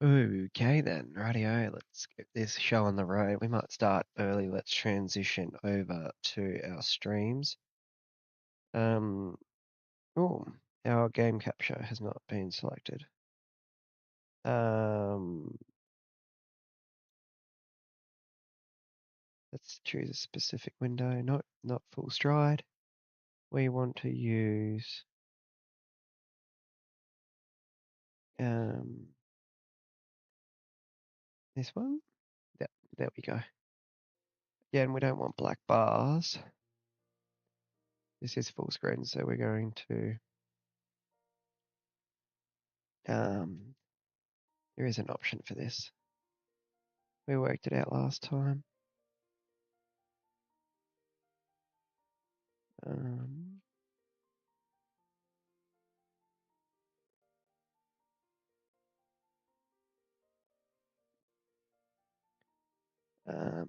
Okay then, rightio, let's get this show on the road. We might start early. Let's transition over to our streams. Oh, our game capture has not been selected. Let's choose a specific window, not full stride. We want to use this one. Yep, there we go. Again, we don't want black bars. This is full screen, so we're going to there is an option for this. We worked it out last time.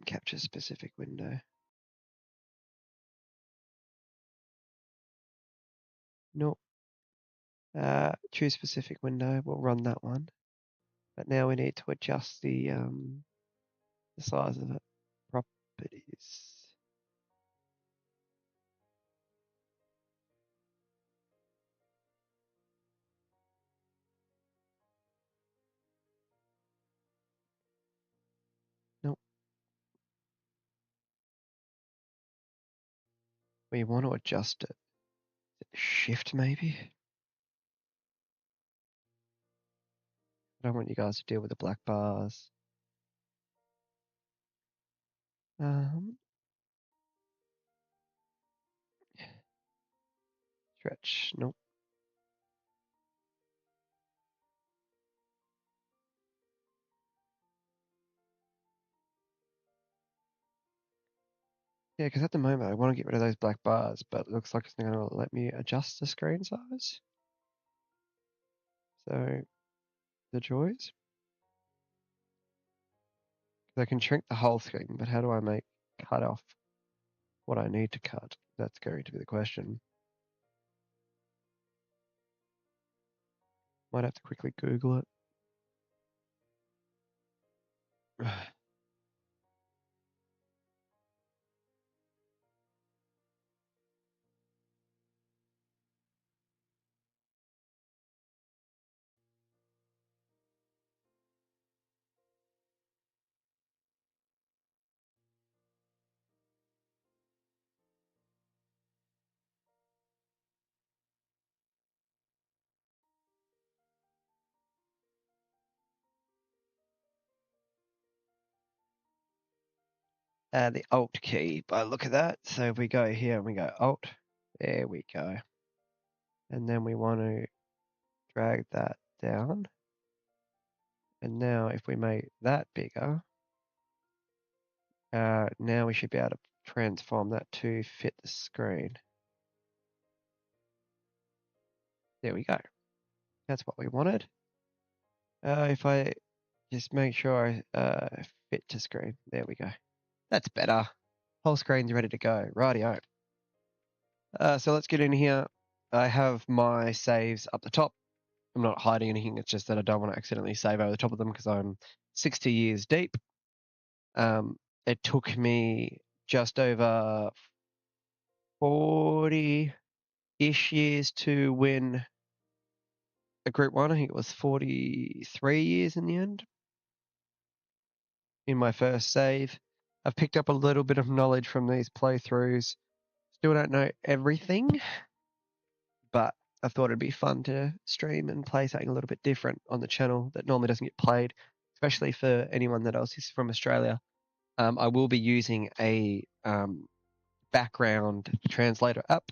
Capture specific window. Nope. Choose specific window. We'll run that one. But now we need to adjust the size of it. Properties. Nope. We want to adjust it. Shift maybe? I don't want you guys to deal with the black bars. Stretch. Nope. Yeah, because at the moment I want to get rid of those black bars, but it looks like it's not going to let me adjust the screen size. So, the joys. I can shrink the whole thing, but how do I cut off what I need to cut? That's going to be the question. Might have to quickly Google it. The Alt key, by look at that. So if we go here and we go Alt, there we go. And then we want to drag that down. And now if we make that bigger, now we should be able to transform that to fit the screen. There we go. That's what we wanted. If I just make sure I fit to screen, there we go. That's better. Whole screen's ready to go. Rightio. So let's get in here. I have my saves up the top. I'm not hiding anything. It's just that I don't want to accidentally save over the top of them because I'm 60 years deep. It took me just over 40-ish years to win a Group 1. I think it was 43 years in the end. In my first save. I've picked up a little bit of knowledge from these playthroughs. Still don't know everything, but I thought it'd be fun to stream and play something a little bit different on the channel that normally doesn't get played, especially for anyone that else is from Australia. I will be using a background translator app.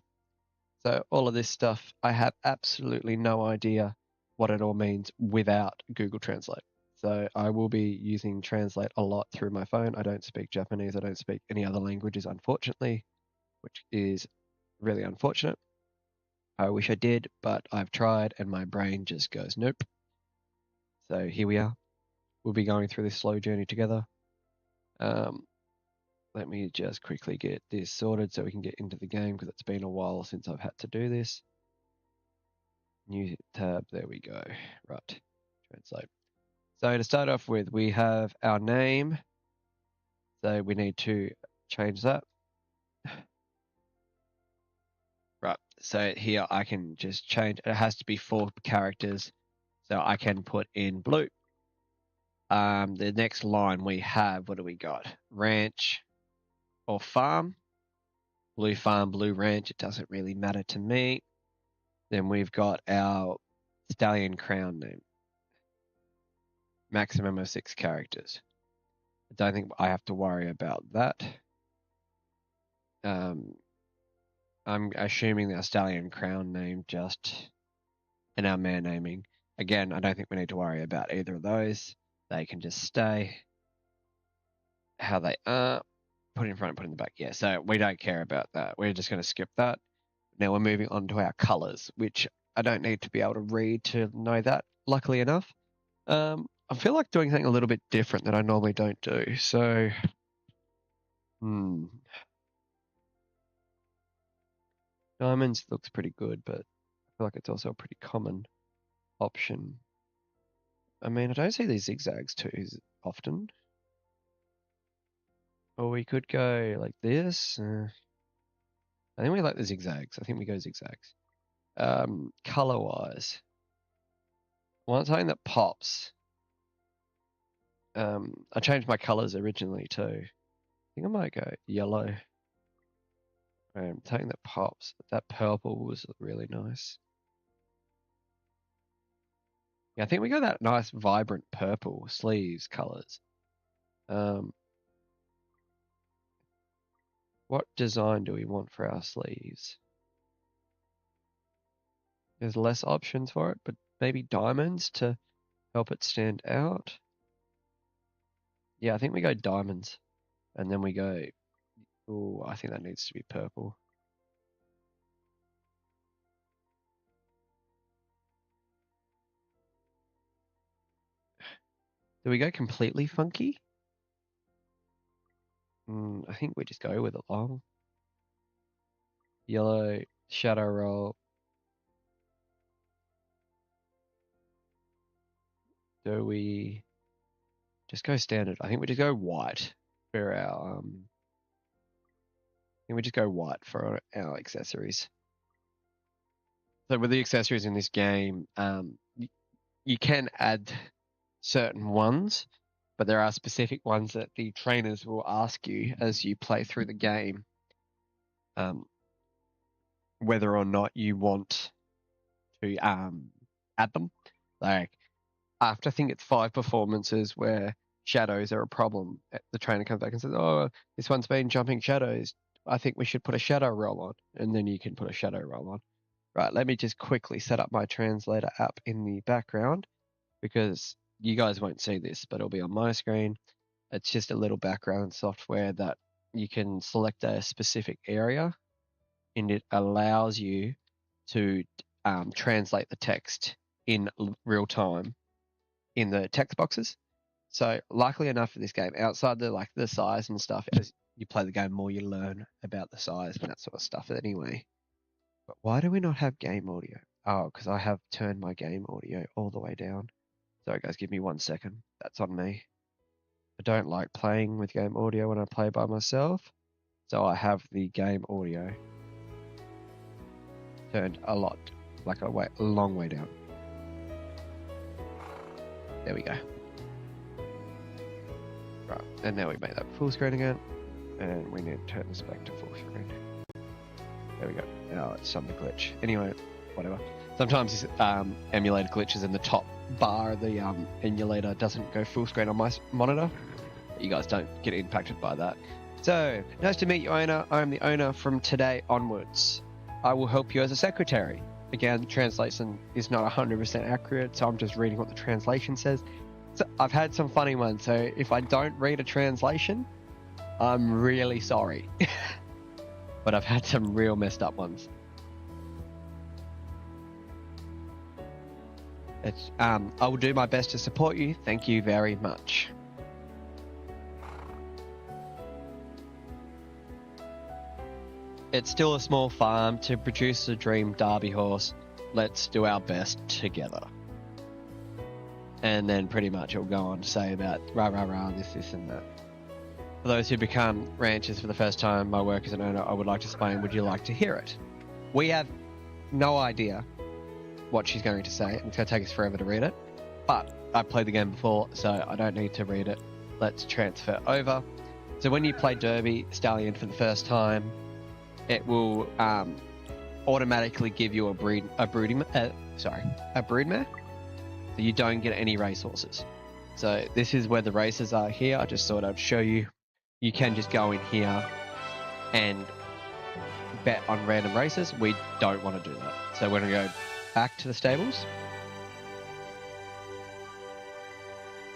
So all of this stuff, I have absolutely no idea what it all means without Google Translate. So I will be using Translate a lot through my phone. I don't speak Japanese. I don't speak any other languages, unfortunately, which is really unfortunate. I wish I did, but I've tried and my brain just goes, nope. So here we are. We'll be going through this slow journey together. Let me just quickly get this sorted so we can get into the game because it's been a while since I've had to do this. New tab, there we go. Right, translate. So to start off with, we have our name. So we need to change that. Right. So here I can just change. It has to be 4 characters. So I can put in blue. The next line we have, what do we got? Ranch or farm. Blue farm, blue ranch. It doesn't really matter to me. Then we've got our Stallion crown name. Maximum of 6 characters. I don't think I have to worry about that. I'm assuming our Stallion crown name just and our mare naming. Again, I don't think we need to worry about either of those. They can just stay how they are. Put in front, put in the back. Yeah, so we don't care about that. We're just going to skip that. Now we're moving on to our colors, which I don't need to be able to read to know that, luckily enough. I feel like doing something a little bit different that I normally don't do. So, diamonds looks pretty good, but I feel like it's also a pretty common option. I mean, I don't see these zigzags too often. Or we could go like this. I think we like the zigzags. I think we go zigzags. Color-wise, I want something that pops. I changed my colors originally too. I think I might go yellow. Something that pops. That purple was really nice. Yeah, I think we got that nice vibrant purple sleeves colors. What design do we want for our sleeves? There's less options for it, but maybe diamonds to help it stand out. Yeah, I think we go diamonds. And then we go, oh, I think that needs to be purple. Do we go completely funky? I think we just go with it long. Yellow, shadow roll. Do we just go standard? I think we just go white for our, I think we just go white for our accessories. So with the accessories in this game, you can add certain ones, but there are specific ones that the trainers will ask you as you play through the game, whether or not you want to add them. Like after I think it's 5 performances where shadows are a problem, the trainer comes back and says, "Oh, this one's been jumping shadows. I think we should put a shadow roll on," and then you can put a shadow roll on. Right, let me just quickly set up my translator app in the background because you guys won't see this, but it'll be on my screen. It's just a little background software that you can select a specific area and it allows you to translate the text in real time in the text boxes. So likely enough for this game, outside the size and stuff, as you play the game more, you learn about the size and that sort of stuff anyway. But why do we not have game audio? Oh, because I have turned my game audio all the way down. Sorry guys, give me 1 second. That's on me. I don't like playing with game audio when I play by myself, so I have the game audio turned a long way down. There we go. Right, and now we make that full screen again, and we need to turn this back to full screen. There we go. Now it's some glitch. Anyway, whatever. Sometimes this emulator glitches in the top bar of the emulator doesn't go full screen on my monitor. You guys don't get impacted by that. So, nice to meet you, owner. I am the owner from today onwards. I will help you as a secretary. Again, translation is not 100% accurate, so I'm just reading what the translation says. So I've had some funny ones, so if I don't read a translation, I'm really sorry. But I've had some real messed up ones. I will do my best to support you. Thank you very much. It's still a small farm to produce a dream derby horse. Let's do our best together. and then pretty much it'll go on to say about rah, this, and that. For those who become ranchers for the first time, my work as an owner, I would like to explain, would you like to hear it? We have no idea what she's going to say, and it's going to take us forever to read it. But I've played the game before, so I don't need to read it. Let's transfer over. So when you play Derby Stallion for the first time, it will automatically give you a broodmare. So you don't get any racehorses. So this is where the races are here. I just thought I'd show you. You can just go in here and bet on random races. We don't want to do that. So we're going to go back to the stables.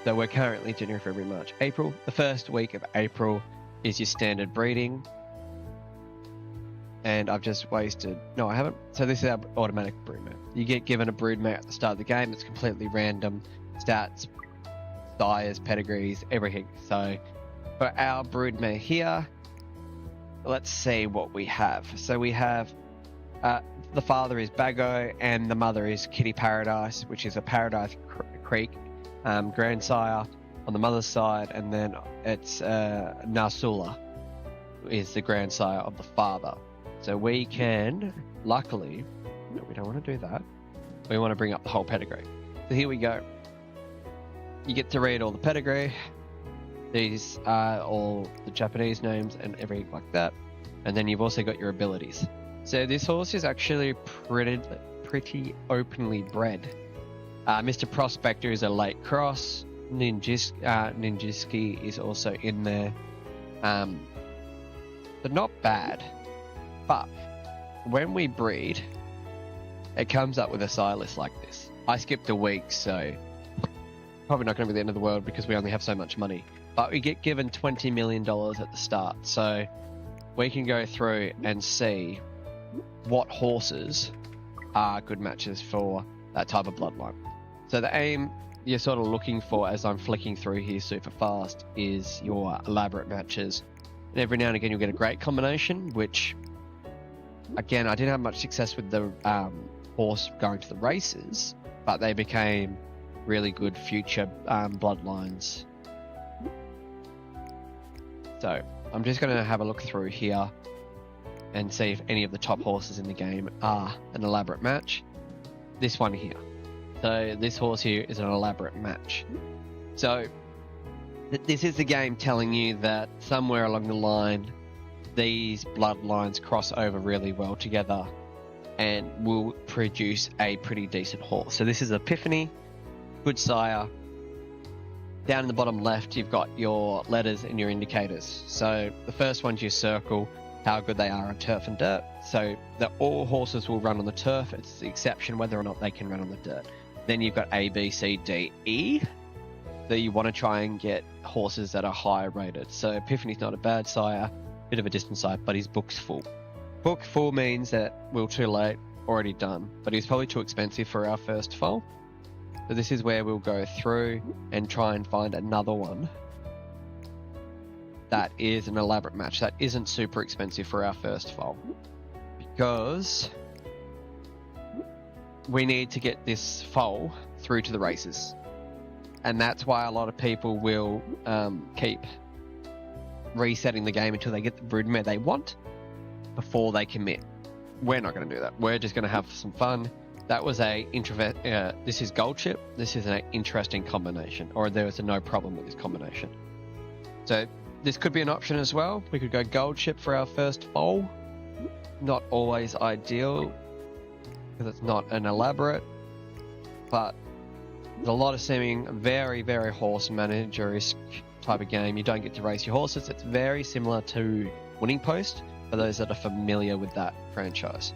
So we're currently January, February, March, April. The first week of April is your standard breeding. And I've just wasted... No, I haven't. So this is our automatic broodmare. You get given a broodmare at the start of the game. It's completely random. Stats, sires, pedigrees, everything. So for our broodmare here, let's see what we have. So we have... the father is Bago and the mother is Kitty Paradise, which is a Paradise Creek grandsire on the mother's side, and then it's Narsula is the grandsire of the father. So we can, luckily, no, we don't want to do that. We want to bring up the whole pedigree. So here we go. You get to read all the pedigree. These are all the Japanese names and everything like that. And then you've also got your abilities. So this horse is actually pretty openly bred. Mr. Prospector is a late cross. Ninjiski is also in there. But not bad. But when we breed, it comes up with a sire list like this. I skipped a week, so probably not going to be the end of the world because we only have so much money. But we get given $20 million at the start, so we can go through and see what horses are good matches for that type of bloodline. So the aim you're sort of looking for, as I'm flicking through here super fast, is your elaborate matches. And every now and again you'll get a great combination, which, again, I didn't have much success with the horse going to the races, but they became really good future bloodlines. So I'm just going to have a look through here and see if any of the top horses in the game are an elaborate match. This one here. So this horse here is an elaborate match. So this is the game telling you that somewhere along the line these bloodlines cross over really well together and will produce a pretty decent horse. So this is Epiphany, good sire. Down in the bottom left you've got your letters and your indicators. So the first one's your circle, how good they are on turf and dirt. So that all horses will run on the turf. It's the exception whether or not they can run on the dirt. Then you've got A, B, C, D, E. So you want to try and get horses that are higher rated. So Epiphany's not a bad sire, bit of a distant sire, but his book's full. Book full means that we're too late, already done. But he's probably too expensive for our first foal. So this is where we'll go through and try and find another one that is an elaborate match that isn't super expensive for our first foal. Because we need to get this foal through to the races. And that's why a lot of people will keep resetting the game until they get the broodmare they want before they commit. We're not going to do that. We're just going to have some fun. That was this is gold chip. This is an interesting combination, or there was a no problem with this combination. So this could be an option as well. We could go gold chip for our first foal. Not always ideal because it's not an elaborate, but there's a lot of seeming very, very horse manager-esque type of game. You don't get to race your horses. It's very similar to Winning Post for those that are familiar with that franchise.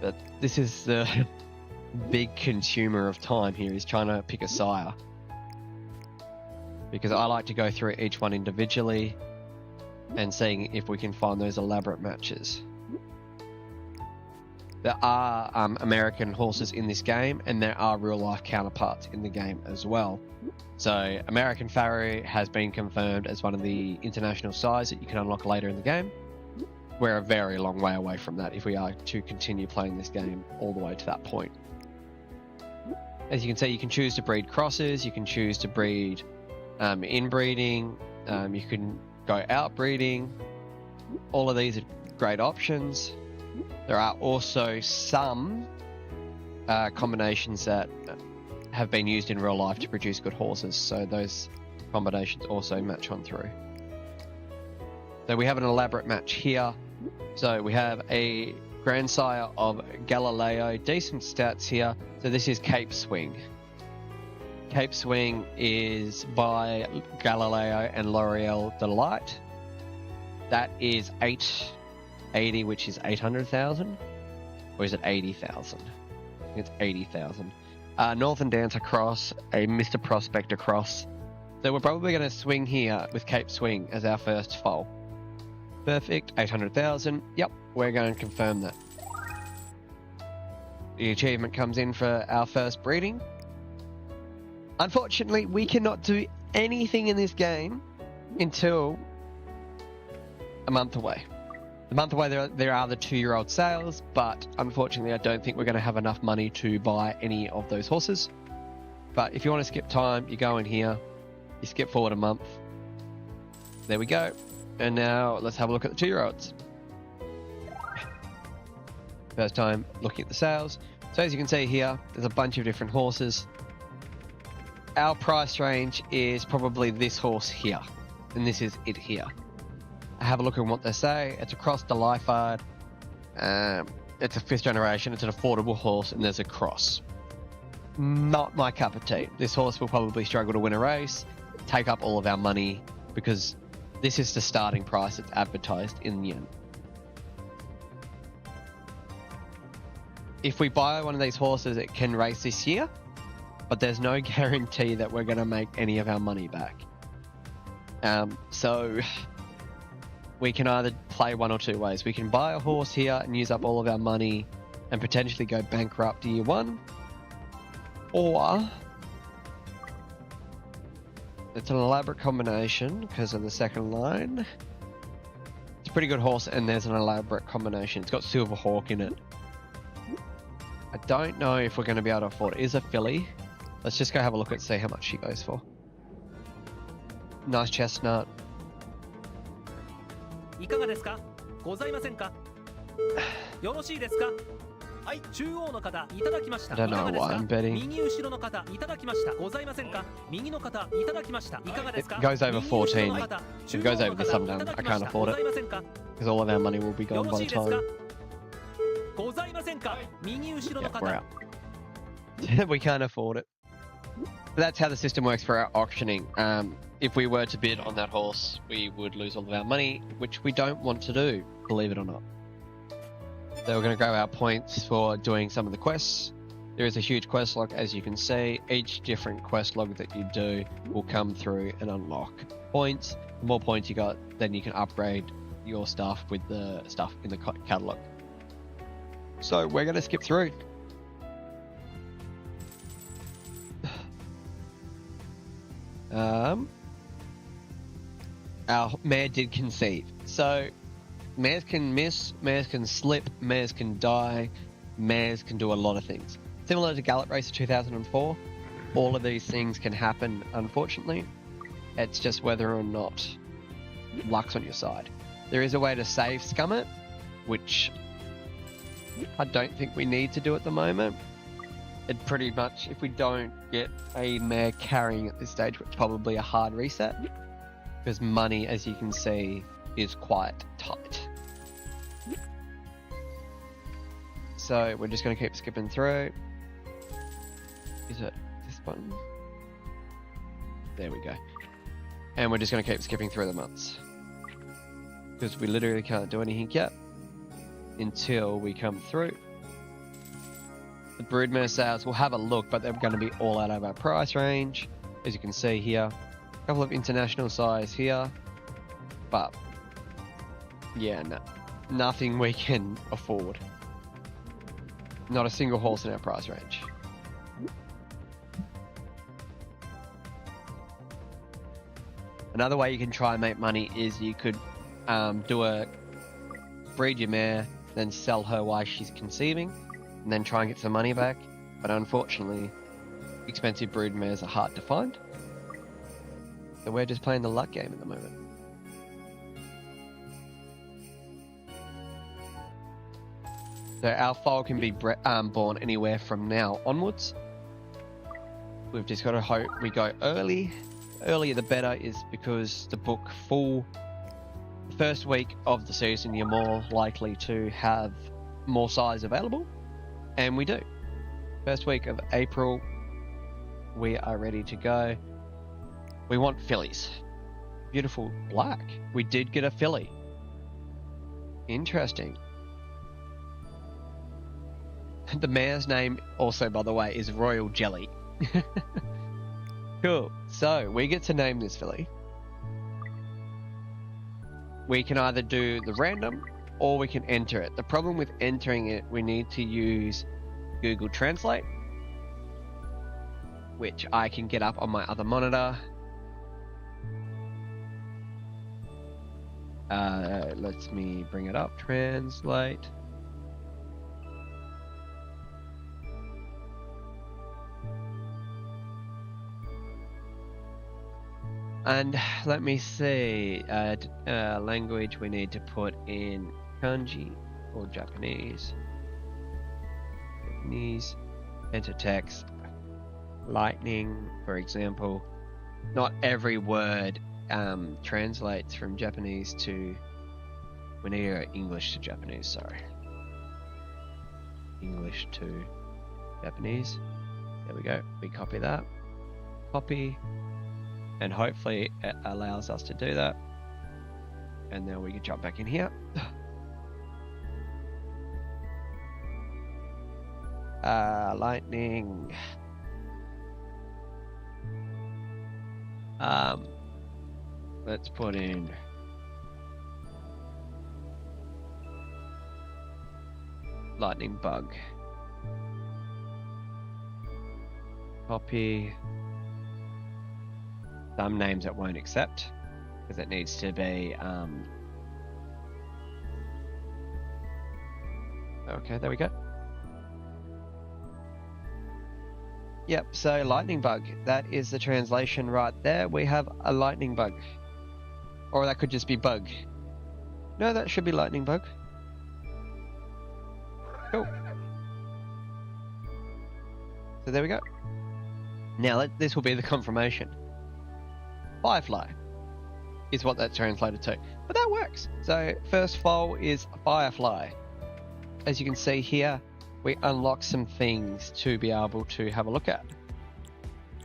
But this is the big consumer of time here, is trying to pick a sire. Because I like to go through each one individually and seeing if we can find those elaborate matches. There are American horses in this game, and there are real-life counterparts in the game as well. So American Farrier has been confirmed as one of the international sires that you can unlock later in the game. We're a very long way away from that if we are to continue playing this game all the way to that point. As you can see, you can choose to breed crosses, you can choose to breed inbreeding, you can go outbreeding. All of these are great options. There are also some combinations that have been used in real life to produce good horses, so those combinations also match on through. So we have an elaborate match here. So we have a grandsire of Galileo, decent stats here. So this is Cape Swing. Cape Swing is by Galileo and L'Oreal Delight. That is 880, which is 800,000, or is it 80,000? It's 80,000. Northern Dancer Cross, a Mr. Prospector Cross. So we're probably going to swing here with Cape Swing as our first foal. Perfect, 800,000. Yep, we're going to confirm that. The achievement comes in for our first breeding. Unfortunately, we cannot do anything in this game until a month away. A month away, there are the 2-year-old sales, but unfortunately, I don't think we're going to have enough money to buy any of those horses. But if you want to skip time, you go in here, you skip forward a month. There we go. And now let's have a look at the 2-year-olds. First time looking at the sales. So as you can see here, there's a bunch of different horses. Our price range is probably this horse here, and this is it here. Have a look at what they say. It's across the Lyfard. It's a 5th generation. It's an affordable horse, and there's a cross. Not my cup of tea. This horse will probably struggle to win a race, take up all of our money, because this is the starting price it's advertised in the end. If we buy one of these horses, it can race this year, but there's no guarantee that we're going to make any of our money back. So we can either play one or two ways. We can buy a horse here and use up all of our money and potentially go bankrupt year one, or it's an elaborate combination because of the second line. It's a pretty good horse, and there's an elaborate combination. It's got Silver Hawk in it. I don't know if we're going to be able to afford it. It is a filly. Let's just go have a look and see how much she goes for. Nice chestnut. I don't know why I'm betting. It goes over 14. If it goes over this, I'm done. I can't afford it, because all of our money will be gone by the time. Yeah, we're out. We can't afford it. But that's how the system works for our auctioning. If we were to bid on that horse, we would lose all of our money, which we don't want to do, believe it or not. So we're going to grab our points for doing some of the quests. There is a huge quest log, as you can see. Each different quest log that you do will come through and unlock points. The more points you got, then you can upgrade your stuff with the stuff in the catalog. So we're going to skip through. Our mare did conceive. So mares can miss, mares can slip, mares can die, mares can do a lot of things. Similar to Gallop Race 2004, all of these things can happen, unfortunately. It's just whether or not luck's on your side. There is a way to save scum it, which I don't think we need to do at the moment. It pretty much, if we don't get a mare carrying at this stage, it's probably a hard reset, because money, as you can see, is quite tight. So we're just going to keep skipping through. Is it this button? There we go. And we're just going to keep skipping through the months, because we literally can't do anything yet until we come through. The broodmare sales, we'll have a look, but they're going to be all out of our price range. As you can see here, a couple of international size here, but yeah, no, nothing we can afford. Not a single horse in our price range. Another way you can try and make money is you could breed your mare, then sell her while she's conceiving, and then try and get some money back. But unfortunately, expensive brood mares are hard to find. So we're just playing the luck game at the moment. So our foal can be born anywhere from now onwards. We've just got to hope we go early. The earlier the better, is because the book full. The first week of the season, you're more likely to have more size available. And we do. First week of April, we are ready to go. We want fillies. Beautiful black. We did get a filly. Interesting. The mare's name also, by the way, is Royal Jelly. Cool. So we get to name this filly. We can either do the random or we can enter it. The problem with entering it, we need to use Google Translate, which I can get up on my other monitor. Let me bring it up. Translate. And let me see, language we need to put in kanji or Japanese. Japanese, enter text, lightning, for example. Not every word translates from Japanese to, we need English to Japanese, sorry. English to Japanese. There we go, we copy that. Copy. And hopefully it allows us to do that. And then we can jump back in here. Lightning. Let's put in lightning bug. Copy. Some names it won't accept because it needs to be okay, there we go. Yep, so lightning bug, that is the translation right there. We have a lightning bug, or that could just be bug. No, that should be lightning bug. Cool. So there we go. Now this will be the confirmation. Firefly is what that's translated to, but that works. So first foal is Firefly. As you can see here, we unlock some things to be able to have a look at.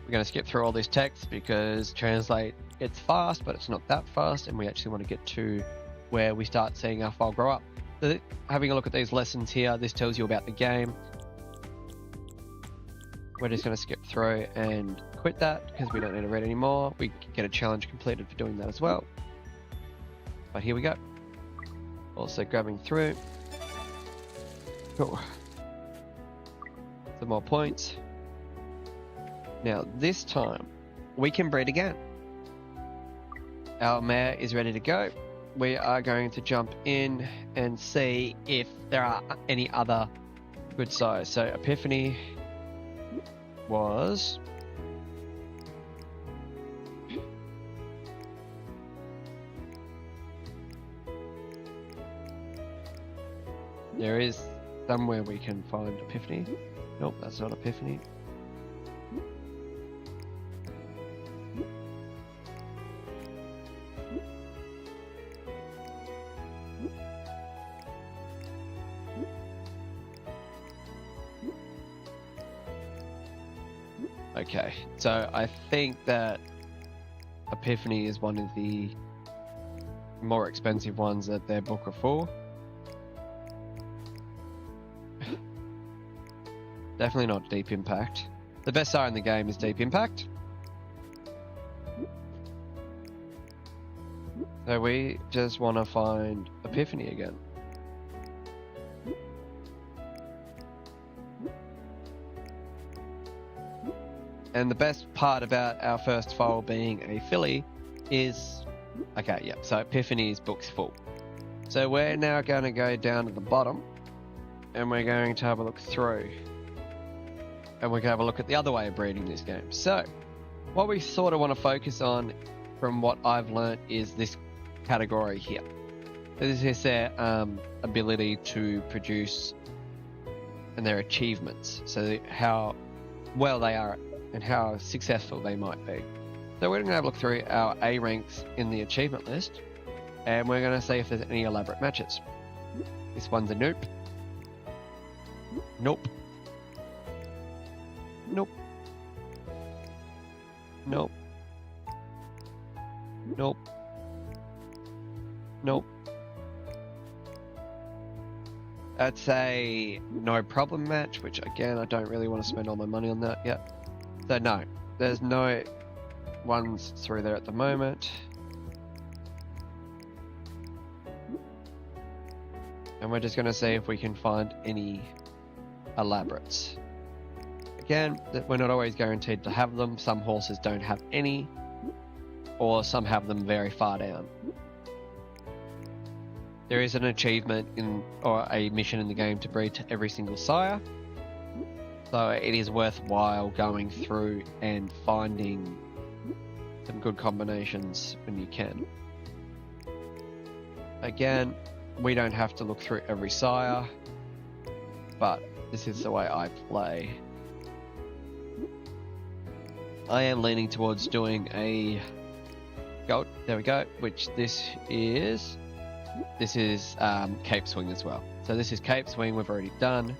We're going to skip through all this text because translate, it's fast, but it's not that fast, and we actually want to get to where we start seeing our foal grow up. So having a look at these lessons here, this tells you about the game. We're just going to skip through and quit that because we don't need to read anymore. We get a challenge completed for doing that as well. But here we go. Also grabbing through. Cool. Some more points. Now this time we can breed again. Our mare is ready to go. We are going to jump in and see if there are any other good size. So Epiphany was there is somewhere we can find Epiphany. Nope, that's not Epiphany. Okay, so I think that Epiphany is one of the more expensive ones that their book are for. Definitely not Deep Impact. The best sire in the game is Deep Impact. So we just want to find Epiphany again. And the best part about our first foal being a filly is... Okay, yep, so Epiphany's book's full. So we're now going to go down to the bottom and we're going to have a look through. and we can have a look at the other way of breeding this game. So, what we sort of want to focus on, from what I've learnt, is this category here. This is their ability to produce and their achievements. So how well they are and how successful they might be. So we're going to have a look through our A ranks in the achievement list, and we're going to see if there's any elaborate matches. This one's a nope. Nope. Nope. Nope. Nope. Nope. That's a no problem match, which again, I don't really want to spend all my money on that yet. So no, there's no ones through there at the moment. And we're just going to see if we can find any elaborates. Again, we're not always guaranteed to have them. Some horses don't have any, or some have them very far down. There is an achievement or a mission in the game to breed to every single sire. So it is worthwhile going through and finding some good combinations when you can. Again, we don't have to look through every sire, but this is the way I play. I am leaning towards doing a gold, there we go, which this is Cape Swing as well. So this is Cape Swing we've already done.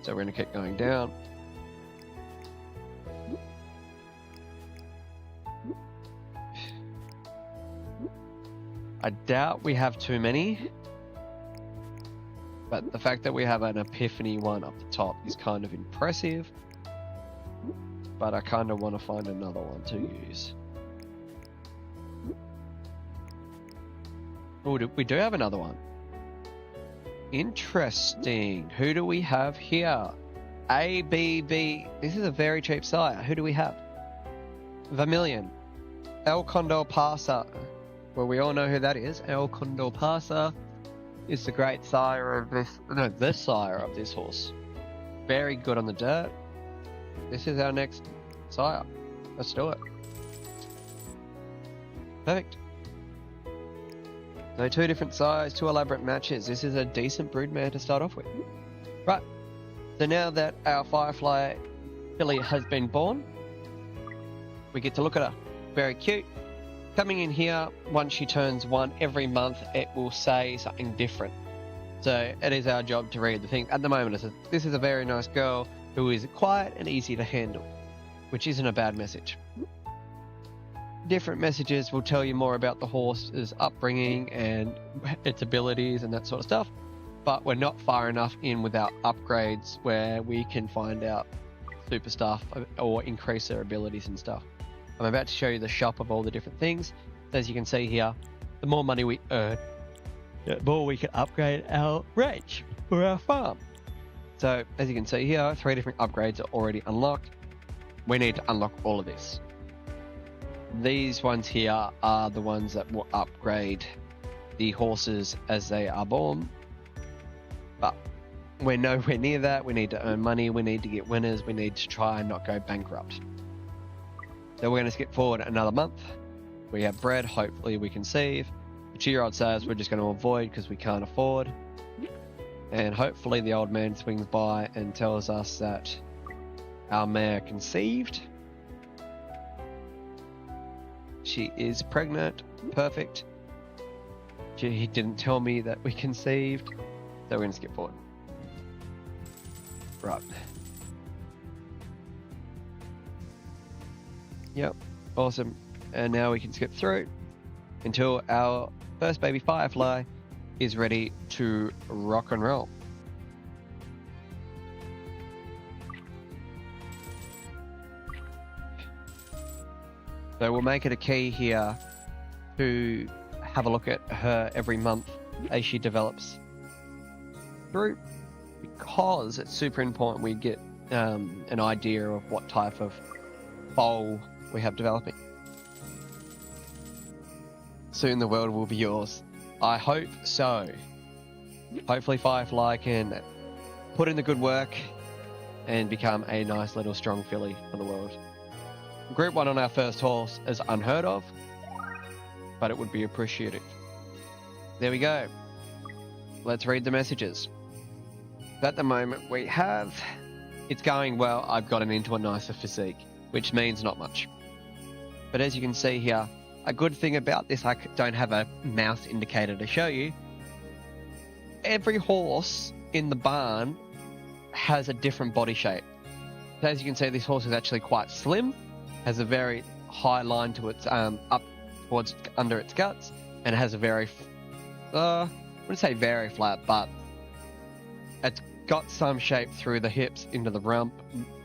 So we're going to keep going down. I doubt we have too many. But the fact that we have an Epiphany one up the top is kind of impressive. But I kind of want to find another one to use. Oh, we do have another one. Interesting. Who do we have here? ABB. This is a very cheap sire. Who do we have? Vermilion. El Condor Pasa. Well, we all know who that is. El Condor Pasa is the great sire of this... No, the sire of this horse. Very good on the dirt. This is our next sire. Let's do it. Perfect. So 2 different sires, 2 elaborate matches. This is a decent broodmare to start off with. Right. So now that our Firefly filly has been born, we get to look at her. Very cute. Coming in here, once she turns 1 every month, it will say something different. So it is our job to read the thing. At the moment, it says, this is a very nice girl who is quiet and easy to handle, which isn't a bad message. Different messages will tell you more about the horse's upbringing and its abilities and that sort of stuff, but we're not far enough in with our upgrades where we can find out super stuff or increase their abilities and stuff. I'm about to show you the shop of all the different things. So as you can see here, the more money we earn, the more we can upgrade our range for our farm. So as you can see here, 3 different upgrades are already unlocked. We need to unlock all of this. These ones here are the ones that will upgrade the horses as they are born. But we're nowhere near that. We need to earn money. We need to get winners. We need to try and not go bankrupt. So we're going to skip forward another month. We have bread. Hopefully we can save. The 2-year-old sires we're just going to avoid because we can't afford. And hopefully the old man swings by and tells us that our mare conceived. She is pregnant. Perfect. He didn't tell me that we conceived. So we're going to skip forward. Right. Yep. Awesome. And now we can skip through until our first baby Firefly is ready to rock and roll. So we'll make it a key here to have a look at her every month as she develops through, because it's super important we get an idea of what type of foal we have developing. Soon the world will be yours. I hope so. Hopefully Firefly can put in the good work and become a nice little strong filly for the world. Group 1 on our first horse is unheard of, but it would be appreciative. There we go. Let's read the messages. At the moment we have, it's going well, I've gotten into a nicer physique, which means not much. But as you can see here, a good thing about this, I don't have a mouse indicator to show you. Every horse in the barn has a different body shape. So as you can see, this horse is actually quite slim, has a very high line to its up towards under its guts, and it has a very, I wouldn't say very flat, but it's got some shape through the hips into the rump,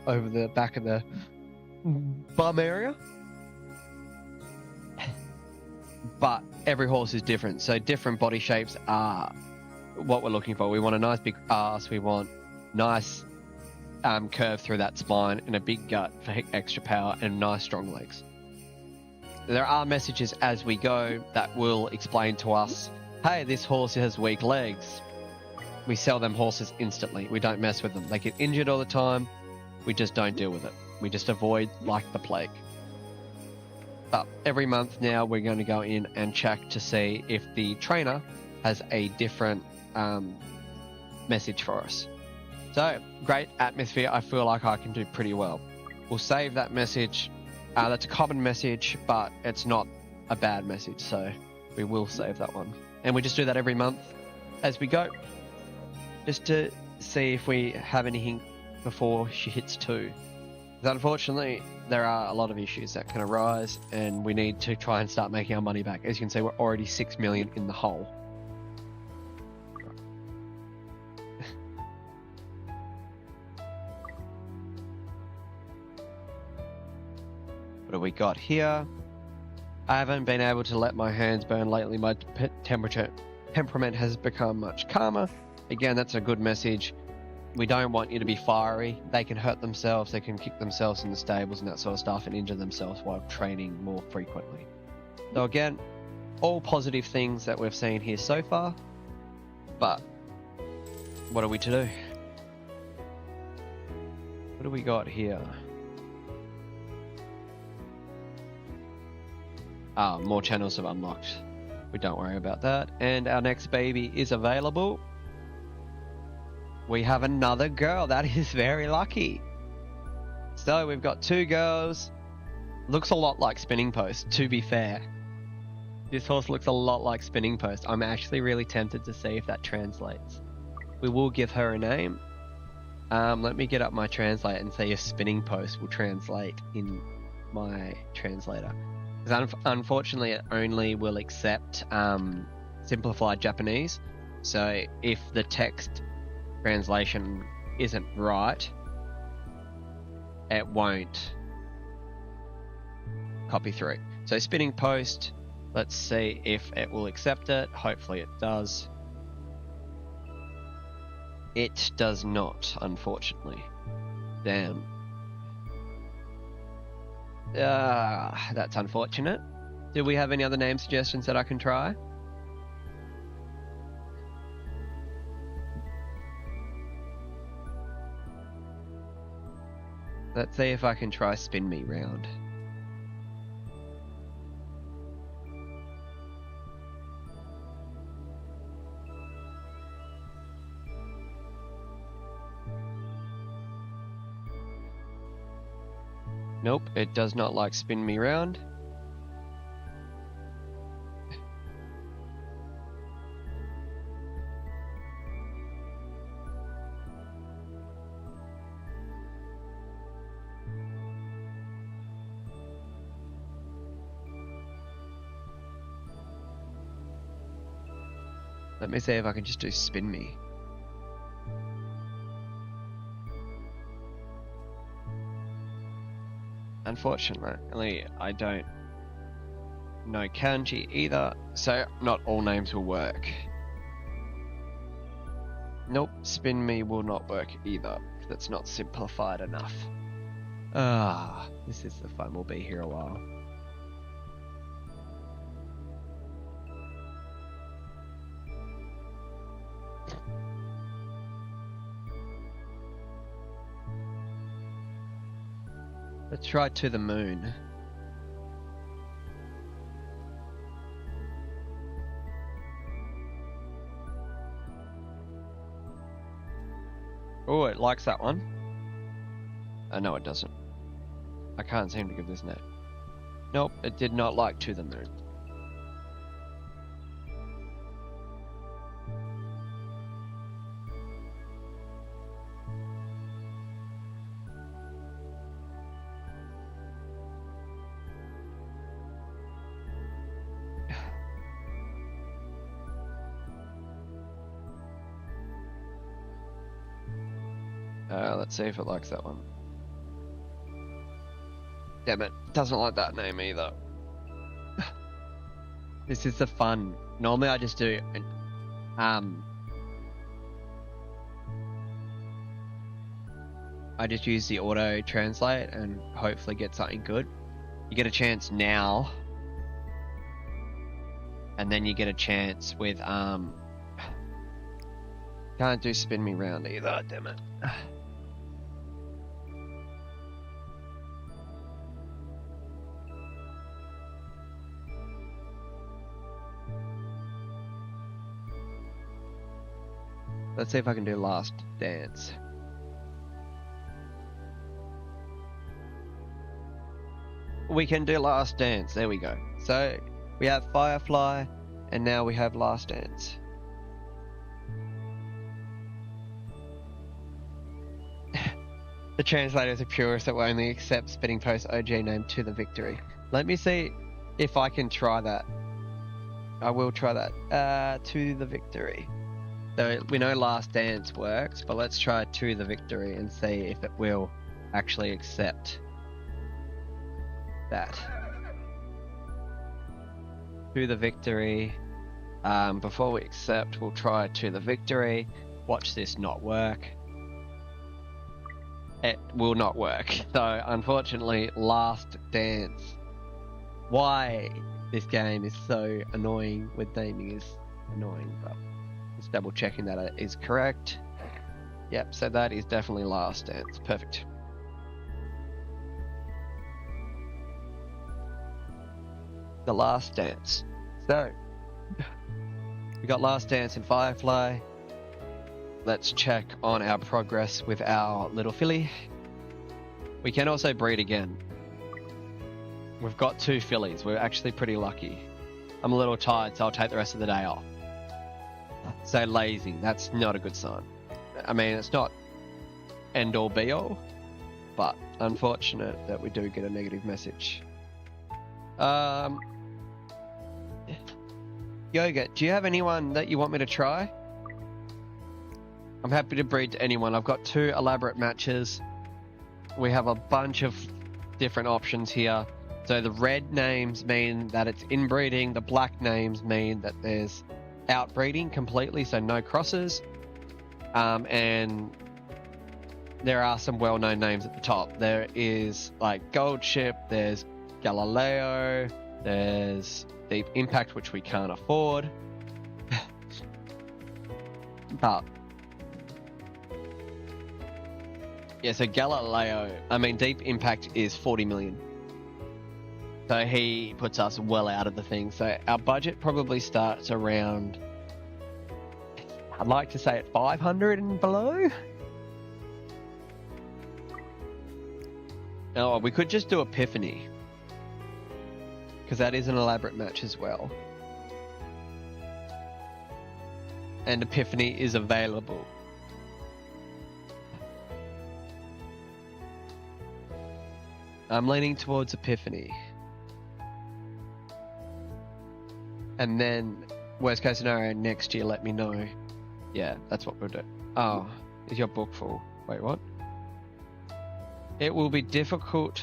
over the back of the bum area. But every horse is different, so different body shapes are what we're looking for. We want a nice big ass, we want nice curve through that spine and a big gut for extra power and nice strong legs. There are messages as we go that will explain to us, hey, this horse has weak legs. We sell them horses instantly. We don't mess with them. They get injured all the time. We just don't deal with it. We just avoid like the plague. But every month now we're going to go in and check to see if the trainer has a different message for us. So, great atmosphere. I feel like I can do pretty well. We'll save that message. That's a common message, but it's not a bad message, so we will save that one. And we just do that every month as we go, just to see if we have anything before she hits 2. Because unfortunately, there are a lot of issues that can arise, and we need to try and start making our money back. As you can see, we're already 6 million in the hole. What have we got here? I haven't been able to let my hands burn lately. My temperament has become much calmer. Again, that's a good message. We don't want you to be fiery. They can hurt themselves, they can kick themselves in the stables and that sort of stuff and injure themselves while training more frequently. So again, all positive things that we've seen here so far, but what are we to do? What do we got here? More channels have unlocked. We don't worry about that. And our next baby is available. We have another girl. That is very lucky. So we've got 2 girls. Looks a lot like Spinning Post, to be fair. This horse looks a lot like Spinning Post. I'm actually really tempted to see if that translates. We will give her a name. Let me get up my translator and see if Spinning Post will translate in my translator. Because unfortunately, it only will accept simplified Japanese. So if the text translation isn't right, it won't copy through. So Spinning Post, let's see if it will accept it. Hopefully it does. It does not, unfortunately. Damn. That's unfortunate. Do we have any other name suggestions that I can try? Let's see if I can try Spin Me Round. Nope, it does not like Spin Me Round. Let me see if I can just do Spin Me. Unfortunately, I don't know kanji either, so not all names will work. Nope, Spin Me will not work either. That's not simplified enough. This is the fun. We'll be here a while. Let's try To the Moon. Oh, it likes that one. No, it doesn't. I can't seem to give this name. Nope, it did not like To the Moon. Let's see if it likes that one. Damn it, doesn't like that name either. This is the fun. Normally I just do I just use the auto translate and hopefully get something good. You get a chance now, and then you get a chance with can't do spin me round either, damn it. Let's see if I can do Last Dance. We can do Last Dance, there we go. So, we have Firefly, and now we have Last Dance. The translator is a purist that will only accept Spinning Post OG name To the Victory. Let me see if I can try that. I will try that. To the Victory. So we know Last Dance works, but let's try To the Victory and see if it will actually accept that. To the Victory. Before we accept, we'll try To the Victory. Watch this not work. It will not work. So unfortunately, Last Dance. Why this game is so annoying with naming is annoying, but just double checking that it is correct. Yep, so that is definitely Last Dance. Perfect. The Last Dance. So, we got Last Dance and Firefly. Let's check on our progress with our little filly. We can also breed again. We've got 2 fillies. We're actually pretty lucky. I'm a little tired, so I'll take the rest of the day off. So lazy, that's not a good sign. I mean, it's not end all be all, but unfortunate that we do get a negative message. Yoga, do you have anyone that you want me to try? I'm happy to breed to anyone. I've got 2 elaborate matches. We have a bunch of different options here. So the red names mean that it's inbreeding. The black names mean that there's outbreeding completely, so no crosses. And there are some well-known names at the top. There is like Gold Ship, there's Galileo, there's Deep Impact, which we can't afford. But yeah, so Galileo, I mean Deep Impact is 40 million. So he puts us well out of the thing. So our budget probably starts around, I'd like to say at 500 and below. Oh, we could just do Epiphany, because that is an elaborate match as well. And Epiphany is available. I'm leaning towards Epiphany. And then, worst case scenario, next year, let me know. Yeah, that's what we'll do. Oh, is your book full? Wait, what? It will be difficult.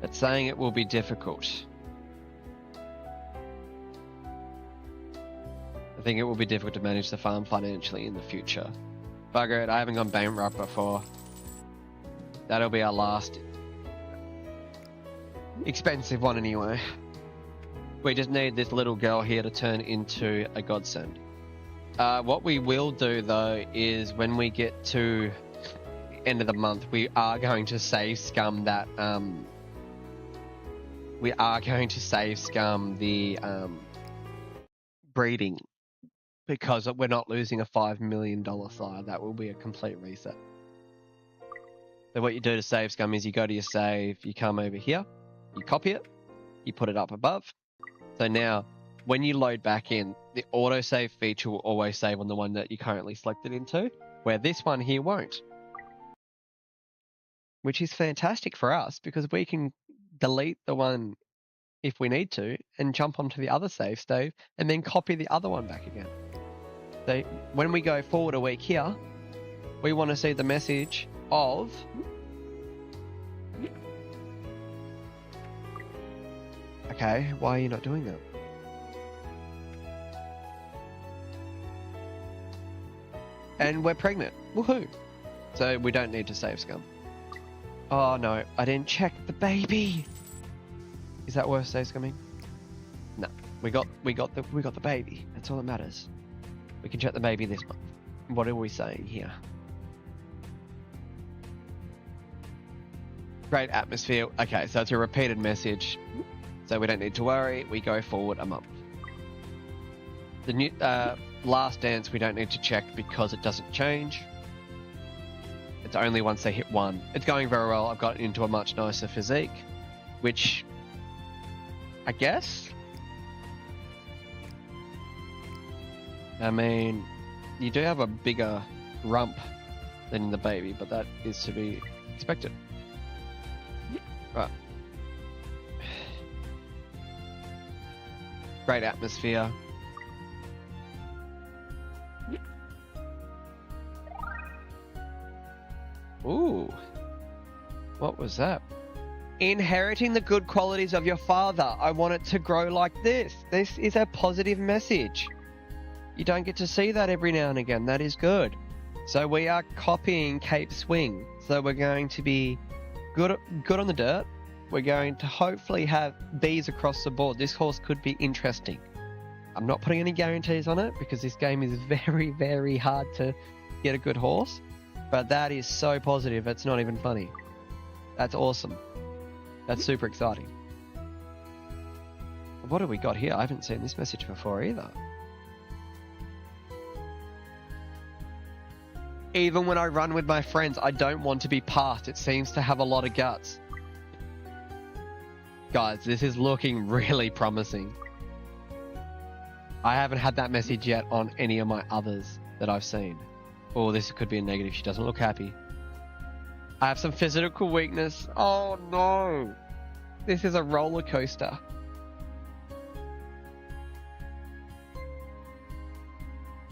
It's saying it will be difficult. I think it will be difficult to manage the farm financially in the future. Bugger it, I haven't gone bankrupt before. That'll be our last expensive one anyway. We just need this little girl here to turn into a godsend. What we will do, though, is when we get to the end of the month, we are going to save scum that... we are going to save scum the breeding, because we're not losing a $5 million sire. That will be a complete reset. So what you do to save scum is you go to your save, you come over here, you copy it, you put it up above. So now, when you load back in, the autosave feature will always save on the one that you currently selected into, where this one here won't. Which is fantastic for us, because we can delete the one if we need to, and jump onto the other save state, and then copy the other one back again. So when we go forward a week here, we want to see the message of... Okay, why are you not doing that? And we're pregnant. Woohoo! So we don't need to save scum. Oh no, I didn't check the baby. Is that worth save scumming? No, we got the baby. That's all that matters. We can check the baby this month. What are we saying here? Great atmosphere. Okay, so it's a repeated message. So we don't need to worry. We go forward a month. The new last dance we don't need to check because it doesn't change. It's only once they hit 1. It's going very well. I've gotten into a much nicer physique, which I guess. I mean, you do have a bigger rump than the baby, but that is to be expected. Right. Great atmosphere. Ooh. What was that? Inheriting the good qualities of your father. I want it to grow like this. This is a positive message. You don't get to see that every now and again. That is good. So we are copying Cape Swing. So we're going to be good on the dirt. We're going to hopefully have Bs across the board. This horse could be interesting. I'm not putting any guarantees on it because this game is very, very hard to get a good horse. But that is so positive, it's not even funny. That's awesome. That's super exciting. What have we got here? I haven't seen this message before either. Even when I run with my friends, I don't want to be passed. It seems to have a lot of guts. Guys, this is looking really promising. I haven't had that message yet on any of my others that I've seen. Oh, this could be a negative. She doesn't look happy. I have some physical weakness. Oh no. This is a roller coaster.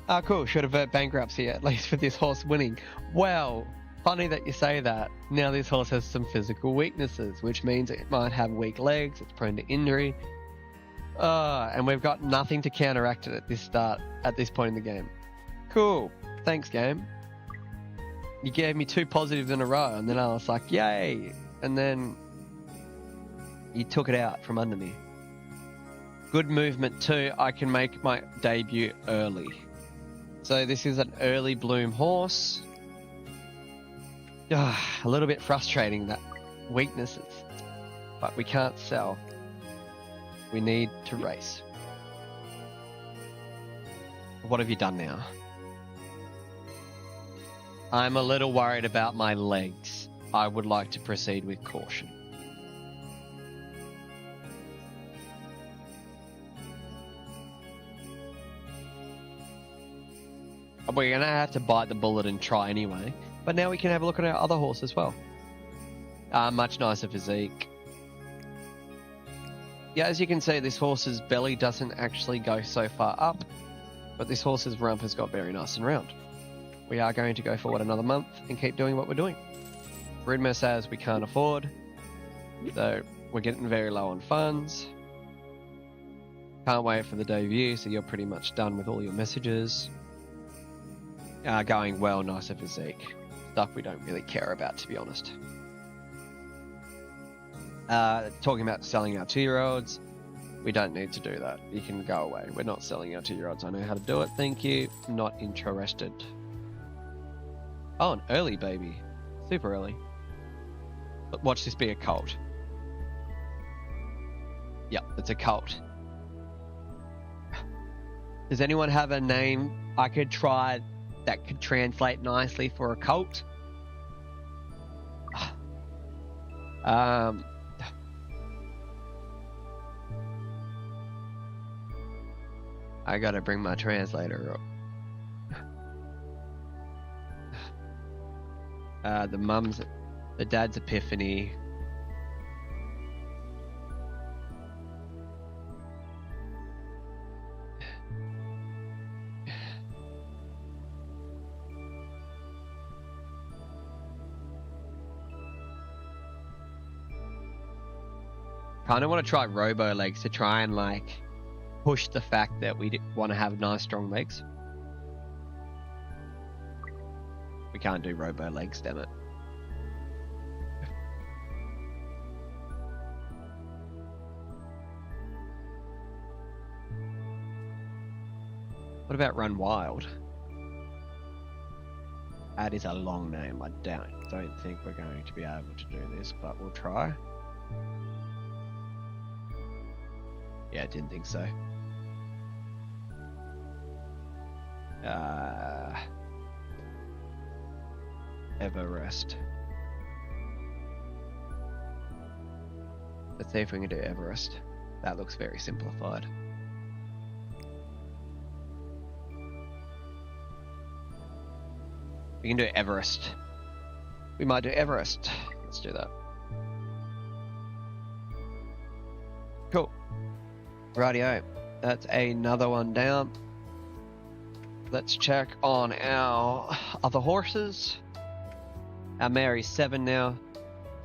Ah, cool. Should avert bankruptcy at least for this horse winning. Well, funny that you say that. Now this horse has some physical weaknesses, which means it might have weak legs, it's prone to injury. And we've got nothing to counteract it at this point in the game. Cool. Thanks, game. You gave me 2 positives in a row, and then I was like, yay! And then you took it out from under me. Good movement too. I can make my debut early. So this is an early bloom horse. A little bit frustrating, that weaknesses. But we can't sell. We need to race. What have you done now? I'm a little worried about my legs. I would like to proceed with caution. We're going to have to bite the bullet and try anyway. But now we can have a look at our other horse as well. Much nicer physique. Yeah, as you can see, this horse's belly doesn't actually go so far up. But this horse's rump has got very nice and round. We are going to go forward another month and keep doing what we're doing. Broodmare says we can't afford. So we're getting very low on funds. Can't wait for the debut, so you're pretty much done with all your messages. Going well, nicer physique. Stuff we don't really care about, to be honest. Talking about selling our 2-year-olds. We don't need to do that. You can go away. We're not selling our 2-year-olds. I know how to do it. Thank you. Not interested. Oh, an early baby. Super early. But watch this be a cult. Yep, it's a cult. Does anyone have a name I could try that could translate nicely for a cult? I gotta bring my translator up. The dad's epiphany. Kind of want to try robo legs to try and like push the fact that we want to have nice strong legs. We can't do robo legs, damn it. What about Run Wild? That is a long name. I don't think we're going to be able to do this, but we'll try. Yeah, I didn't think so. Everest. Let's see if we can do Everest. That looks very simplified. We can do Everest. We might do Everest. Let's do that. Cool. Rightio. That's another one down. Let's check on our other horses. Our Mary's 7 now.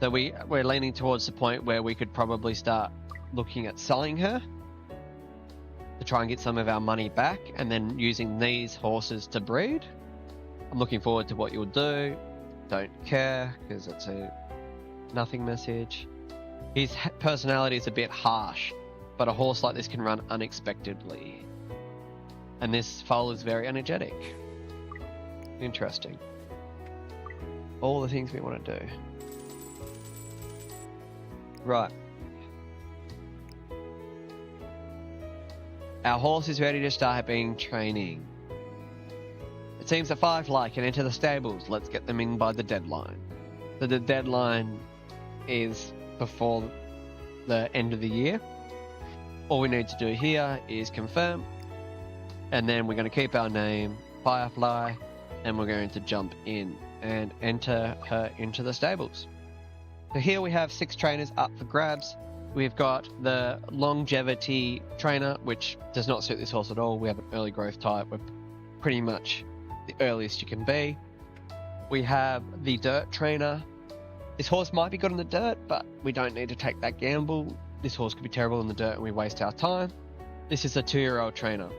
So we're leaning towards the point where we could probably start looking at selling her to try and get some of our money back and then using these horses to breed. I'm looking forward to what you'll do. Don't care because it's a nothing message. His personality is a bit harsh, but a horse like this can run unexpectedly. And this foal is very energetic. Interesting. All the things we want to do. Right. Our horse is ready to start being training. It seems the Firefly can enter the stables. Let's get them in by the deadline. So the deadline is before the end of the year. All we need to do here is confirm. And then we're going to keep our name, Firefly, and we're going to jump in and enter her into the stables. So here we have 6 trainers up for grabs. We've got the longevity trainer, which does not suit this horse at all. We have an early growth type. We're pretty much the earliest you can be. We have the dirt trainer. This horse might be good in the dirt, but we don't need to take that gamble. This horse could be terrible in the dirt and we waste our time. This is a 2-year-old trainer.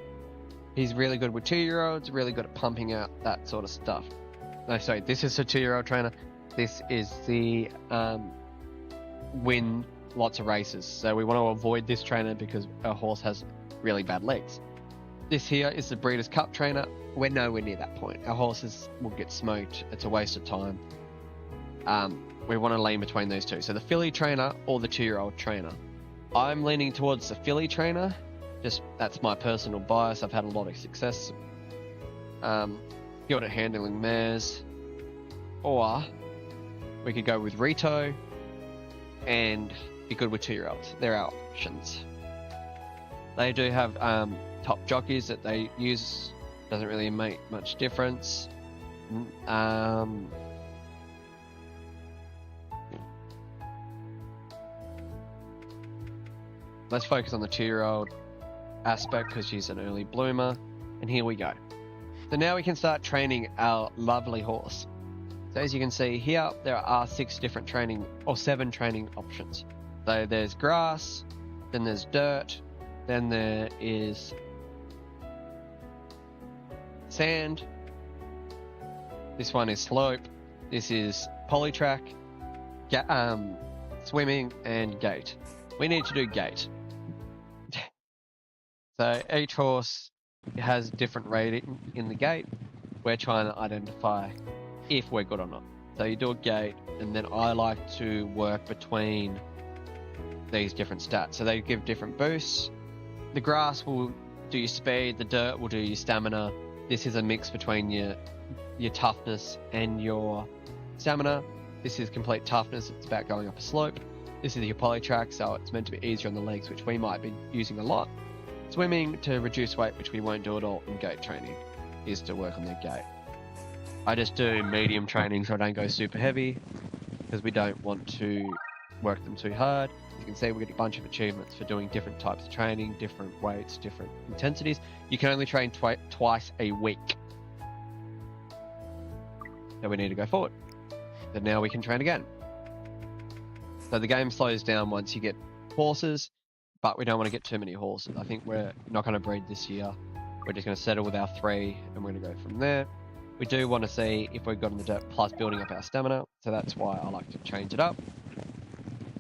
He's really good with 2-year-olds, really good at pumping out that sort of stuff. No, sorry, this is a 2-year-old trainer. This is the win lots of races. So we want to avoid this trainer because our horse has really bad legs. This here is the Breeders' Cup trainer. We're nowhere near that point. Our horses will get smoked. It's a waste of time. We want to lean between those two. So the filly trainer or the 2-year-old trainer. I'm leaning towards the filly trainer. Just that's my personal bias. I've had a lot of success. Skilled at handling mares. Or we could go with Rito and be good with 2-year-olds. They're our options. They do have top jockeys that they use. Doesn't really make much difference. Let's focus on the 2-year-old aspect because she's an early bloomer. And here we go. So now we can start training our lovely horse. So as you can see here, there are 6 different training or 7 training options. So there's grass, then there's dirt, then there is sand. This one is slope. This is polytrack, swimming, and gate. We need to do gate. So each horse has different rating in the gate. We're trying to identify if we're good or not. So you do a gate, and then I like to work between these different stats. So they give different boosts. The grass will do your speed, the dirt will do your stamina. This is a mix between your toughness and your stamina. This is complete toughness, it's about going up a slope. This is your poly track, so it's meant to be easier on the legs, which we might be using a lot. Swimming to reduce weight, which we won't do at all in gate training, is to work on the gate. I just do medium training so I don't go super heavy, because we don't want to work them too hard. As you can see, we get a bunch of achievements for doing different types of training, different weights, different intensities. You can only train twice a week. So we need to go forward. So now we can train again. So the game slows down once you get horses, but we don't want to get too many horses. I think we're not going to breed this year. We're just going to settle with our 3, and we're going to go from there. We do want to see if we've got in the dirt plus building up our stamina, so that's why I like to change it up.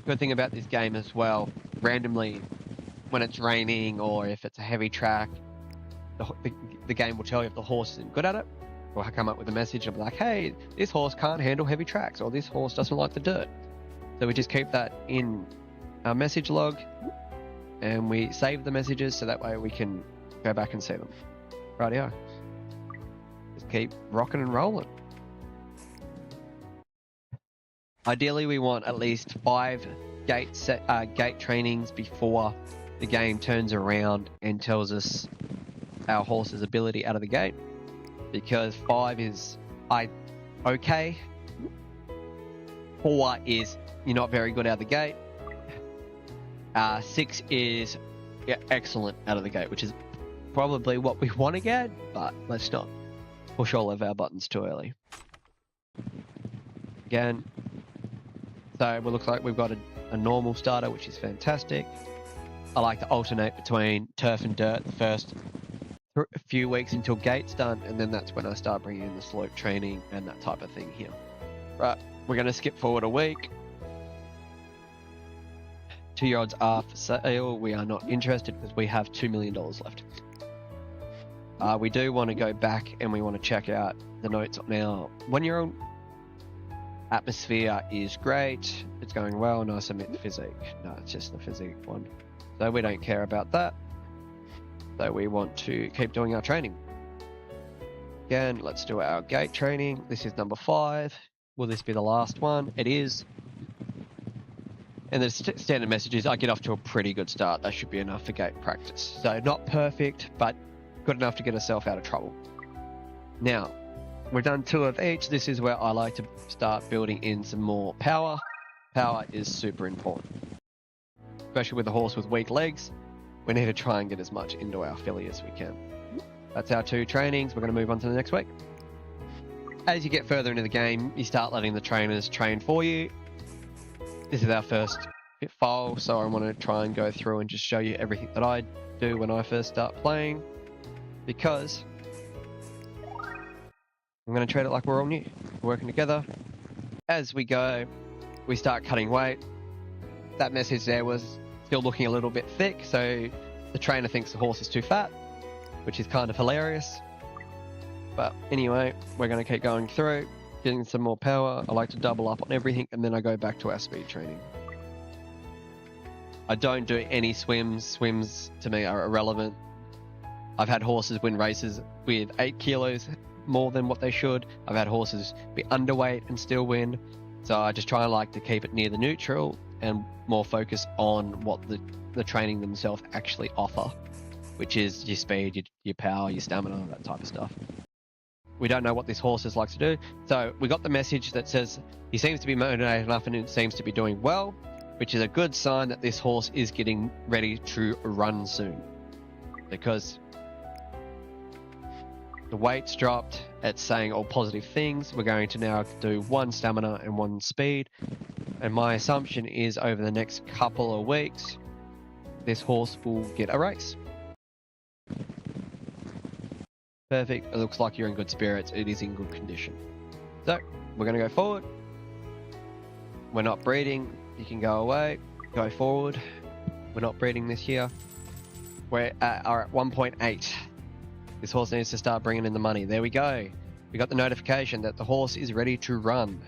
Good thing about this game as well, randomly, when it's raining or if it's a heavy track, the game will tell you if the horse isn't good at it. Or come up with a message and be like, hey, this horse can't handle heavy tracks, or this horse doesn't like the dirt. So we just keep that in our message log, and we save the messages so that way we can go back and see them. Rightio. Just keep rocking and rolling. Ideally, we want at least 5 gate trainings before the game turns around and tells us our horse's ability out of the gate, because 5 is okay. 4 is you're not very good out of the gate. 6 is excellent out of the gate, which is probably what we want to get, but let's not push all of our buttons too early. Again, so it looks like we've got a normal starter, which is fantastic. I like to alternate between turf and dirt the first few weeks until gate's done, and then that's when I start bringing in the slope training and that type of thing here. Right, we're going to skip forward a week. 2-year-olds are for sale. We are not interested because we have $2 million left. We do want to go back and we want to check out the notes on our 1-year-old. Atmosphere is great. It's going well. Nice submit physique. No, it's just the physique one. So we don't care about that. So we want to keep doing our training. Again, let's do our gate training. This is number 5. Will this be the last one? It is. And the standard message is I get off to a pretty good start. That should be enough for gate practice. So not perfect, but good enough to get herself out of trouble. Now, we've done 2 of each. This is where I like to start building in some more power. Power is super important. Especially with a horse with weak legs, we need to try and get as much into our filly as we can. That's our 2 trainings. We're going to move on to the next week. As you get further into the game, you start letting the trainers train for you. This is our first file, so I want to try and go through and just show you everything that I do when I first start playing, because I'm going to treat it like we're all new. We're working together. As we go, we start cutting weight. That message there was still looking a little bit thick, so the trainer thinks the horse is too fat, which is kind of hilarious. But anyway, we're going to keep going through, getting some more power. I like to double up on everything, and then I go back to our speed training. I don't do any swims. Swims to me are irrelevant. I've had horses win races with 8 kilos more than what they should. I've had horses be underweight and still win. So I just try and like to keep it near the neutral and more focus on what the training themselves actually offer, which is your speed, your power, your stamina, that type of stuff. We don't know what this horse is like to do. So we got the message that says he seems to be motivated enough and it seems to be doing well, which is a good sign that this horse is getting ready to run soon. Because the weight's dropped, it's saying all positive things. We're going to now do 1 stamina and 1 speed. And my assumption is over the next couple of weeks, this horse will get a race. Perfect. It looks like you're in good spirits. It is in good condition. So we're going to go forward. We're not breeding. You can go away. Go forward. We're not breeding this year. are at 1.8. This horse needs to start bringing in the money. There we go. We got the notification that the horse is ready to run.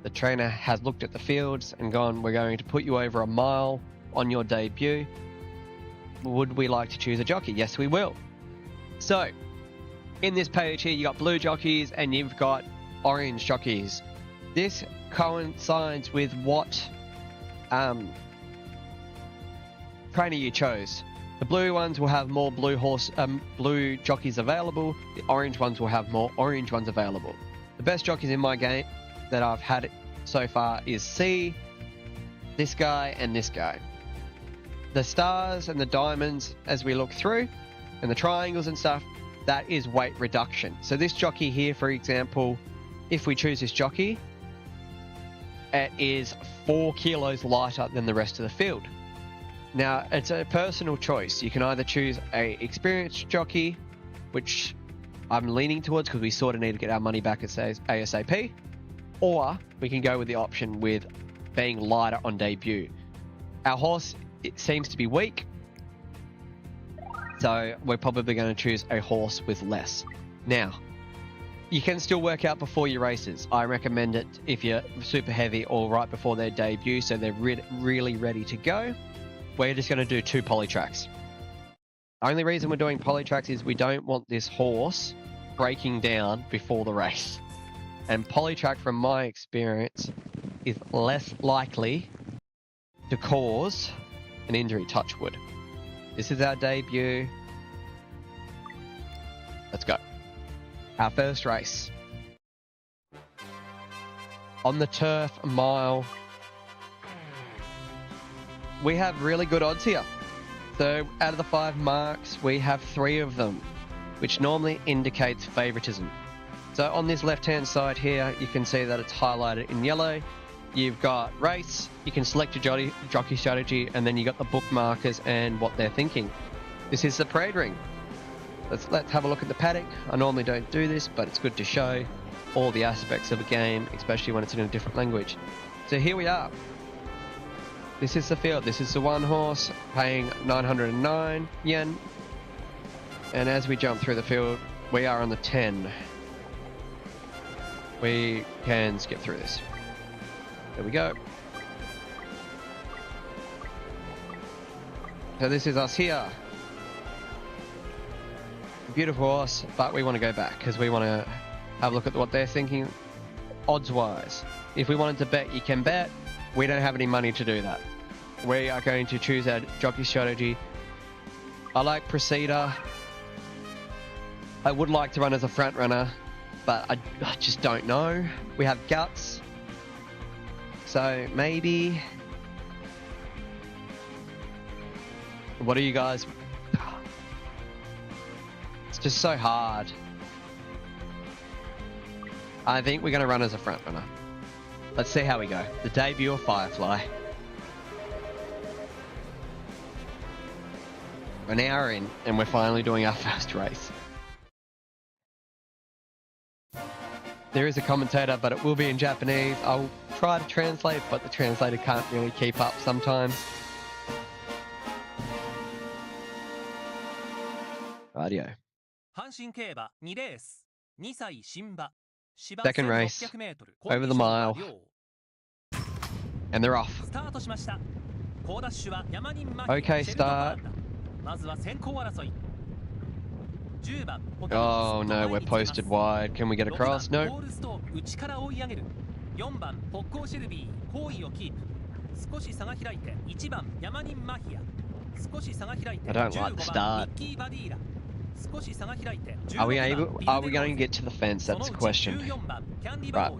The trainer has looked at the fields and gone, we're going to put you over a mile on your debut. Would we like to choose a jockey? Yes, we will. So, in this page here, you got blue jockeys and you've got orange jockeys. This coincides with what trainer you chose. The blue ones will have more blue jockeys available. The orange ones will have more orange ones available. The best jockeys in my game that I've had so far is C, this guy, and this guy. The stars and the diamonds, as we look through, and the triangles and stuff, that is weight reduction. So this jockey here, for example, if we choose this jockey, it is 4 kilos lighter than the rest of the field. Now, it's a personal choice. You can either choose a experienced jockey, which I'm leaning towards because we sort of need to get our money back ASAP, or we can go with the option with being lighter on debut. Our horse, it seems to be weak, so we're probably going to choose a horse with less. Now, you can still work out before your races. I recommend it if you're super heavy or right before their debut, so they're really ready to go. We're just going to do 2 poly tracks. The only reason we're doing poly tracks is we don't want this horse breaking down before the race. And poly track, from my experience, is less likely to cause an injury, touch wood. This is our debut. Let's go. Our first race. On the turf mile. We have really good odds here. So out of the 5 marks, we have 3 of them, which normally indicates favoritism. So on this left-hand side here, you can see that it's highlighted in yellow. You've got race, you can select your jockey strategy, and then you got the bookmarkers and what they're thinking. This is the parade ring. Let's have a look at the paddock. I normally don't do this, but it's good to show all the aspects of a game, especially when it's in a different language. So here we are. This is the field. This is the one horse paying 909 yen. And as we jump through the field, we are on the 10. We can skip through this. There we go. So this is us here. Beautiful horse, but we want to go back because we want to have a look at what they're thinking odds-wise. If we wanted to bet, you can bet. We don't have any money to do that. We are going to choose our jockey strategy. I like Procedure. I would like to run as a front runner, but I just don't know. We have Guts. So maybe... What are you guys... It's just so hard. I think we're going to run as a front runner. Let's see how we go. The debut of Firefly. We're an hour in, and we're finally doing our first race. There is a commentator, but it will be in Japanese. I'll try to translate, but the translator can't really keep up sometimes. Radio. Second race, over the mile, and they're off. Okay, start. Oh no, we're posted wide. Can we get across? No. I don't like the start. Are we going to get to the fence? That's the question. Right.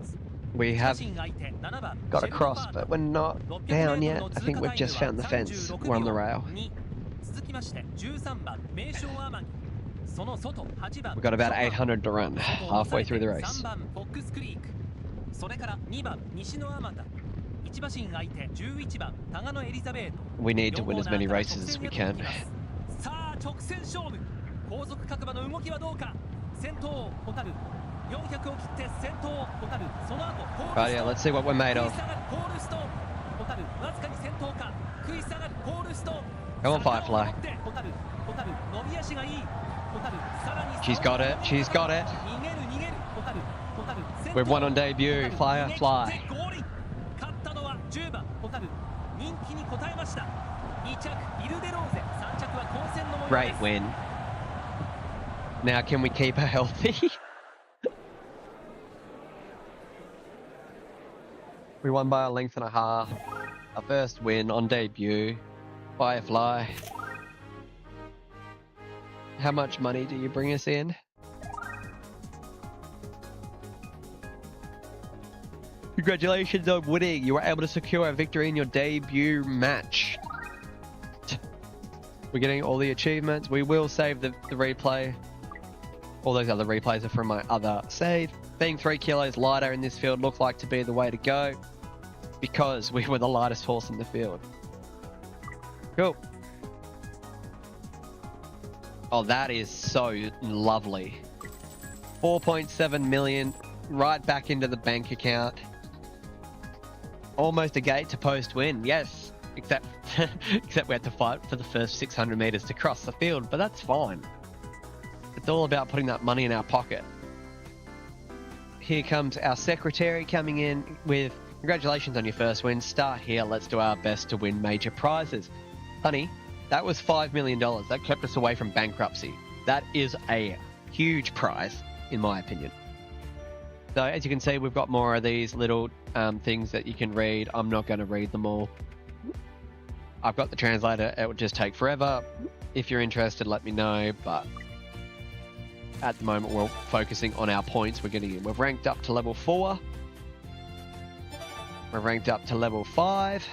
We have got across, but we're not down yet. I think we've just found the fence. We're on the rail. We've got about 800 to run, halfway through the race. We need to win as many races as we can. Right, yeah, let's see what we're made of. Come on, Firefly. She's got it. She's got it. We've won on debut. Firefly. Great win. Now can we keep her healthy? We won by a length and a half. Our first win on debut. Firefly. How much money do you bring us in? Congratulations on winning. You were able to secure a victory in your debut match. We're getting all the achievements. We will save the replay. All those other replays are from my other save. Being 3 kilos lighter in this field looked like to be the way to go because we were the lightest horse in the field. Cool. Oh, that is so lovely. 4.7 million right back into the bank account. Almost a gate to post win, yes. Except we had to fight for the first 600 meters to cross the field, but that's fine. It's all about putting that money in our pocket. Here comes our secretary coming in with, congratulations on your first win. Start here, let's do our best to win major prizes. Honey, that was $5 million. That kept us away from bankruptcy. That is a huge prize, in my opinion. So as you can see, we've got more of these little things that you can read. I'm not going to read them all. I've got the translator. It would just take forever. If you're interested, let me know. But at the moment, we're focusing on our points we're getting in. We've ranked up to level 4. We're ranked up to level 5.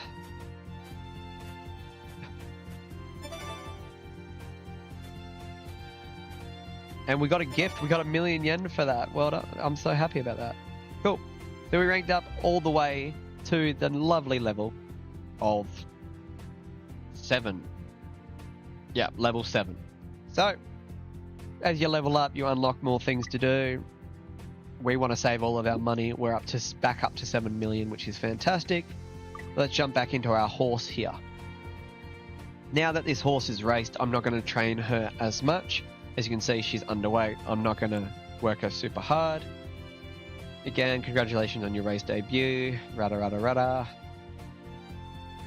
And we got a gift. We got 1 million yen for that. Well done. I'm so happy about that. Cool. So we ranked up all the way to the lovely level of 7. Yeah, level 7. So as you level up, you unlock more things to do. We want to save all of our money. We're back up to 7 million, which is fantastic. Let's jump back into our horse here. Now that this horse is raced, I'm not going to train her as much. As you can see, she's underweight. I'm not going to work her super hard. Again, congratulations on your race debut. Rada, rada, rada.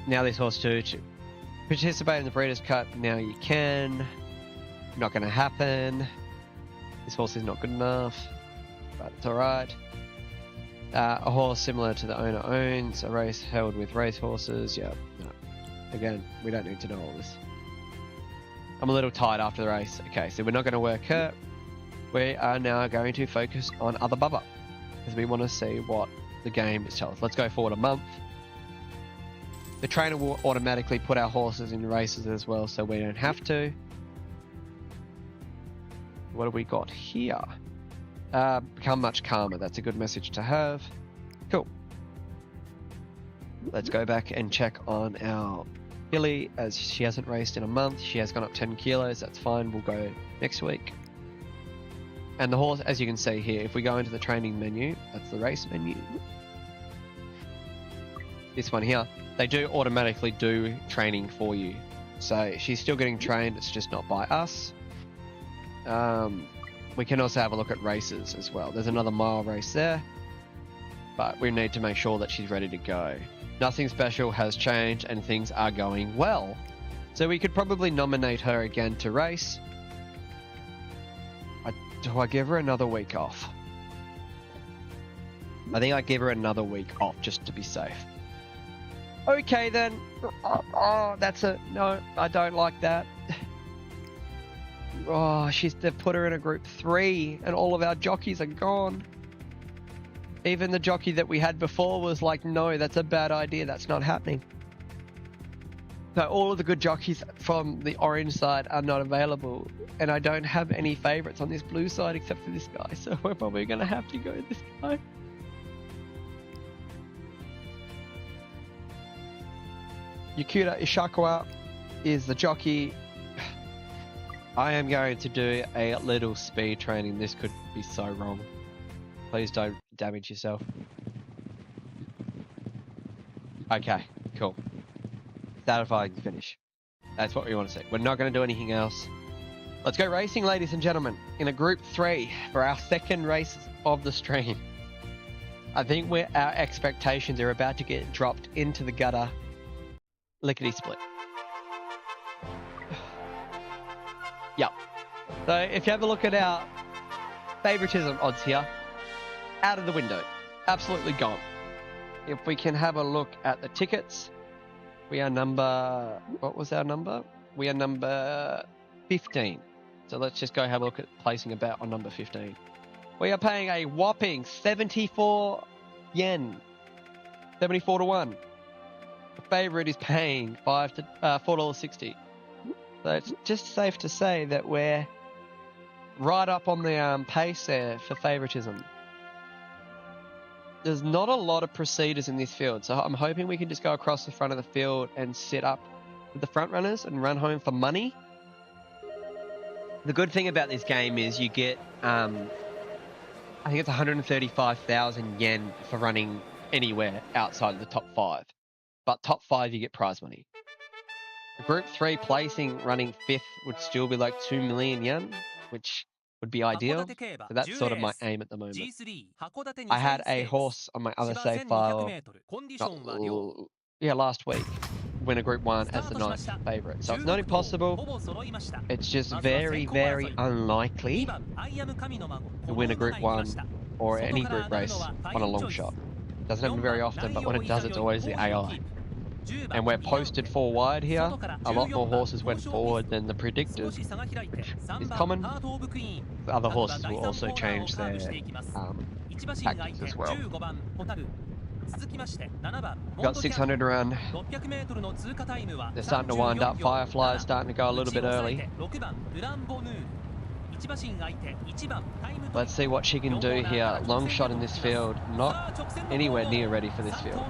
Now this horse to participate in the Breeders' Cup. Now you can. Not going to happen. This horse is not good enough. But it's alright. A horse similar to the owner owns. A race held with race horses. Yeah, no. Again, we don't need to know all this. I'm a little tired after the race. Okay, so we're not going to work her. We are now going to focus on other bubba, because we want to see what the game is telling us. Let's go forward a month. The trainer will automatically put our horses in races as well, so we don't have to. What have we got here? Become much calmer. That's a good message to have. Cool. Let's go back and check on our filly, as she hasn't raced in a month. She has gone up 10 kilos. That's fine. We'll go next week. And the horse, as you can see here, if we go into the training menu, that's the race menu. This one here, they do automatically do training for you. So she's still getting trained. It's just not by us. We can also have a look at races as well. There's another mile race there, but we need to make sure that she's ready to go. Nothing special has changed and things are going well. So we could probably nominate her again to race. Do I give her another week off? I think I give her another week off just to be safe. Okay then. No, I don't like that. Oh, they've put her in a group 3 and all of our jockeys are gone. Even the jockey that we had before was like, no, that's a bad idea. That's not happening. So all of the good jockeys from the orange side are not available. And I don't have any favorites on this blue side except for this guy. So we're probably going to have to go this guy. Yakuta Ishikawa is the jockey. I am going to do a little speed training. This could be so wrong. Please don't damage yourself. Okay, cool. Satisfying finish. That's what we want to see. We're not going to do anything else. Let's go racing, ladies and gentlemen, in a Group 3 for our second race of the stream. I think our expectations are about to get dropped into the gutter. Lickety-split. Yep. So if you have a look at our favoritism odds here, out of the window. Absolutely gone. If we can have a look at the tickets, we are number... What was our number? We are number 15. So let's just go have a look at placing a bet on number 15. We are paying a whopping 74 yen. 74 to 1. The favourite is paying $4.60. So it's just safe to say that we're right up on the pace there for favouritism. There's not a lot of procedures in this field, so I'm hoping we can just go across the front of the field and sit up with the front runners and run home for money. The good thing about this game is you get, I think it's 135,000 yen for running anywhere outside of the top 5. But top 5, you get prize money. The Group 3 placing running 5th would still be like 2 million yen, which would be ideal. So that's sort of my aim at the moment. I had a horse on my other save file last week win a Group 1 as the ninth favourite. So it's not impossible. It's just very, very unlikely to win a Group 1 or any group race on a long shot. Doesn't happen very often, but when it does, it's always the AI. And we're posted 4 wide here. A lot more horses went forward than the predicted, which is common. The other horses will also change their tactics as well. Got 600 to run. They're starting to wind up. Firefly's starting to go a little bit early. Let's see what she can do here. Long shot in this field. Not anywhere near ready for this field.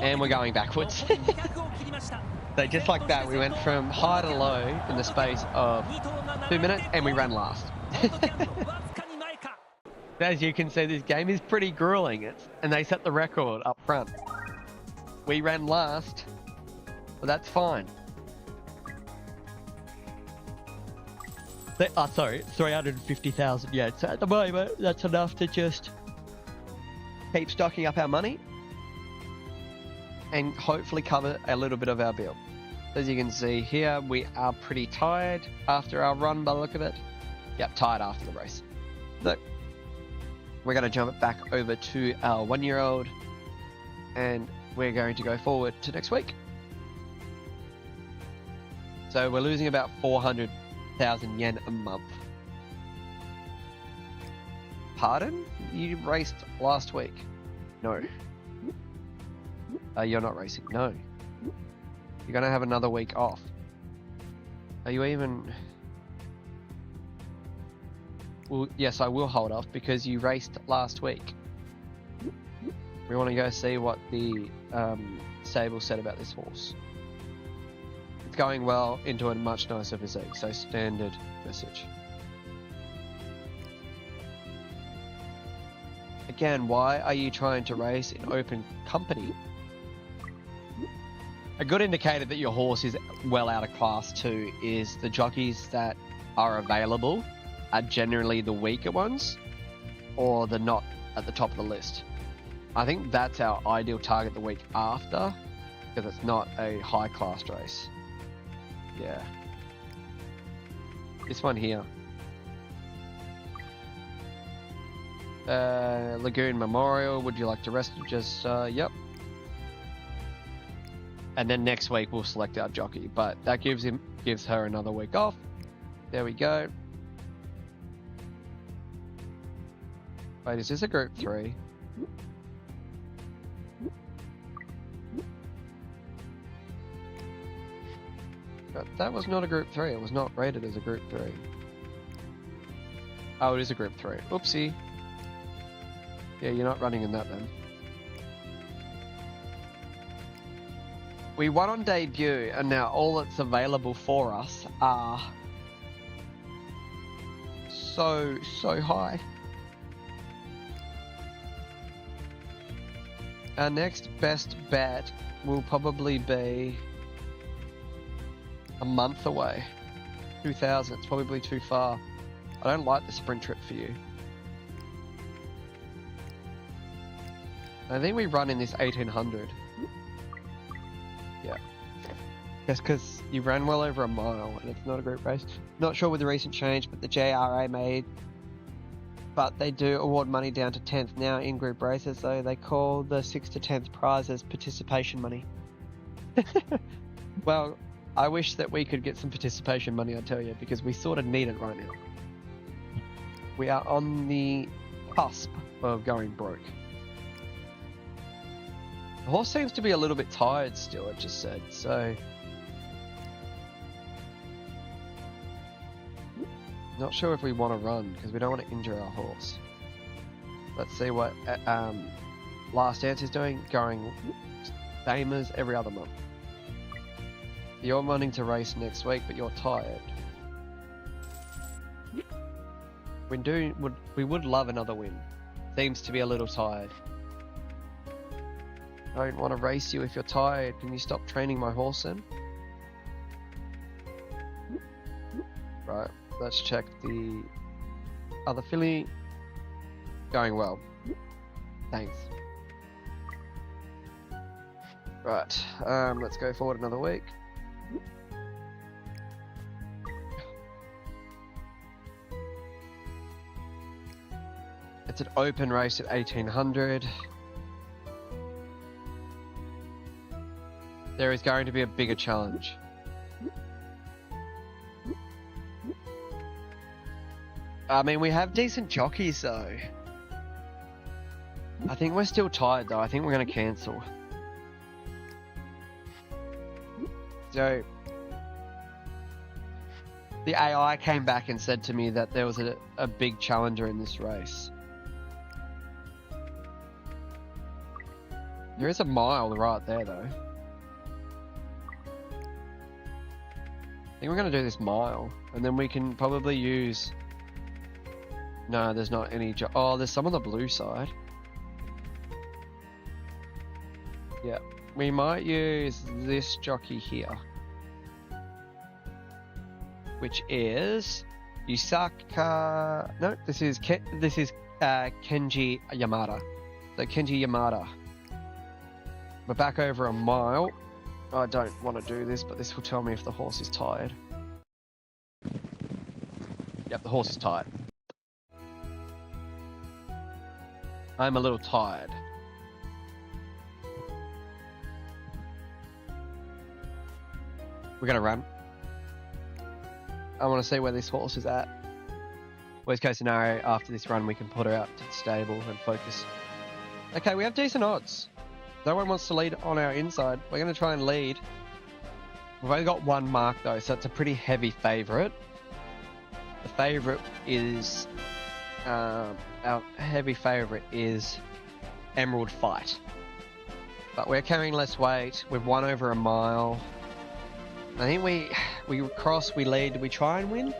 And we're going backwards. So just like that, we went from high to low in the space of 2 minutes, and we ran last. As you can see, this game is pretty grueling, and they set the record up front. We ran last, but that's fine. Sorry, 350,000 yen. So at the moment, that's enough to just keep stocking up our money and hopefully cover a little bit of our bill. As you can see here, we are pretty tired after our run by the look of it. Yep, tired after the race. So we're going to jump it back over to our 1-year-old and we're going to go forward to next week. So we're losing about 400,000 yen a month. Pardon? You raced last week? No. You're not racing? No. You're going to have another week off. Are you even... Well, yes, I will hold off because you raced last week. We want to go see what the stable said about this horse. It's going well into a much nicer physique, so standard message. Again, why are you trying to race in open company? A good indicator that your horse is well out of class 2 is the jockeys that are available are generally the weaker ones or the not at the top of the list. I think that's our ideal target the week after because it's not a high class race. Yeah. This one here. Lagoon Memorial, would you like to rest? Just, yep. And then next week we'll select our jockey, but that gives her another week off. There we go. Wait, is this a Group 3? That was not a Group 3. It was not rated as a Group 3. Oh, it is a Group 3. Oopsie. Yeah, you're not running in that then. We won on debut, and now all that's available for us are so high. Our next best bet will probably be a month away. 2000, it's probably too far. I don't like the sprint trip for you. I think we run in this 1800. Yeah. Just because you ran well over a mile and it's not a group race. Not sure with the recent change, but the JRA made. But they do award money down to 10th now in group races, so they call the 6th to 10th prizes participation money. Well, I wish that we could get some participation money, I tell you, because we sort of need it right now. We are on the cusp of going broke. The horse seems to be a little bit tired still, it just said, so... Not sure if we want to run, because we don't want to injure our horse. Let's see what Last Dance is doing, going same as every other month. You're wanting to race next week, but you're tired. We would love another win. Seems to be a little tired. I don't want to race you if you're tired. Can you stop training my horse then? Right, let's check the other filly. Going well. Thanks. Right, let's go forward another week. It's an open race at 1800. There is going to be a bigger challenge. I mean, we have decent jockeys though. I think we're still tired though. I think we're going to cancel. So, the AI came back and said to me that there was a big challenger in this race. There is a mile right there though. I think we're going to do this mile, and then we can probably use... No, there's not any... Oh, there's some on the blue side. Yeah, we might use this jockey here. Which is... Yusaka... No, this is Kenji Yamada. So Kenji Yamada. We're back over a mile. I don't want to do this, but this will tell me if the horse is tired. Yep, the horse is tired. I'm a little tired. We're gonna run. I want to see where this horse is at. Worst case scenario, after this run we can put her out to the stable and focus. Okay, we have decent odds. No one wants to lead on our inside. We're going to try and lead. We've only got one mark though, so it's a pretty heavy favourite. The favourite is... our heavy favourite is Emerald Fight. But we're carrying less weight. We've won over a mile. I think we cross, we lead, we try and win.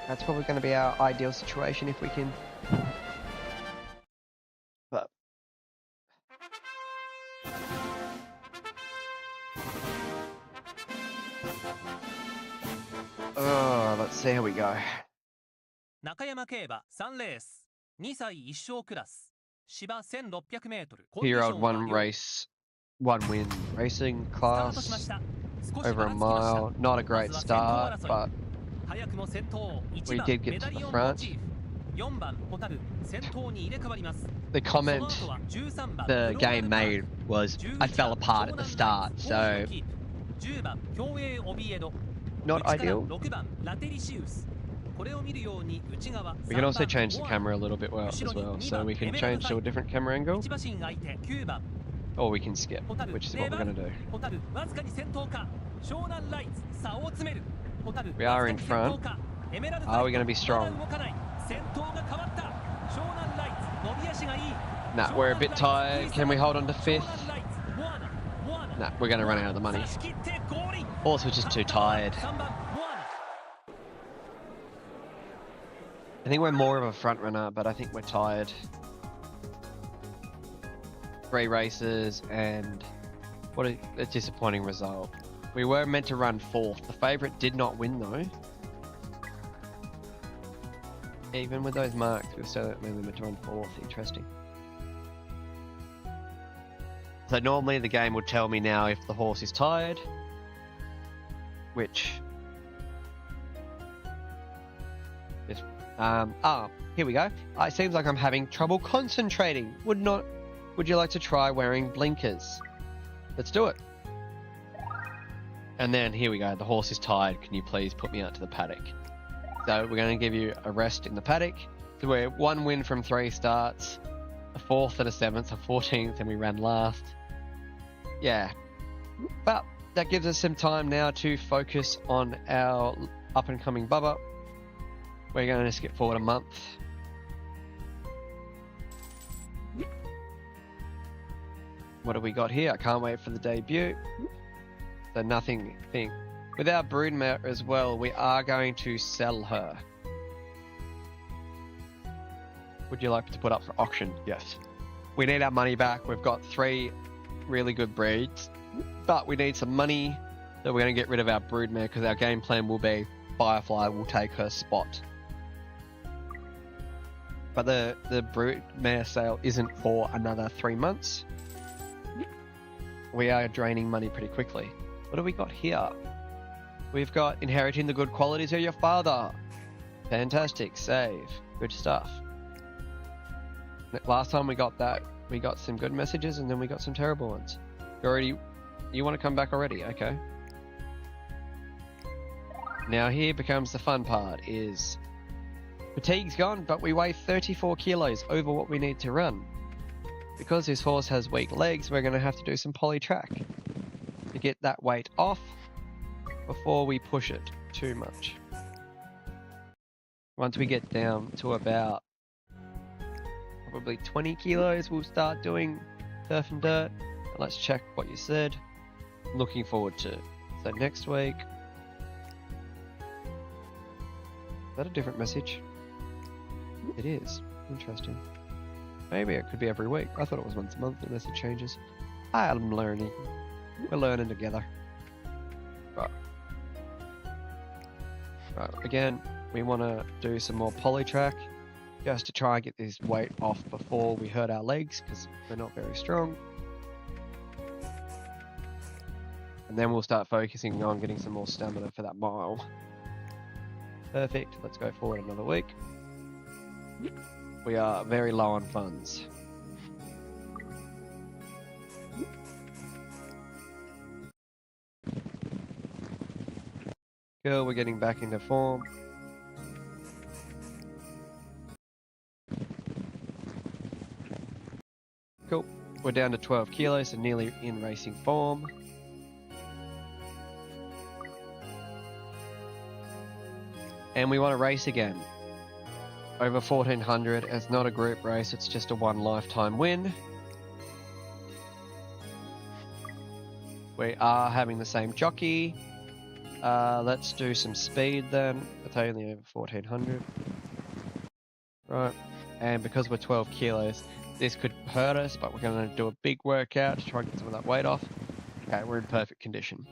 That's probably going to be our ideal situation if we can... But... Oh, let's see how we go. 中山競馬3レース2歳1勝クラス芝1600メートル 2-year-old one race, one win racing class over a mile. Not a great start, but we did get to the front. The comment the game made was, I fell apart at the start, so not ideal. We can also change the camera a little bit as well, so we can change to a different camera angle, or we can skip, which is what we're going to do. We are in front. Are we going to be strong? Nah, we're a bit tired. Can we hold on to 5th? Nah, we're going to run out of the money. Horse was just too tired. I think we're more of a front runner, but I think we're tired. 3 races, and what a disappointing result. We were meant to run 4th. The favourite did not win though. Even with those marks, we were still only meant to run 4th. Interesting. So normally the game would tell me now if the horse is tired, which is here we go. It seems like I'm having trouble concentrating. Would you like to try wearing blinkers? Let's do it. And then here we go. The horse is tired. Can you please put me out to the paddock? So we're going to give you a rest in the paddock. So we're 1 win from 3 starts, a 4th and a 7th, a 14th, and we ran last. Yeah, but that gives us some time now to focus on our up and coming Bubba. We're going to skip forward a month. What do we got here? I can't wait for the debut. So nothing. With our broodmare as well, we are going to sell her. Would you like to put up for auction? Yes. We need our money back. We've got 3 really good breeds, but we need some money, so we're going to get rid of our broodmare because our game plan will be Firefly will take her spot. But the broodmare sale isn't for another 3 months. We are draining money pretty quickly. What do we got here? We've got inheriting the good qualities of your father. Fantastic, save, good stuff. Last time we got that, we got some good messages and then we got some terrible ones. You want to come back already? Okay. Now here becomes the fun part, is fatigue's gone, but we weigh 34 kilos over what we need to run. Because this horse has weak legs, we're going to have to do some poly track to get that weight off before we push it too much. Once we get down to about probably 20 kilos, we'll start doing turf and dirt. And let's check what you said. Looking forward to it. So next week. Is that a different message? It is. Interesting. Maybe it could be every week. I thought it was once a month unless it changes. I'm learning. We're learning together. Right. Again, we want to do some more poly track just to try and get this weight off before we hurt our legs because they're not very strong. And then we'll start focusing on getting some more stamina for that mile. Perfect. Let's go forward another week. We are very low on funds. Cool, we're getting back into form. Cool. We're down to 12 kilos, so nearly in racing form. And we want to race again. Over 1400. It's not a group race, it's just a one lifetime win. We are having the same jockey. Let's do some speed then. It's only over 1400. Right. And because we're 12 kilos, this could hurt us, but we're going to do a big workout to try and get some of that weight off. Okay, we're in perfect condition.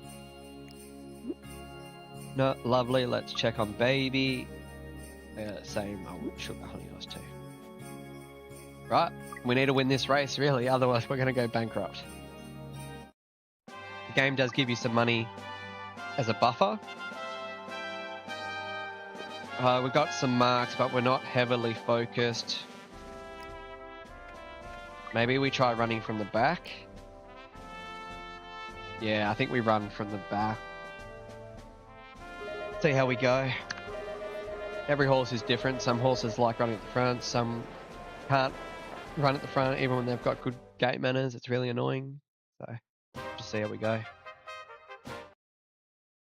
No, lovely. Let's check on baby. Same sugar honey ice too. Right, we need to win this race really, otherwise we're going to go bankrupt. The game does give you some money as a buffer. We've got some marks, but we're not heavily focused. Maybe we try running from the back. Yeah, I think we run from the back. See how we go. Every horse is different. Some horses like running at the front, some can't run at the front even when they've got good gate manners. It's really annoying. So, just see how we go.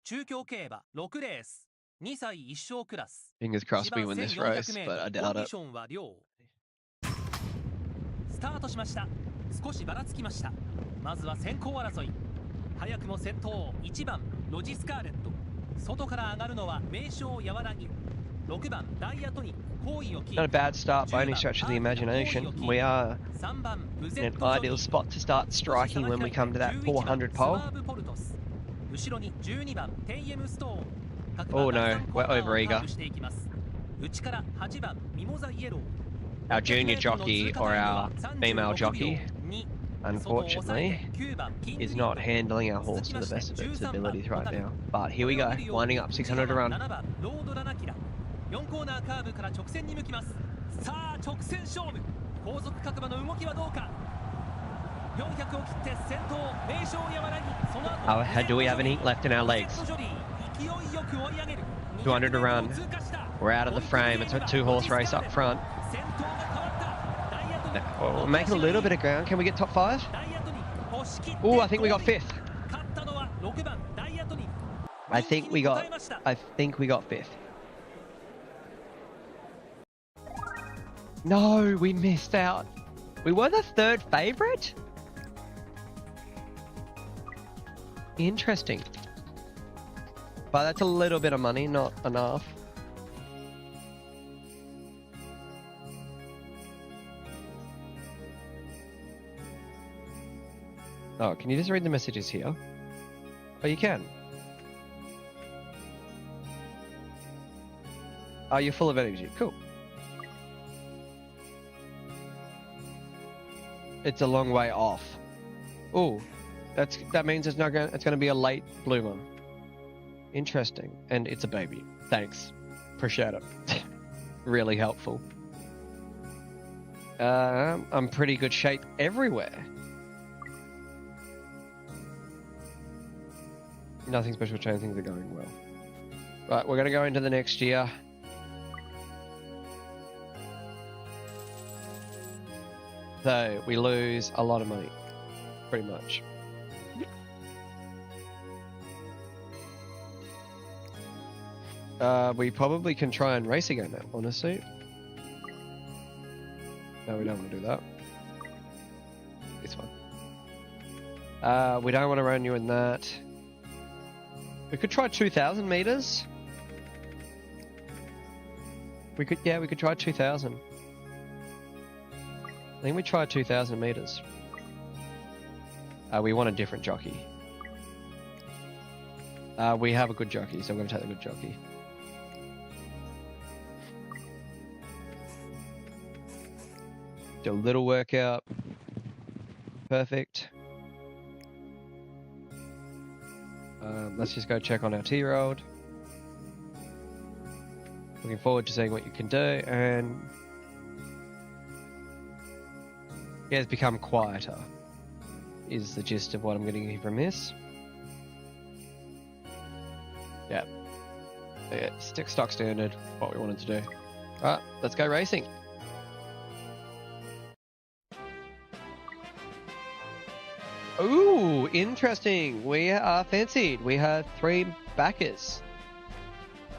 中京競馬6レース2歳1勝クラス Fingers crossed we win this race, but I コ doubt ンディ it. ションは良スタートしました。少しばらつきました。まずは先行争い。早くも先頭1番ロジスカーレット。外から上がるのは名将和らぎ。6番ダイヤトニック好位をキ Not a ープ bad start by any stretch of the imagination. We are 3番ブゼ in ッ an トジョニ ideal ー spot to start 少し差 striking が when 開 we いて come to that 11番 400 ス pole. ワーブポルトス後ろに12番テイエムストーン各 Oh 馬第 no, 3コ we're ーナーを over カー eager. ブしていきます内から8番ミモザイエロー Our junior jockey or our female jockey, 外を抑え unfortunately, て9番キング is リード not handling our 続 horse き to ま the して best of its 13番 abilities ホ right タル now. But here we これを go, 見るよう winding up 600 to 内側 run. 7番ロードラナキラ4コーナーカーブから直線に向きますさあ直線勝負後続各馬の動きはどうか400を切って先頭名将和らぎその後 Do we have any left in our legs? 勢いよく追い上げる200 to run. We're out of the frame. It's a 2-horse race up front. 先頭が変わったダイヤトニ We're making a little bit of ground. Can we get top 5? ダイヤトニ Oh, I think we got 5th. 勝ったのは6番ダイヤトニ I think we got 5th. No, we missed out. We were the 3rd favorite? Interesting. But that's a little bit of money, not enough. Oh, can you just read the messages here? Oh, you can. Oh, you're full of energy. Cool. It's a long way off. Oh, that means it's going to be a late bloomer. Interesting. And it's a baby. Thanks. Appreciate it. Really helpful. I'm pretty good shape everywhere. Nothing special change, things are going well. Right, we're going to go into the next year. So we lose a lot of money, pretty much. We probably can try and race again now, honestly. No, we don't want to do that. This one. We don't want to run you in that. We could try 2,000 meters. We could try 2,000. I think we try 2,000 meters. We want a different jockey. We have a good jockey, so I'm going to take the good jockey. Do a little workout. Perfect. Let's just go check on our 2-year-old. Looking forward to seeing what you can do, and he has become quieter, is the gist of what I'm getting from this. Yeah, stock standard, what we wanted to do. Alright, let's go racing. Ooh, interesting. We are fancied. We have 3 backers.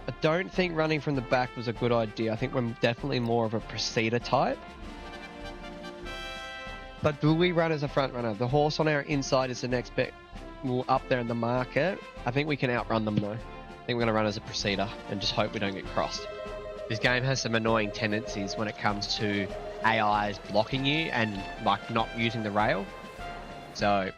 I don't think running from the back was a good idea. I think we're definitely more of a procedure type. But do we run as a front runner? The horse on our inside is the next bit up there in the market. I think we can outrun them though. I think we're going to run as a procedure and just hope we don't get crossed. This game has some annoying tendencies when it comes to AIs blocking you and like not using the rail. So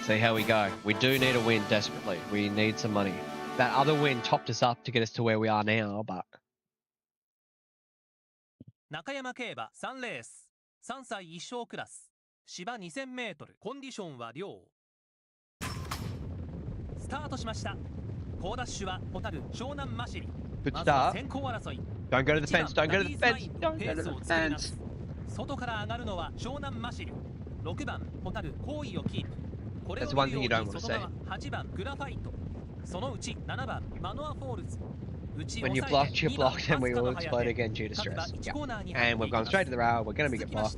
see how we go. We do need a win desperately. We need some money. That other win topped us up to get us to where we are now, but 中山競馬3レース3歳1勝クラス芝 2000m コンディションは良スタートしました好ダッシュはホタル湘南マシリ good まずは start. 先行争い Don't go to the fence. Don't go to the 1番 fence. ダデ Don't ィーズマイン go ド to ペー the スを作りま fence. す外から上がるのは湘南マシリ6番ホタル好位をキープこれを That's one 見 thing る you よ don't う want に to 外 say. 側8番グラファイトそのうち7番マノアフォールズ When you block, you block, and we will explode again due to stress. Yeah. And we've gone straight to the rail. We're going to be get blocked.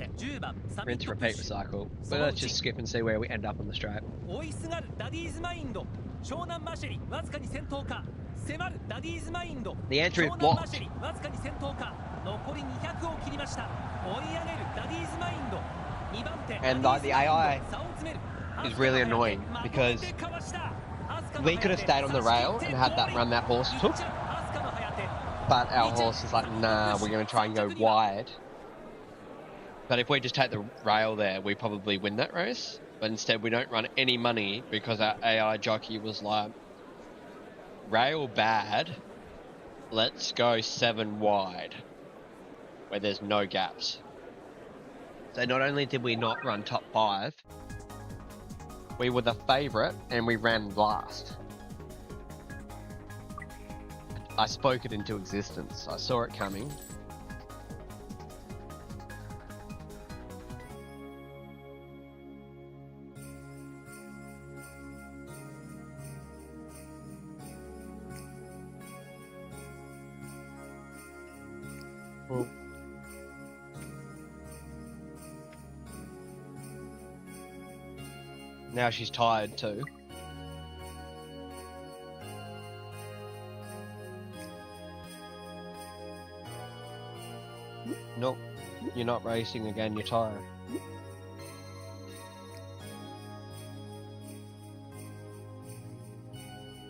Rinse, repeat, recycle. But let's just skip and see where we end up on the stripe. 追いすがるダディーズマインド湘南マシェリわずかに先頭か迫るダディーズマインド The entry is 湘南マ blocked. シェリわずかに先頭か残り200を切りました追い上げるダディーズマインド And like the AI is really annoying because we could have stayed on the rail and had that run that horse took, but our horse is like, nah, we're going to try and go wide. But if we just take the rail there, we probably win that race. But instead, we don't run any money because our AI jockey was like, rail bad, let's go 7 wide, where there's no gaps. So not only did we not run top 5, we were the favourite and we ran last. I spoke it into existence. I saw it coming. Well, now she's tired too. Nope, you're not racing again, you're tired.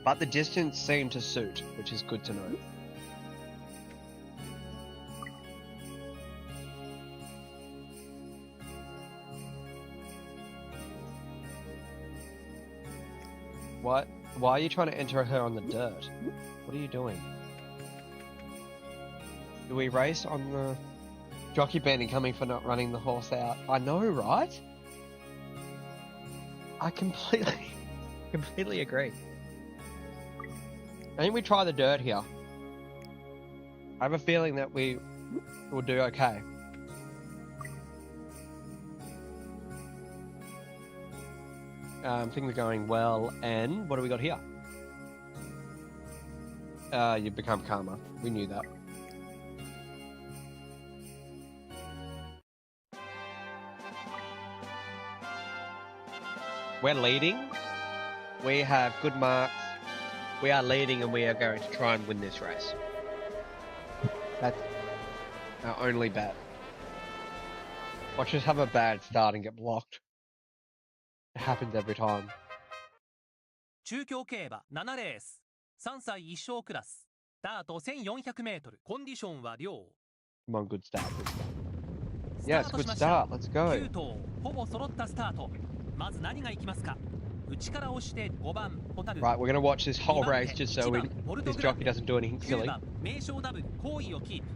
But the distance seemed to suit, which is good to know. What? Why are you trying to enter her on the dirt? What are you doing? Do we race on the jockey banning coming for not running the horse out? I know, right? I completely agree. I think we try the dirt here. I have a feeling that we will do okay. Things are going well, and what do we got here? You've become calmer. We knew that. We're leading. We have good marks. We are leading, and we are going to try and win this race. That's our only bet. Watch us have a bad start and get blocked. It happens every time. 中京競馬7レース3歳1勝クラススタート 1400m コンディションは良 Come on, good start, good start. Yes, good start. Let's go. 9頭ほぼ揃ったスタートまず何がいきますか内から押して5番ホタル Right, we're going to watch this whole race just so this jockey doesn't do anything 9 silly. 番名称ダブル好位をキープ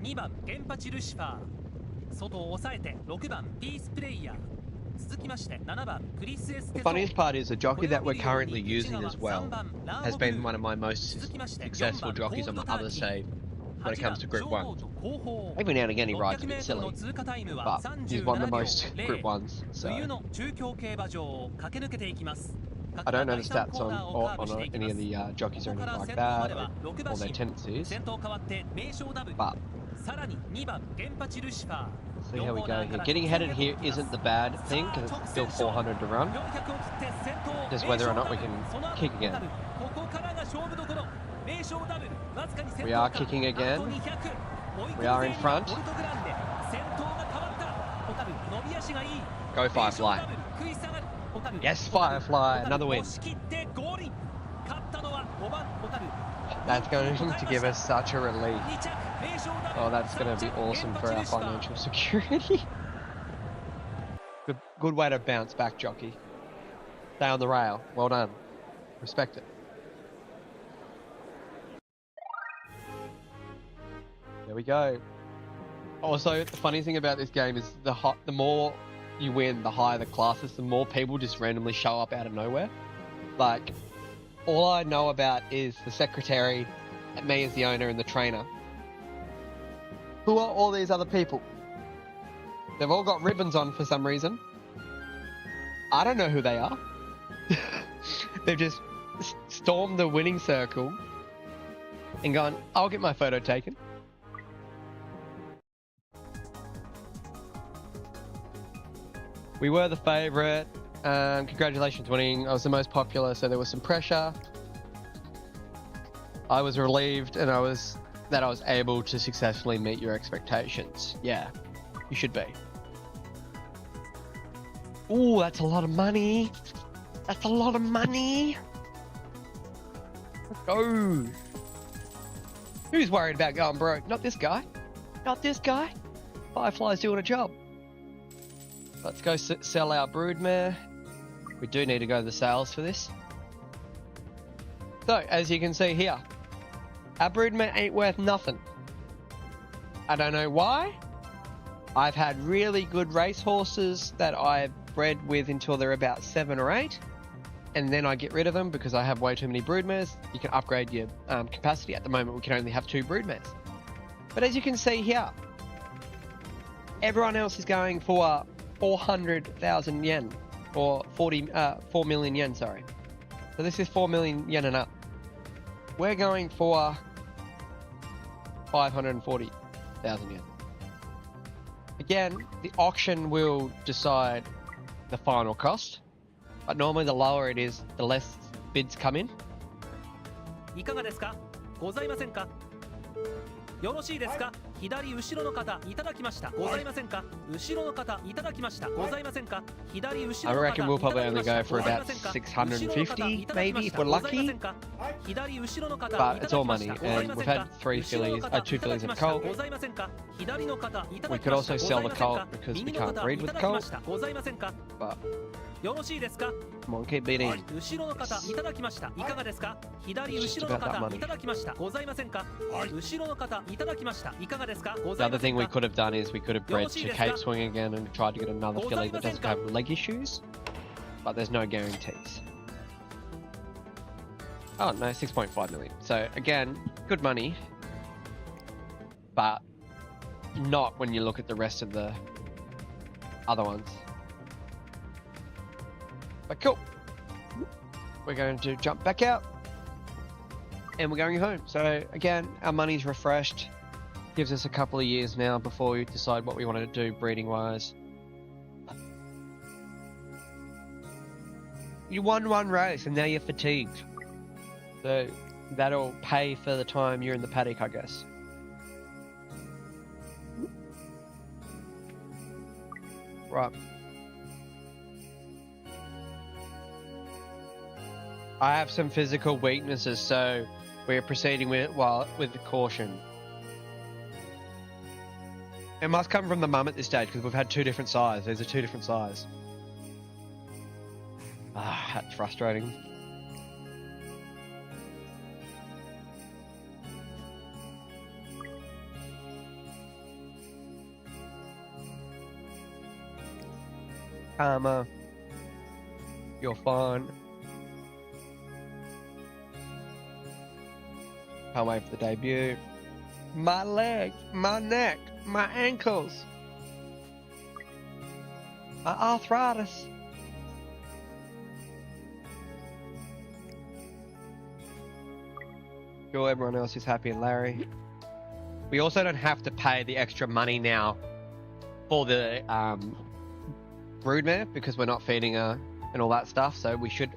2番ゲンパチルシファー外を抑えて6番ピースプレイヤー The funniest part is the jockey that we're currently using as well has been one of my most successful jockeys on the other side when it comes to Group 1. Every now and again he rides a bit silly, but he's one of the most Group 1s, so... I don't know the stats on any of the jockeys or anything like that, or their tendencies, but... See how we go here. Getting headed here isn't the bad thing because it's still 400 to run. Just whether or not we can kick again. We are kicking again. We are in front. Go Firefly. Yes, Firefly. Another win. That's going to give us such a relief. Oh, that's going to be awesome for our financial security. Good way to bounce back, jockey. Stay on the rail. Well done. Respect it. There we go. Also, the funny thing about this game is the more you win, the higher the classes, the more people just randomly show up out of nowhere. Like, all I know about is the secretary, me as the owner, and the trainer. Who are all these other people? They've all got ribbons on for some reason. I don't know who they are. They've just stormed the winning circle and gone, I'll get my photo taken. We were the favourite. Congratulations winning. I was the most popular, so there was some pressure. I was relieved and I was able to successfully meet your expectations. Yeah, you should be. Ooh, that's a lot of money. That's a lot of money. Let's go. Who's worried about going broke? Not this guy. Not this guy. Firefly's doing a job. Let's go sell our broodmare. We do need to go to the sales for this. So, as you can see here, our broodmare ain't worth nothing. I don't know why. I've had really good racehorses that I've bred with until they're about 7 or 8. And then I get rid of them because I have way too many broodmares. You can upgrade your capacity. At the moment, we can only have 2 broodmares. But as you can see here, everyone else is going for 400,000 yen, or 4 million yen, sorry. So this is 4 million yen and up. We're going for 540,000 yen. Again, the auction will decide the final cost, but normally the lower it is, the less bids come in. いかがですか？ございませんか？よろしいですか？左後ろの方いただきました。ございませんか？後ろの方いただきました。ございませんか？左後 I ろの方 reckon we'll いた probably だき only ました。 go for ござい about ませんか？ 650, maybe if we're ございま lucky. せんか？左後ろの方 But いた it's だ all きまし money, た。ござい and ま we've せん had か？ 2 後ろの fillies, 方 2 いただ fillies き of ました。 colt. ございませんか？左の方いただ We き could ました。 also ご sell ざい the ません colt か？ because we 右の can't 方 breed いた with だきま colt. した。ございませんか？ But よろしいですか？ come on, keep bidding. 後ろの方いただきました。いかがですか？左後ろの方いただきました。ございませんか？後ろの方いただきました。いかがですか？ご The ざい other ませ thing ん we か？ could have done is we could have bred to Cape Swing again and tried to get another filly that doesn't have leg issues, but there's no guarantees. Oh no, 6.5 million. So again, good money, but not when you look at the rest of the other ones. But cool. We're going to jump back out and we're going home. So again, our money's refreshed. Gives us a couple of years now before we decide what we want to do breeding wise. You won 1 race and now you're fatigued. So that'll pay for the time you're in the paddock, I guess. Right. I have some physical weaknesses, so we're proceeding with caution. It must come from the mum at this stage because we've had 2 different sides. These are 2 different sides. Ah, that's frustrating. Karma, you're fine. Can't wait for the debut. My leg, my neck, my ankles, my arthritis. Sure, everyone else is happy and Larry. We also don't have to pay the extra money now for the broodmare because we're not feeding her and all that stuff, so we should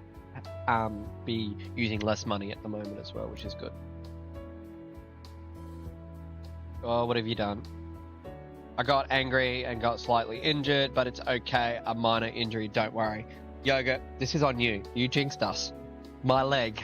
be using less money at the moment as well, which is good. Oh, what have you done? I got angry and got slightly injured, but it's okay. A minor injury, don't worry. Yoga, this is on you. You jinxed us. My leg.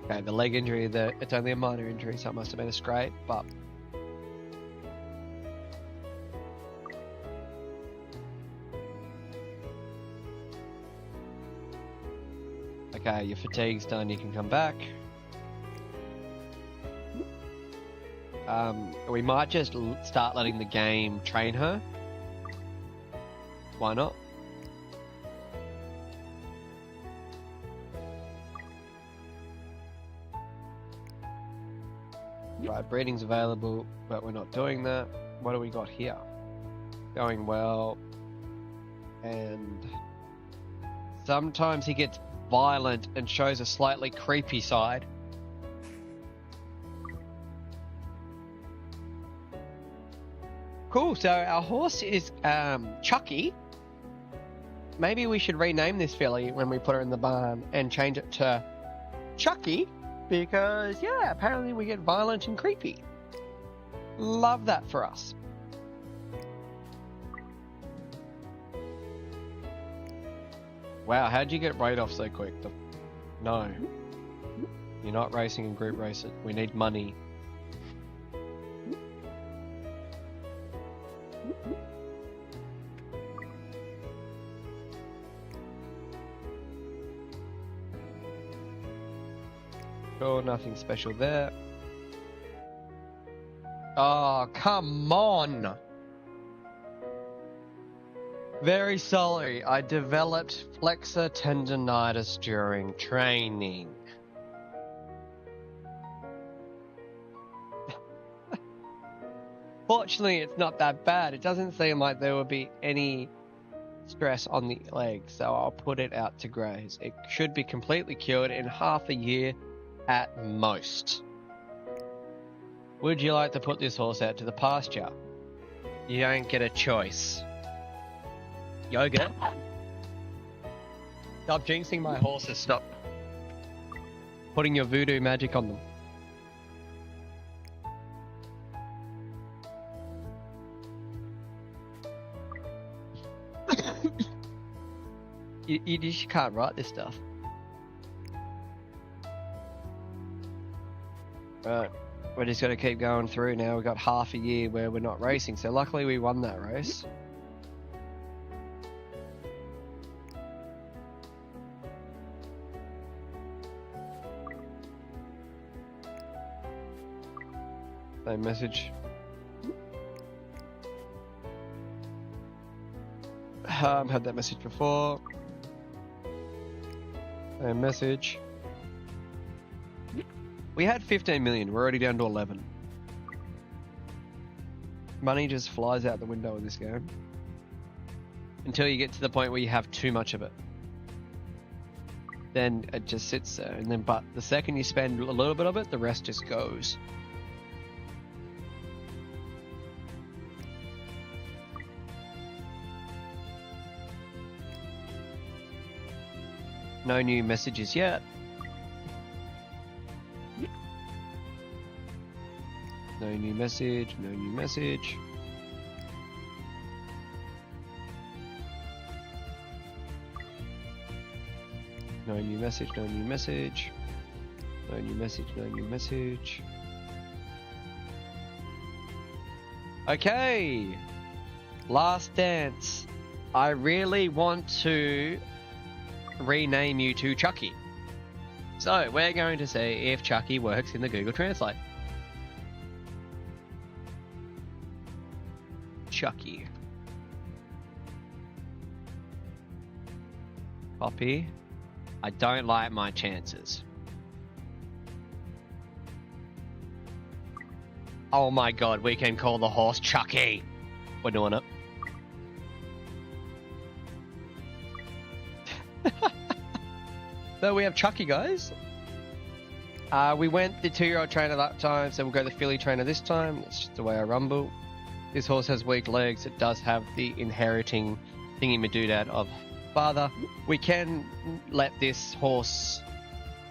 Okay, the leg injury, it's only a minor injury, so it must have been a scrape, but... Okay, your fatigue's done, you can come back. We might just start letting the game train her. Why not? Right, breeding's available, but we're not doing that. What do we got here? Going well. And sometimes he gets violent and shows a slightly creepy side. Cool, so our horse is Chucky. maybe we should rename this filly when we put her in the barn and change it to Chucky, because, yeah, apparently we get violent and creepy. Love that for us. Wow, how'd you get right off so quick? No. You're not racing in group races. We need money. Sure, nothing special there. Oh, come on! Very sorry, I developed flexor tendonitis during training. Fortunately, it's not that bad. It doesn't seem like there would be any stress on the leg, so I'll put it out to graze. It should be completely cured in half a year at most. Would you like to put this horse out to the pasture? You don't get a choice. Yoga? Stop jinxing my horses. Stop putting your voodoo magic on them. You just can't write this stuff. Right. We're just going to keep going through now. We've got half a year where we're not racing, so luckily we won that race. Same message. Had that message before. Same message. We had 15 million. We're already down to 11. Money just flies out the window in this game. Until you get to the point where you have too much of it. Then it just sits there. And then, but the second you spend a little bit of it, the rest just goes. No new messages yet. No new message, no new message. No new message, no new message. No new message, no new message. Okay! Last dance. I really want to rename you to Chucky. So we're going to see if Chucky works in the Google Translate. Chucky. Copy. I don't like my chances. Oh my god, we can call the horse Chucky. We're doing it. So we have Chucky, guys. We went the 2-year-old trainer that time, so we'll go the filly trainer this time. That's just the way I rumble. This horse has weak legs. It does have the inheriting thingy-madoodad of father. We can let this horse,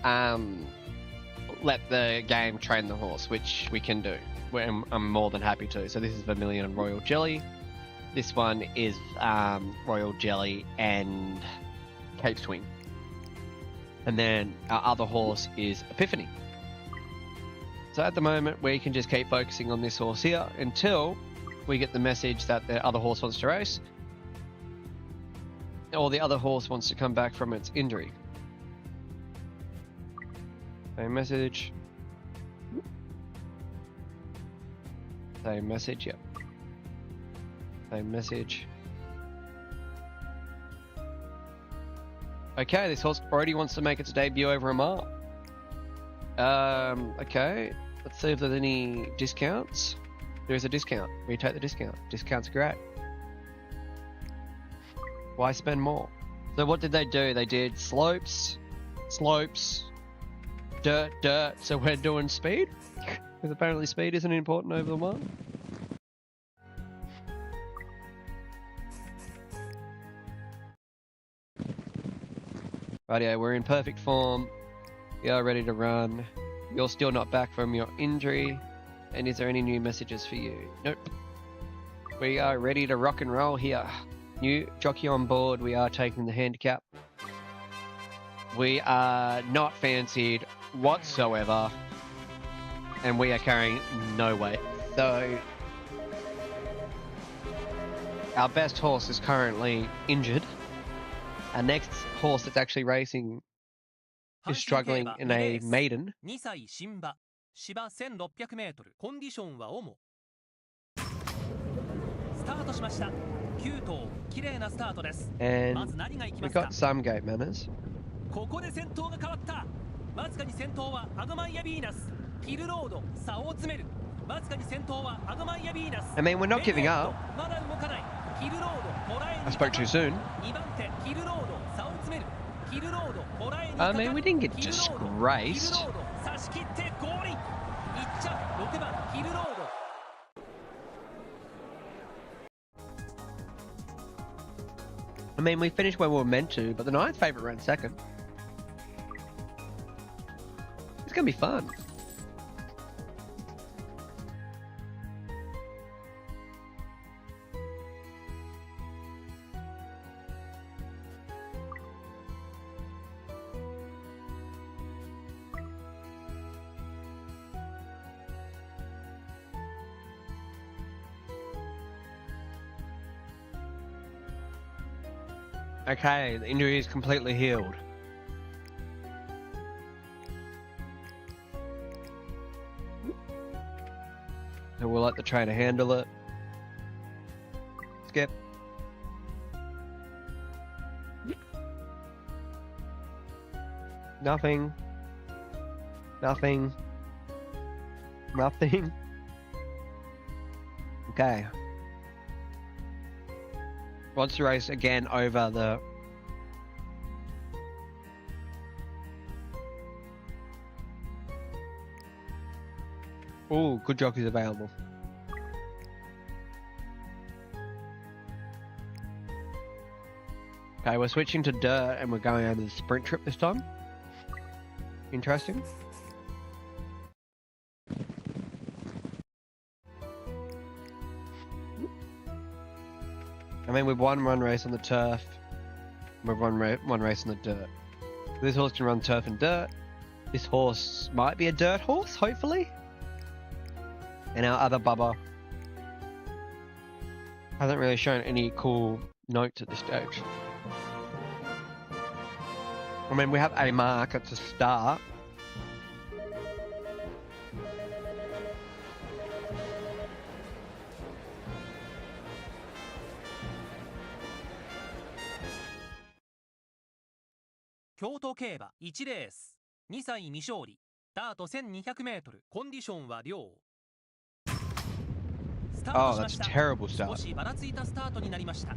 let the game train the horse, which we can do. I'm more than happy to. So this is Vermilion and Royal Jelly. This one is Royal Jelly and Cape Swing. And then our other horse is Epiphany. So at the moment, we can just keep focusing on this horse here until we get the message that the other horse wants to race, or the other horse wants to come back from its injury. Same message. Same message, yep. Same message. Okay, this horse already wants to make its debut over a mile. Okay, let's see if there's any discounts. There is a discount. We take the discount. Discount's great. Why spend more? So what did they do? They did slopes, dirt. So we're doing speed? Because apparently speed isn't important over the mile. Rightio, we're in perfect form. We are ready to run. You're still not back from your injury. And is there any new messages for you? Nope. We are ready to rock and roll here. New jockey on board. We are taking the handicap. We are not fancied whatsoever. And we are carrying no weight. So our best horse is currently injured. Our next horse that's actually racing is struggling in a maiden. 2歳新馬芝 1600m コンディションは主スタートしました9頭綺麗なスタートです And まず何が行き we ますか got some gate manners. ここで先頭が変わったわずかに先頭はアドマイヤ・ビーナスキルロード差を詰めるわずかに先頭はアドマイヤ・ビーナス I mean, we're not giving up. まだ動かないキルロード捉えに I spoke too soon. 2番手キルロード差を詰めるキルロード捉えに I mean, we didn't get disgraced. キルロード差し切ってゴールイン1着6番キルロード I mean, we finished where we were meant to, but the ninth favourite ran second. It's going to be fun. Okay, the injury is completely healed. So we'll let the trainer handle it. Skip. Nothing. Nothing. Nothing. Okay. Wants to race again over the good jockeys available. Okay, we're switching to dirt and we're going over the sprint trip this time. Interesting. I mean, we've won one race on the turf. We've won one race on the dirt. This horse can run turf and dirt. This horse might be a dirt horse, hopefully. And our other bubba hasn't really shown any cool notes at this stage. I mean, we have a mark at the start. Kyoto 競馬1レース2歳未勝利ダート 1200m コンディションは良スタートしました terrible start. 少しばらついたスタートになりました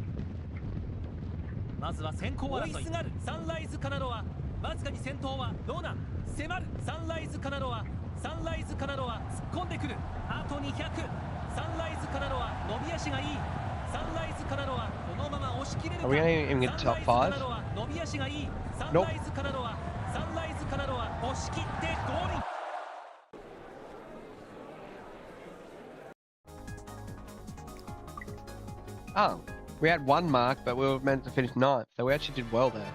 まずは先行争い追いすがるサンライズカナロアわずかに先頭はローナ迫るサンライズカナロアサンライズカナロア突っ込んでくるあと200サンライズカナロア伸び足がいいサンライズカナロアこのまま押し切れるか Are we aiming at top 5? 伸び足がいいサンライズカナロアサンライズカナロア押し切ってゴールイン Oh, we had one mark, but we were meant to finish 9th, so we actually did well there.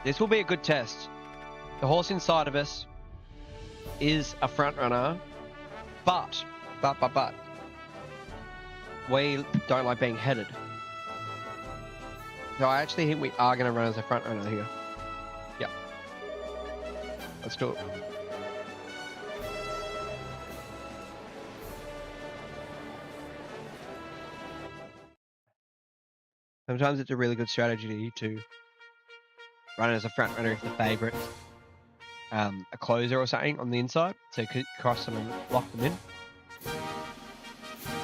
This will be a good test. The horse inside of us is a front runner, but, we don't like being headed. So I actually think we are going to run as a front runner here. Yep. Let's do it. Sometimes it's a really good strategy to run as a front runner if the favourite a closer or something on the inside, so you could cross them and lock them in.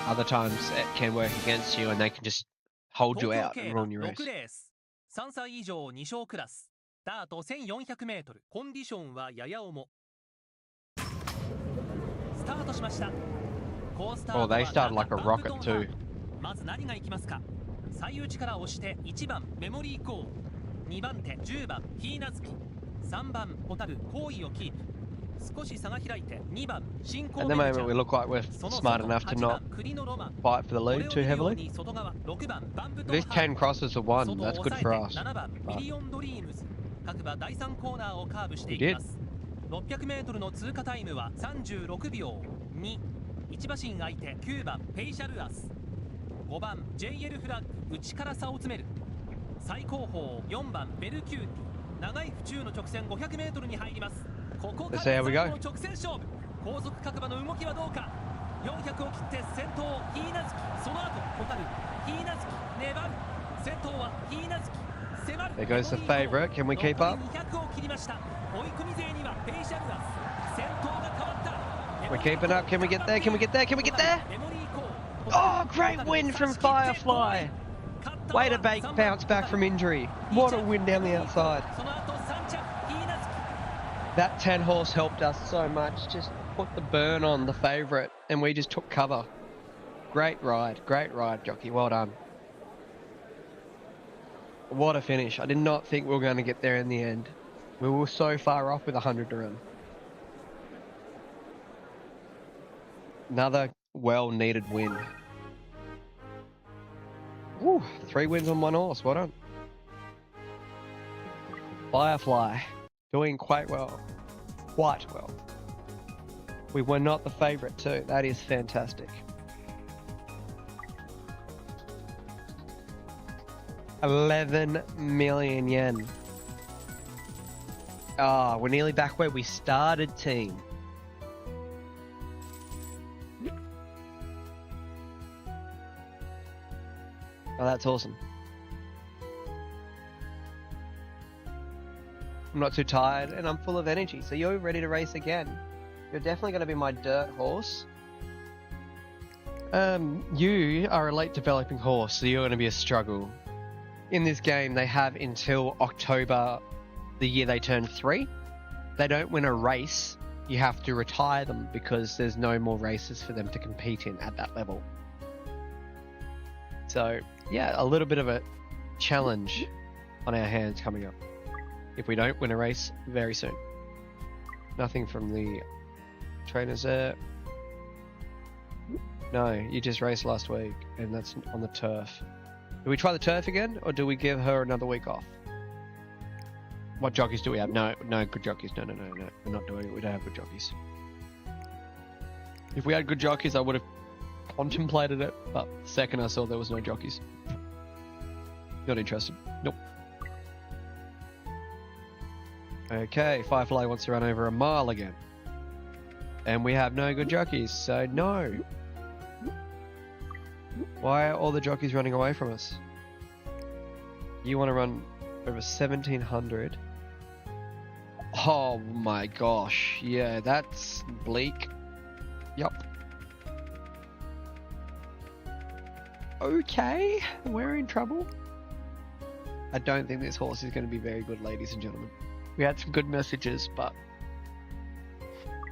Other times it can work against you and they can just hold you out and ruin your race. 6レース3歳以上2勝クラスダート 1400m コンディションはやや重スタートしました Oh, they started like a rocket too. まず何がいきますか最内から押して1番メモリーコー2番手10番ヒーナズキ、3番ホタル好位をキープ。少し差が開いて2番新興 At メ the ネジャ moment, we ー、 look like we're その smart 外 enough to 8 not 番栗のロマン、 fight for the これ lead を too 見るよう heavily. に外側6番バンブ At トン least ハー 10 crosses to 1. 外を That's good 抑え for て us. 7番ミ But リオンドリームズ、各馬第3コーナーをカーブしてい we き did. ます。 600m の通過タイムは36秒2。1馬身空いて9番ペイシャルアス、5番 JL フラッグ内から差を詰める。最後方4番ベルキューティ、長い府中の直線 500m に入ります。ここから最後の直線勝負。後続各馬の動きはどうか。400を切って先頭ヒーナズキ、その後ホタル、ヒーナズキ粘る。先頭はヒーナズキ迫る。 There goes the favourite. Can we keep up? 200を切りました。追い込み勢にはペイシャルアス、先頭が変わった。 We're keeping up. Can we get there? Can we get there? Can we get there? Oh, great win from Firefly. Way to bounce back from injury. What a win down the outside. That 10 horse helped us so much. Just put the burn on the favourite and we just took cover. Great ride, jockey. Well done. What a finish. I did not think we were going to get there in the end. We were so far off with 100 to run. Another well-needed win. Woo, 3 wins on 1 horse. Well done. Firefly doing quite well. Quite well. We were not the favourite too. That is fantastic. 11 million yen. Ah, we're nearly back where we started, team. Oh, that's awesome. I'm not too tired and I'm full of energy, so you're ready to race again. You're definitely going to be my dirt horse. You are a late developing horse, so you're going to be a struggle. In this game, they have until October, the year they turn 3. They don't win a race. You have to retire them because there's no more races for them to compete in at that level. So, yeah, a little bit of a challenge on our hands coming up if we don't win a race very soon. Nothing from the trainers there. No, you just raced last week and that's on the turf. Do we try the turf again or do we give her another week off? What jockeys do we have? No good jockeys. No. We're not doing it. We don't have good jockeys. If we had good jockeys, I would have contemplated it, but the second I saw there was no jockeys. Not interested. Nope. Okay, Firefly wants to run over a mile again. And we have no good jockeys, so no. Why are all the jockeys running away from us? You want to run over 1700. Oh my gosh. Yeah, that's bleak. Yup. Okay, we're in trouble. I don't think this horse is going to be very good, ladies and gentlemen. We had some good messages, but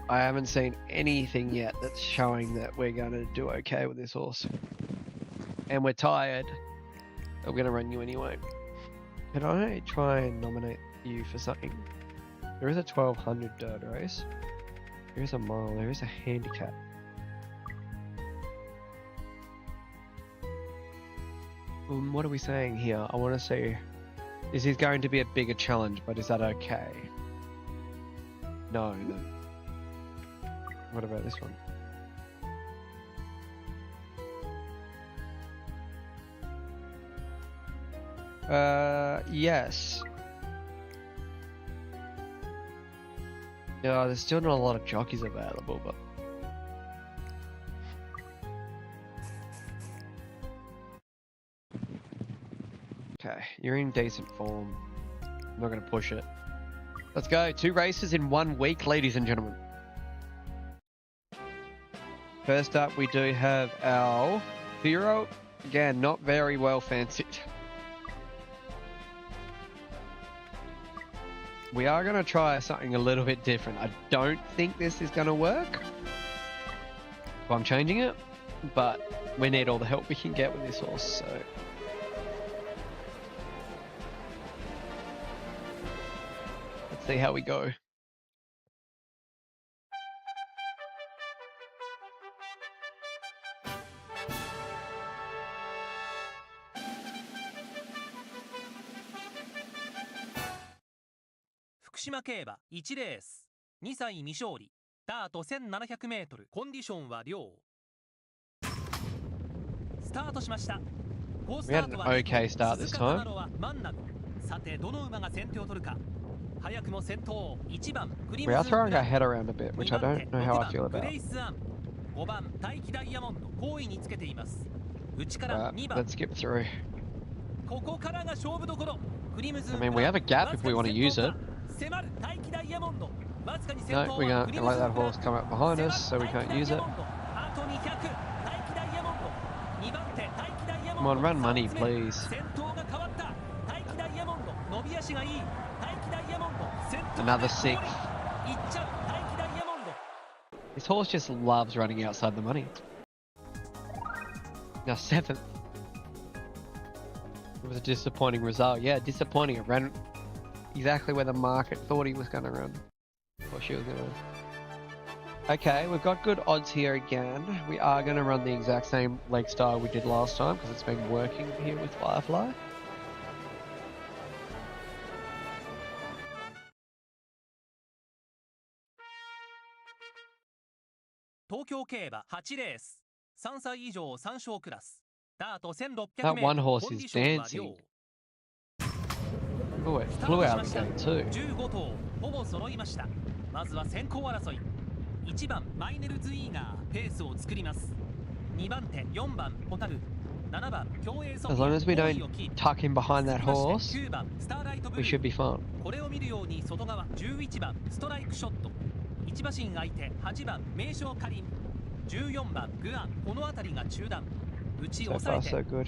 I haven't seen anything yet that's showing that we're going to do okay with this horse. And we're tired. I'm going to run you anyway. Can I try and nominate you for something? There is a 1200 dirt race. There is a mile. There is a handicap. What are we saying here? I want to see. This is going to be a bigger challenge, but is that okay? No. What about this one? Yes. Yeah, there's still not a lot of jockeys available, but... Okay, you're in decent form. I'm not going to push it. Let's go. 2 races in 1 week, ladies and gentlemen. First up, we do have our 2-year-old. Again, not very well fancied. We are going to try something a little bit different. I don't think this is going to work. So I'm changing it, but we need all the help we can get with this horse, so... Let's see how we go.福島競馬1レース2歳未勝利ダート 1700m コンディションは良スタートしました好ス We タ had ー an トは okay start this 鈴鹿 time. ナロはマンナムさてどの馬が先手を取るか早くも先頭1番クリム We ズ are ン throwing グ our ラン head around a bit, 2 which I 番手 don't know 6 how I 番 feel グレ about. イスアン5番大気ダイヤモンド好位につけています内から2番 Let's skip through. ここからが勝負どころクリムズ I ン mean, グ we ラ have ン a gap わ if ずか we に want to 先 use 頭 it. か迫る大気ダイヤモンドわずかに先 No, 頭 we're は gonna クリム let ズン that グラン horse come up behind us, so we 迫る can't use 大気ダイヤ it. モンドあと200大気ダイヤモンド2番手大気ダイヤモ Come ン on, ド run money, 差を詰める please. 先頭が変わった大気ダイヤモンド伸び足がいい大気ダイヤモンド先頭で Another ゴール six. いっちゃう大気ダイヤモンド This horse just loves running outside the money. Now 7th. It was a disappointing result. Yeah, disappointing. It ran exactly where the market thought he was going to run. Or she was going to run. Okay, we've got good odds here again. We are going to run the exact same leg style we did last time because it's been working here with Firefly. Tokyo 競馬8レース3歳以上3勝クラスダート That one 1600m horse コンディ is ションは dancing. 良 Oh, it スタ flew ートし out ま of し the た gate too. 15頭ほぼ揃いましたまずは先行争い1番マイネルズ・イーガーペースを作ります2番手4番ホタル7番競泳ソフ As ィ long ア as we 好 don't 位をキープ tuck in behind 続 that きまして horse, 9番スターライトブ we ル should ー be fine. これを見るように外側11番ストライクショット1馬身相手8番名将カリン14番グアンこの辺りが中段内 So 抑え far, て so good.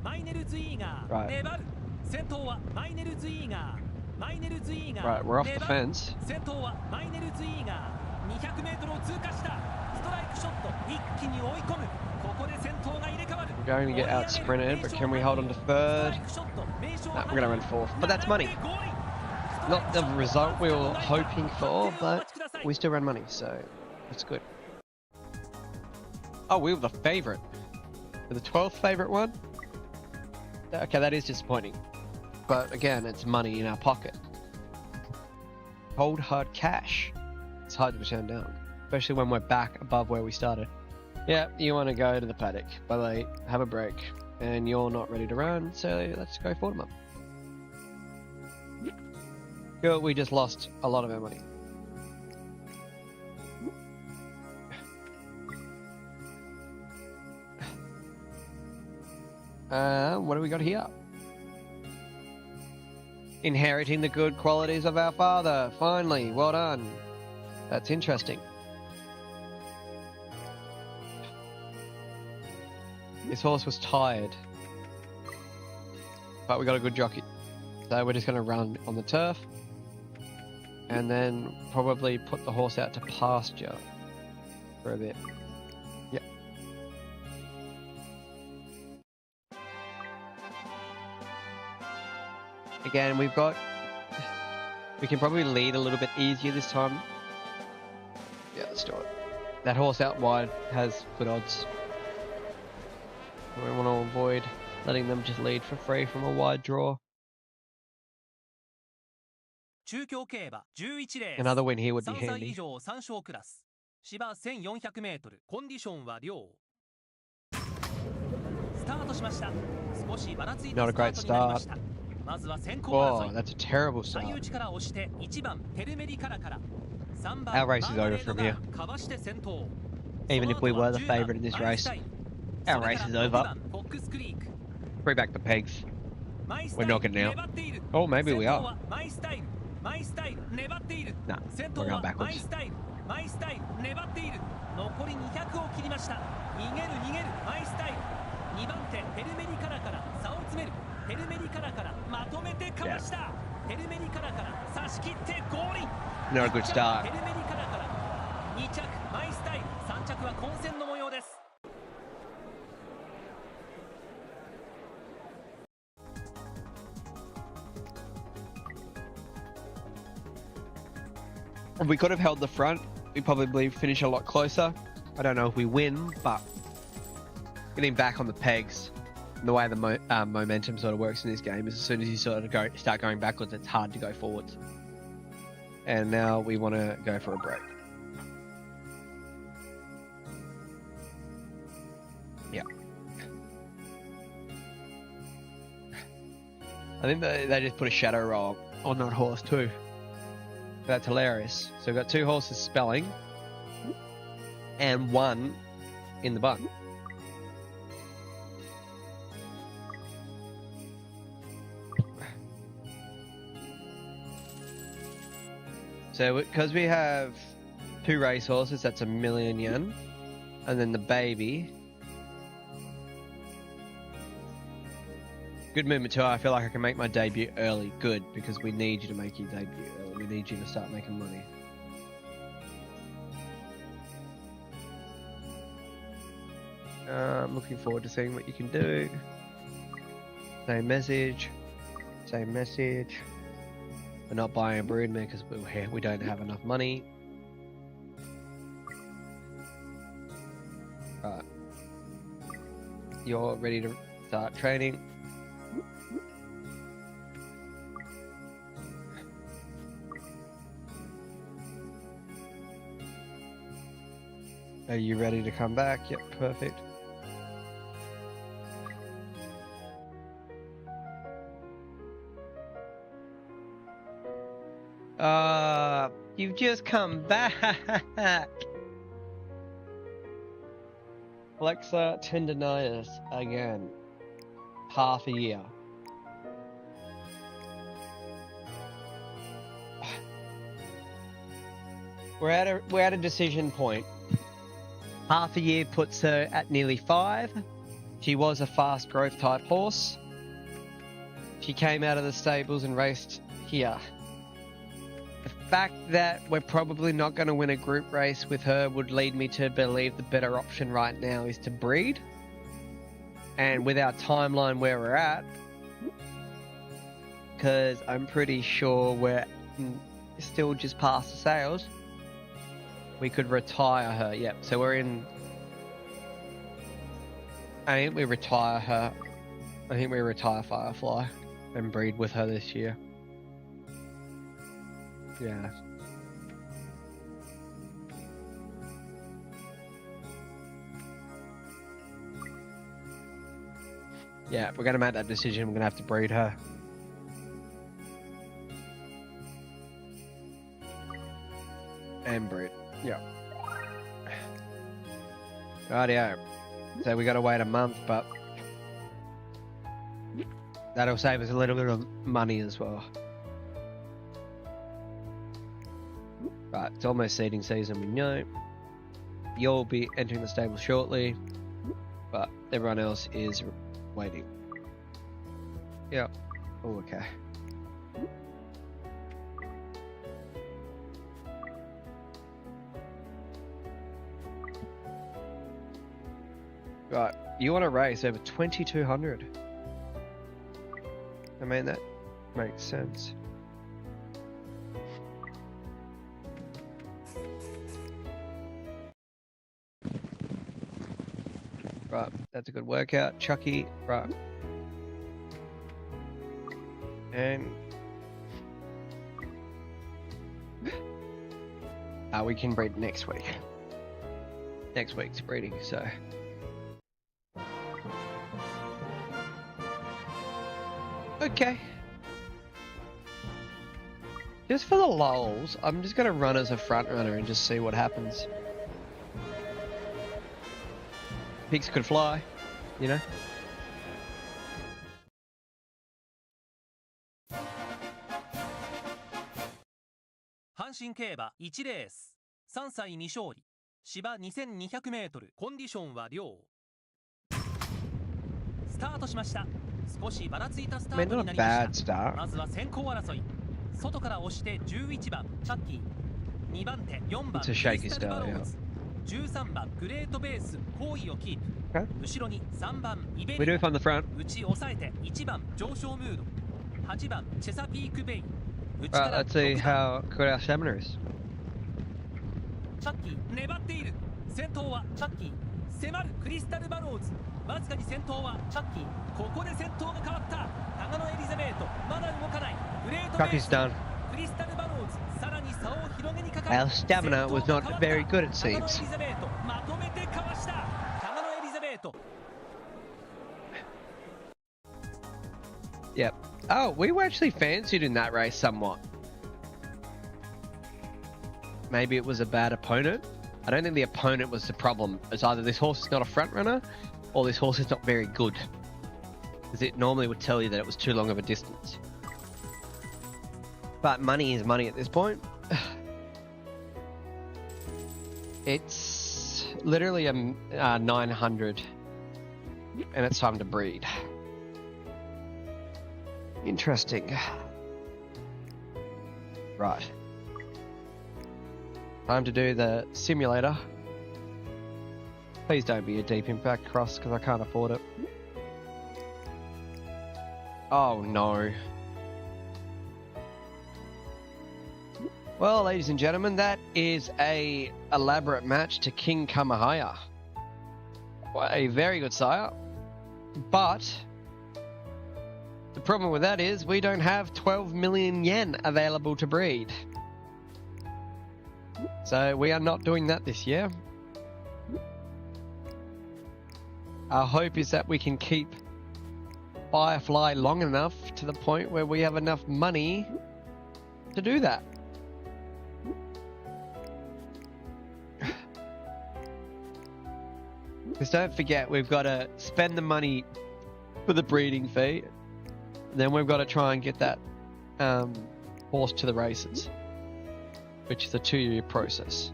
マイネルズ・イーガー Right. 粘る先頭はマイネルズ・イーガーマイネルズ・イーガ Right, ー we're off the 粘る fence. 先頭はマイネルズ・イーガー 200m を通過したストライクショット一気に追い込むここで先頭が入れ替わる We're going to get out sprinted, but can we hold on to third? No, we're going to run fourth. But that's money. Not the result we were hoping for, but we still run money, so that's good. Oh, we were the favourite. For the 12th favourite one? Okay, that is disappointing. But again, it's money in our pocket. Cold hard cash. It's hard to turn down, especially when we're back above where we started. Yeah, you want to go to the paddock, by the way, have a break, and you're not ready to run, so let's go for them up. Cool, we just lost a lot of our money. What do we got here? Inheriting the good qualities of our father. Finally, well done. That's interesting. This horse was tired, but we got a good jockey. So we're just going to run on the turf and then probably put the horse out to pasture for a bit. Yep. Again, we can probably lead a little bit easier this time. Yeah, let's do it. That horse out wide has good odds. We want to avoid letting them just lead for free from a wide draw. 中京競馬11レース Another win here would be 3歳 handy. 以上3勝クラス芝 1400m コンディションは良スタートしました少しばらついた Not a スター great トになりま start. したまずは先行 Whoa, 争い that's a terrible 最 start. 内から押して1番テルメリカラから3番 Our race is マーマレ over ード from が here. かわして先頭 Even if we were the その後は favourite in this 10番 race, マイスタイル our それ race か is ら over. 6番フォックスクリーク Bring back the pegs. マイス We're タイル knocking now. 粘っている Oh, maybe we 先頭 are. はマイスタイルマイスタイル粘っている No, 先 we're 頭 going はマイ backwards. スタイルマイスタイル粘っている残り200を切りました逃げるマイスタイル2番手テルメリカラから差を詰めるテルメリカラからまとめてかわしたテルメリカラから差し切ってゴールイン Not a good テ start. ルメリカラから2着マイスタイル3着は混戦の模様です All If we could have held the front, we probably finish a lot closer. I don't know if we win, but getting back on the pegs, and the way the momentum sort of works in this game is as soon as you sort of start going backwards, it's hard to go forwards. And now we want to go for a break. Yeah. I think they just put a shadow roll on that horse too. That's hilarious. So we've got 2 horses spelling and 1 in the bun. So because we have 2 race horses, that's 1,000,000 yen. And then the baby. Good movement too. I feel like I can make my debut early. Good, because we need you to make your debut early. We need you to start making money. I'm looking forward to seeing what you can do. Same message. Same message. We're not buying a broodmare because we don't have enough money. Right. You're ready to start training. Are you ready to come back? Yep, perfect. You've just come back. Flexor tendonitis again. Half a year. We're at a decision point. Half a year puts her at nearly 5. She was a fast growth type horse. She came out of the stables and raced here. The fact that we're probably not going to win a group race with her would lead me to believe the better option right now is to breed. And with our timeline where we're at, because I'm pretty sure we're still just past the sales, we could retire her. Yep, so we're in... I think we retire her. I think we retire Firefly and breed with her this year. Yeah. Yeah, if we're going to make that decision, we're going to have to breed her. And breed. Yeah. Rightio. So we got to wait a month, but that'll save us a little bit of money as well. Right, it's almost seeding season, we know. You'll be entering the stable shortly, but everyone else is waiting. Yep. Oh, okay. Right, you want to race over 2,200. I mean, that makes sense. Right, that's a good workout. Chucky, right. And we can breed next week. Next week's breeding, so. Okay. Just for the lulz, I'm just gonna run as a front runner and just see what happens. Pigs could fly, you know? Hanshin 競馬1レース3歳未勝利芝 2200m コンディションは良スタートしました。少しばらついたスタートになりました。まずは先行争い外から押して11番チャッキー2番手4番クリスタルバローズ13番グレートベース好位をキープ後ろに3番イベリア内抑えて1番上昇ムード8番チェサピークベイ内から6番チャッキー粘っている。先頭はチャッキー。迫るクリスタルバローズ。わずかに先頭はチャッキー。ここで先頭が変わった。タガノエリザベートまだ動かない。グレートレー Chucky's ス done. クリスタルバローズさらに差を広げにかかる。 Our stamina was not very good, it タガノエ seems. リザベートまとめてかわした。タガノエリザベート。 Yep. Oh, we were actually fancied in that race somewhat. Maybe it was a bad opponent. I don't think the opponent was the problem. It's either this horse is not a front runner or this horse is not very good. Because it normally would tell you that it was too long of a distance. But money is money at this point. It's literally a 900 and it's time to breed. Interesting. Right. Time to do the simulator. Please don't be a deep impact cross because I can't afford it. Oh no. Well, ladies and gentlemen, that is a elaborate match to King Kamahaya. A very good sire. But the problem with that is we don't have 12 million yen available to breed. So we are not doing that this year. Our hope is that we can keep Firefly long enough to the point where we have enough money to do that. Because don't forget, we've got to spend the money for the breeding fee. Then we've got to try and get that horse to the races, which is a 2-year process.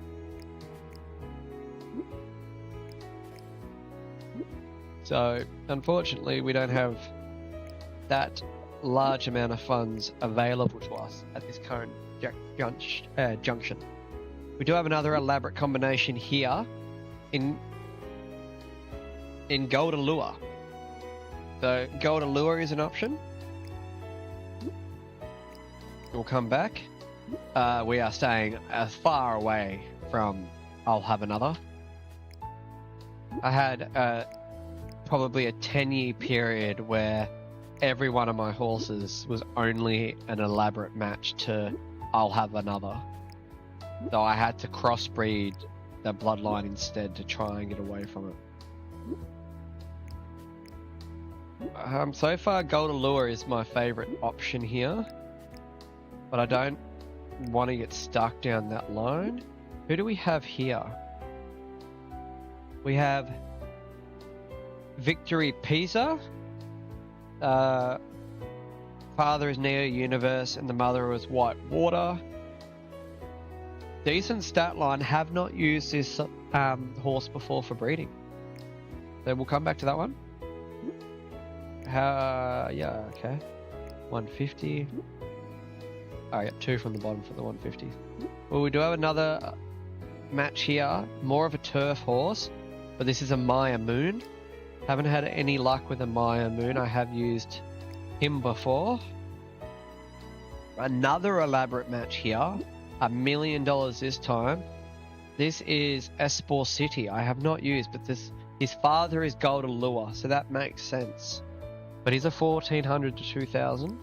So, unfortunately, we don't have that large amount of funds available to us at this current junction. We do have another elaborate combination here in Gold Allure. So, Gold Allure is an option. We'll come back. We are staying as far away from I'll Have Another. I had probably a 10-year period where every one of my horses was only an elaborate match to I'll Have Another. So I had to crossbreed the bloodline instead to try and get away from it. So far, Gold Allure is my favorite option here, but I don't want to get stuck down that line. Who do we have here? We have Victory Pisa. Father is Neo Universe and the mother is White Water. Decent stat line. Have not used this horse before for breeding, so we'll come back to that one. Yeah, okay. 150. Oh, yeah, 2 from the bottom for the 150. Well, we do have another match here. More of a turf horse, but this is a Maya Moon. Haven't had any luck with a Maya Moon. I have used him before. Another elaborate match here. $1 million this time. This is Espor City. I have not used, but his father is Gold Allure, so that makes sense. But he's a 1400 to 2000.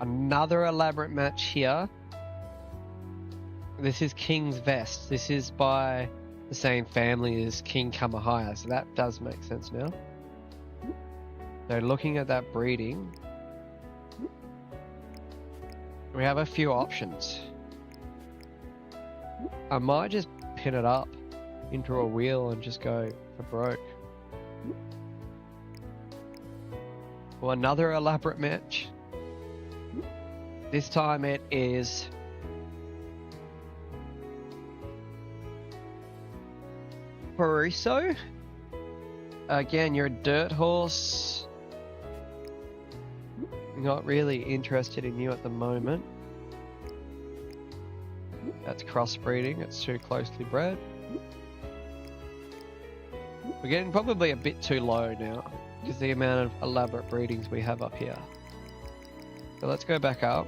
Another elaborate match here. This is King's Vest. This is by the same family as King Kamahaya, so that does make sense now. So looking at that breeding, we have a few options. I might just pin it up into a wheel and just go for broke. Well, another elaborate match. This time it is Pariso. Again, you're a dirt horse. Not really interested in you at the moment. That's crossbreeding. It's too closely bred. We're getting probably a bit too low now because the amount of elaborate breedings we have up here. So let's go back up.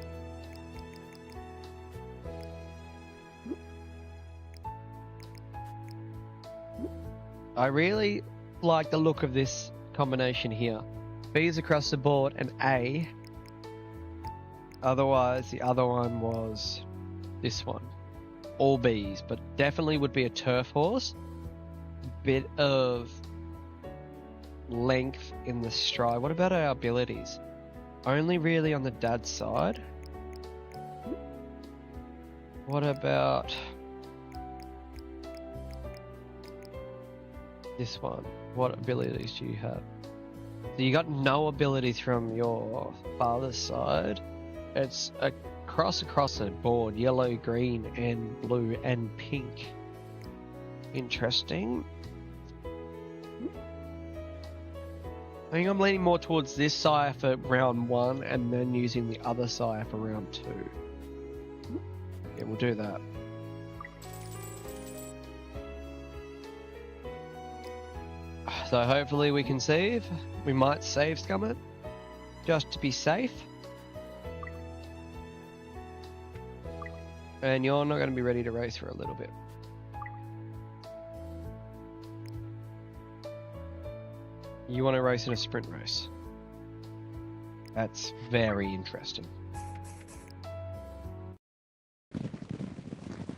I really like the look of this combination here. B's across the board and A. Otherwise, the other one was this one. All B's, but definitely would be a turf horse. Bit of length in the stride. What about our abilities? Only really on the dad's side. What about this one? What abilities do you have? So you got no abilities from your father's side. It's across the board, yellow, green, and blue, and pink. Interesting. I think I'm leaning more towards this sire for round 1 and then using the other sire for round 2. Yeah, we'll do that. So hopefully we can save. We might save Scummit, just to be safe. And you're not going to be ready to race for a little bit. You want to race in a sprint race. That's very interesting.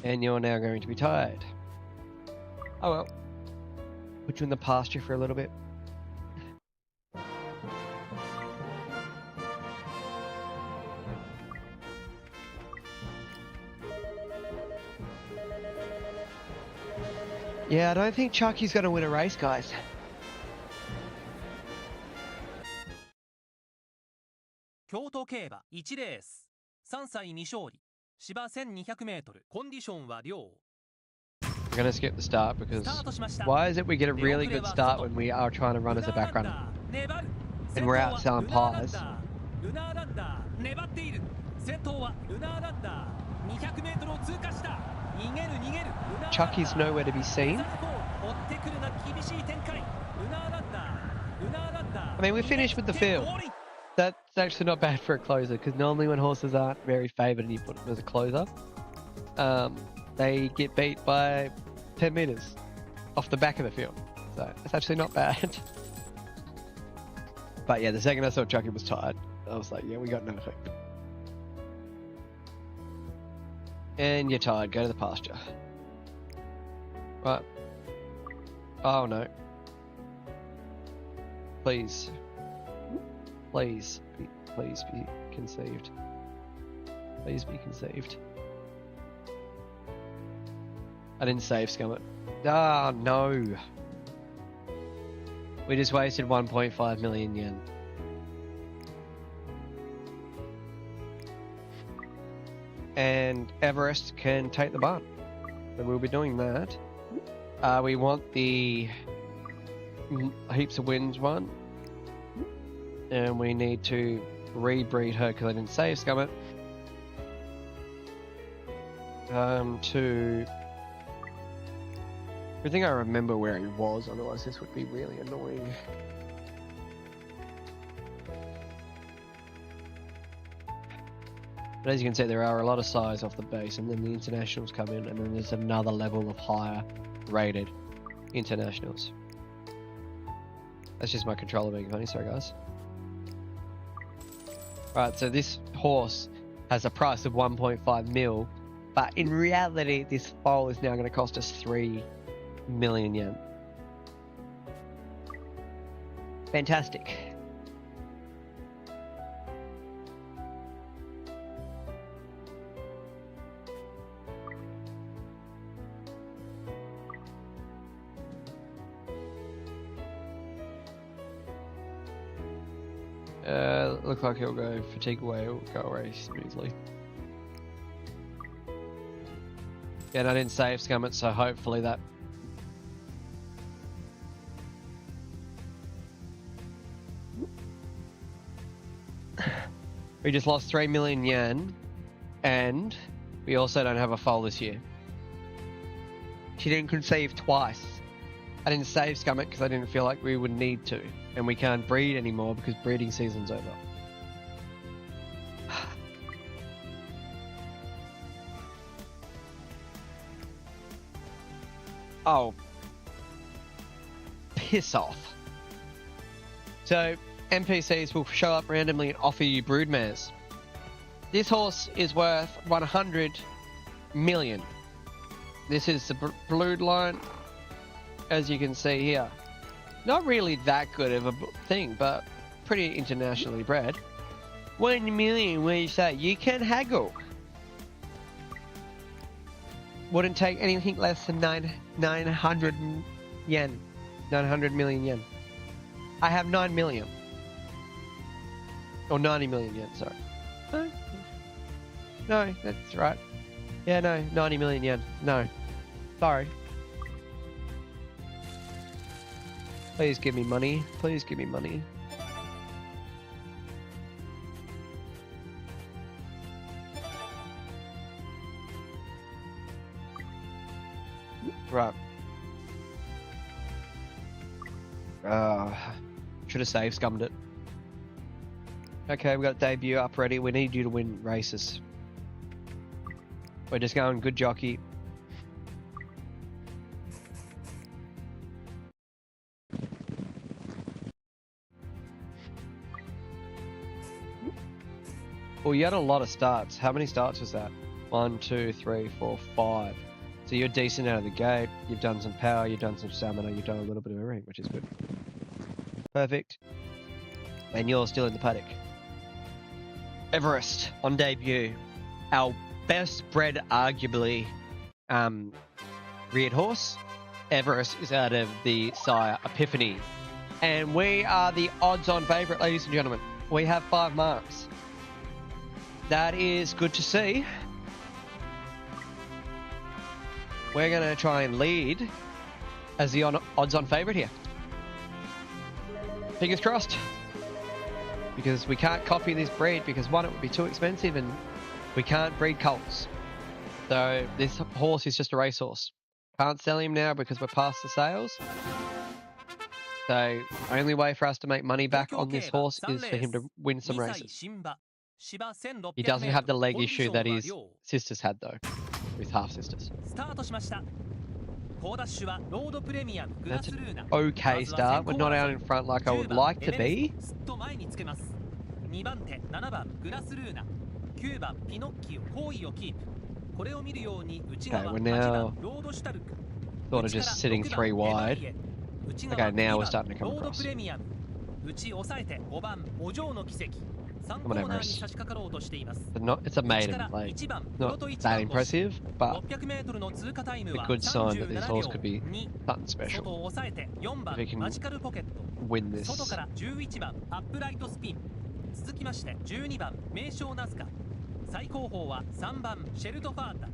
And you're now going to be tired. Oh well. Put you in the pasture for a little bit. Yeah, I don't think Chucky's going to win a race, guys. Kyoto 競馬1レース3歳未勝利芝 1200m コンディションは良 We're going to skip the start because why is it we get a really good start when we are trying to run as a back runner? And we're out selling pies. Chucky's nowhere to be seen. I mean, we finished with the field. That's actually not bad for a closer because normally when horses aren't very favoured and you put them as a closer, they get beat by 10 metres off the back of the field. So it's actually not bad. But yeah, the second I saw Chucky was tired, I was like, yeah, we got no hope. And you're tired, go to the pasture. Right. Oh no. Please. Please be conceived. Please be conceived. I didn't save Scummit. Ah, no. We just wasted 1.5 million yen. And Everest can take the barn. So we'll be doing that. We want the heaps of wins one. And we need to rebreed her because I didn't save Scummit. I think I remember where he was, otherwise this would be really annoying. But as you can see, there are a lot of size off the base, and then the internationals come in, and then there's another level of higher rated internationals. That's just my controller being funny, sorry guys. Right, so this horse has a price of 1.5 mil, but in reality, this foal is now going to cost us 3 million yen. Fantastic. Looks like he'll go fatigue away, it'll go away smoothly. Yeah, and I didn't save Scummit, so hopefully that... We just lost 3 million yen, and we also don't have a foal this year. She didn't conceive twice. I didn't save Scummit because I didn't feel like we would need to, and we can't breed anymore because breeding season's over. Oh. piss off. So NPCs will show up randomly and offer you broodmares. This horse is worth 100 million. This is the brood line, as you can see here. Not really that good of a thing, but pretty internationally bred. 1 million, what do you say? You can haggle. Wouldn't take anything less than 900 yen. 900 million yen. I have 9 million. Or 90 million yen, sorry. No, that's right. Yeah, no, 90 million yen. No. Sorry. Please give me money. Please give me money. Right. Should have save scummed it. Okay, we got debut up ready. We need you to win races. We're just going good jockey. Well, you had a lot of starts. How many starts was that? 1, 2, 3, 4, 5. So you're decent out of the gate. You've done some power, you've done some stamina, you've done a little bit of everything, which is good. Perfect. And you're still in the paddock. Everest on debut. Our best bred, arguably, reared horse. Everest is out of the sire Epiphany. And we are the odds-on favourite, ladies and gentlemen. We have 5 marks. That is good to see. We're going to try and lead as the odds-on favourite here. Fingers crossed. Because we can't copy this breed because, one, it would be too expensive, and we can't breed colts. So this horse is just a racehorse. Can't sell him now because we're past the sales. So only way for us to make money back on this horse is for him to win some races. He doesn't have the leg issue that his sisters had, though, with half sisters. That's an okay start. We're not out in front like I would like to be. Okay, we're now sort of just sitting 3 wide. Okay, now we're starting to come across. Come on, Everest. It's a maiden, like, not that impressive, but a good sign that this horse could be something special. If he can win this. 続きまして12番名将ナスカ、最高峰は3番シェルトファータ、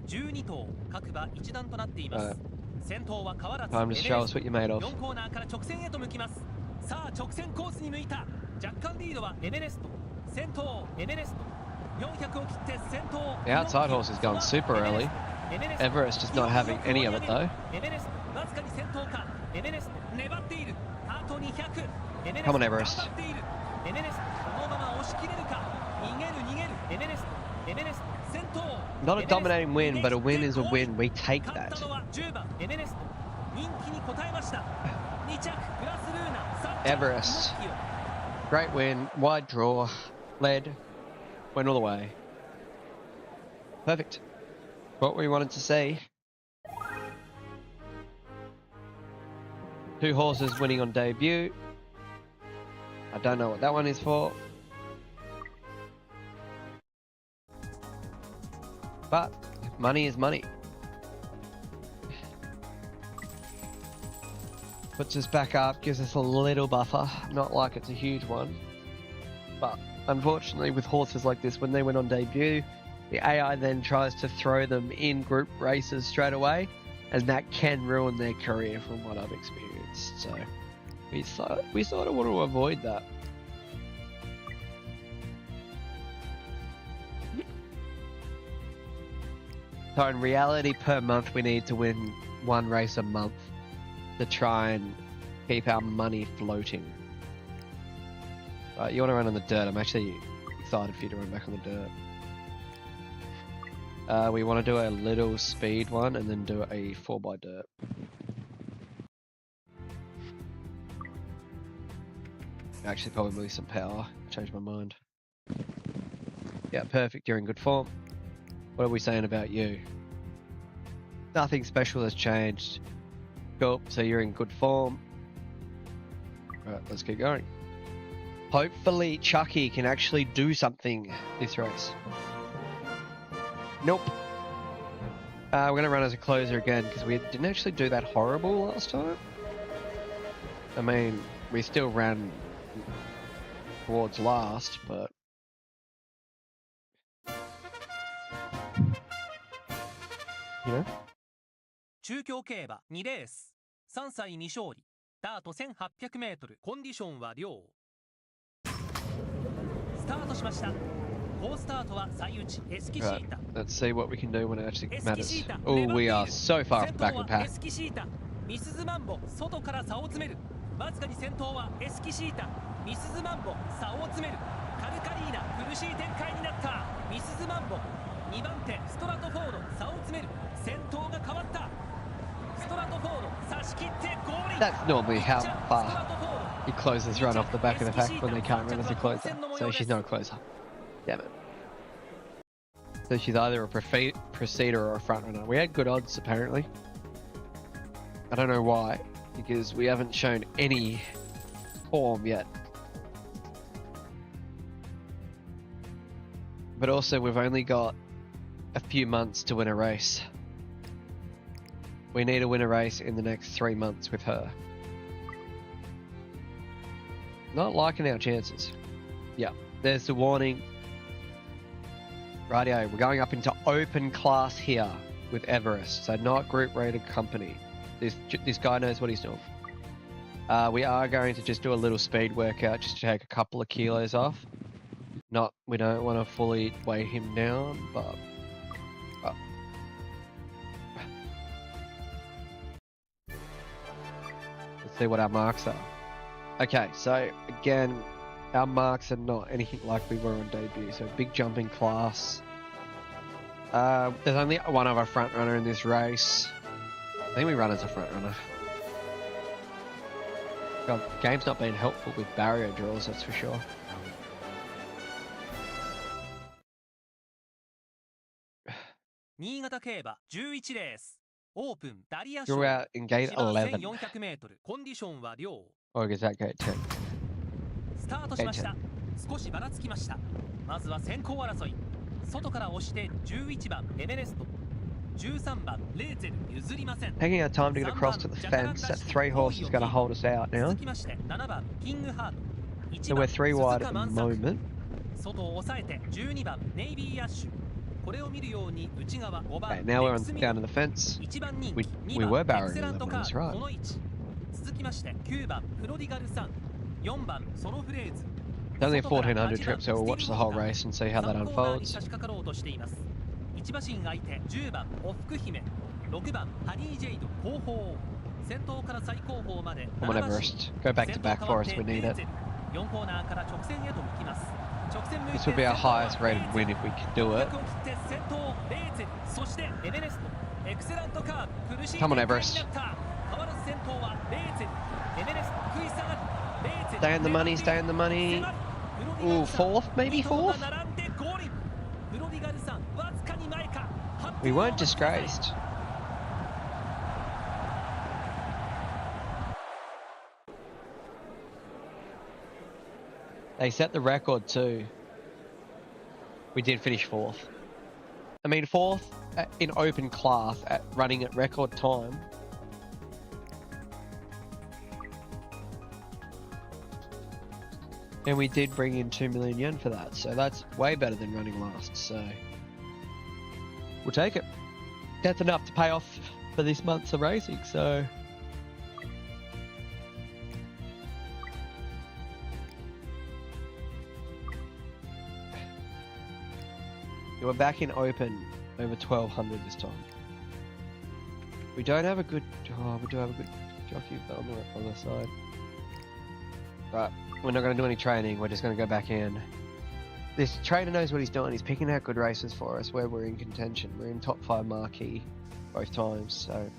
12頭各馬一段となっています。先頭は変わらず Time to show us what you're made of. 4コーナーから直線へと向きます。さあ直線コースに向いた。若干リードはエベレスト、先頭エベレスト、400を切って先頭。The outside horse is going super early. Everest just not having any of it though. エベレストわずかに先頭か。エベレスト粘っている。あと200。 Come on, Everest. 頑張っている。エベレストこのまま押し切れるか。逃げる逃げる。エベレストエベレスト先頭。 Not a dominating win, but a win is a win. We take 勝った that. のは10番エベレスト。人気に応えました。2着グラスルーナ、3着 Everest. ピノッキオ。 Great win, wide draw, led, went all the way. Perfect. What we wanted to see. 2 horses winning on debut. I don't know what that one is for. But money is money. Puts us back up, gives us a little buffer. Not like it's a huge one. But unfortunately with horses like this, when they went on debut, the AI then tries to throw them in group races straight away, and that can ruin their career from what I've experienced. So we sort of want to avoid that. So in reality, per month we need to win 1 race a month to try and keep our money floating. Right, you want to run on the dirt. I'm actually excited for you to run back on the dirt. We want to do a little speed one and then do a 4x dirt. Actually, probably some power. Changed my mind. Yeah, perfect. You're in good form. What are we saying about you? Nothing special has changed. Cool. So you're in good form. All right, let's keep going. Hopefully Chucky can actually do something this race. Nope. We're going to run as a closer again because we didn't actually do that horrible last time. I mean, we still ran towards last, but... You know? 中京競馬2レース3歳2勝利ダート 1800m コンディションは良スタートしました好スタートは最内エスキシータ Let's see what we can do when it actually エスキ matters. シータ Oh, 粘って we い are る so far 先 back 頭 in は pack. エスキシータミスズマンボ外から差を詰めるわずかに先頭はエスキシータミスズマンボ差を詰めるカルカリーナ苦しい展開になったミスズマンボ2番手ストラトフォード差を詰める先頭が変わったストラトフォード差し切ってゴール That's normally how far your closers run off the back of the pack when they can't run as a closer. So she's not a closer. Damn it. So she's either a proceeder or a front runner. We had good odds apparently. I don't know why, because we haven't shown any form yet. But also we've only got a few months to win a race. We need to win a race in the next 3 months with her. Not liking our chances. Yeah, there's the warning. Rightio, we're going up into open class here with Everest, so not group rated company. This guy knows what he's doing. We are going to just do a little speed workout just to take a couple of kilos off. We don't want to fully weigh him down, but... Let's see what our marks are. Okay, so again, our marks are not anything like we were on debut, so big jump in class. There's only one other front runner in this race. I think we run as a front runner. God, the game's not been helpful with barrier draws, that's for sure. Niigata 競馬11レースオープンダリア Drew out in gate 11. 1400m コンディションは良 Or is that gate 10? スタートしました少しばらつきましたまずは先行争い外から押して11番エベレスト13番レーゼル譲りません Taking our time to get across to the fence. That 3 horses going to hold us out now. 続きまして7番キングハート So we're 3 wide at the moment. 外を抑えて12番ネイビーアッシュこれを見るように内側5番 Okay, now we're down to the fence. 1番人 We 気 were 2番 barreling エクセラント that カ one, that's ード right. この位置続きまして9番プロディガルサン4番ソロフレーズ It's only a 1400 trip, so we'll watch the whole race and see how that 3コーナーに unfolds. 差し掛かろうとしています1馬身相手10番オフク姫6番ハニージェイド後方先頭から最後方まで Come on, Everest. Go back to back for us, we need it. 4コーナーから直線へと向きます This would be our highest rated win if we could do it. Come on, Everest. Stay in the money, stay in the money. Ooh, 4th, maybe 4th? We weren't disgraced. They set the record too. We did finish 4th. I mean 4th in open class at running at record time. And we did bring in 2 million yen for that, so that's way better than running last, so we'll take it. That's enough to pay off for this month's of racing, so we're back in open over 1200 this time. We don't have a good... Oh, we do have a good jockey on the side. Right, we're not going to do any training. We're just going to go back in. This trainer knows what he's doing. He's picking out good races for us where we're in contention. We're in top 5 marquee both times, so...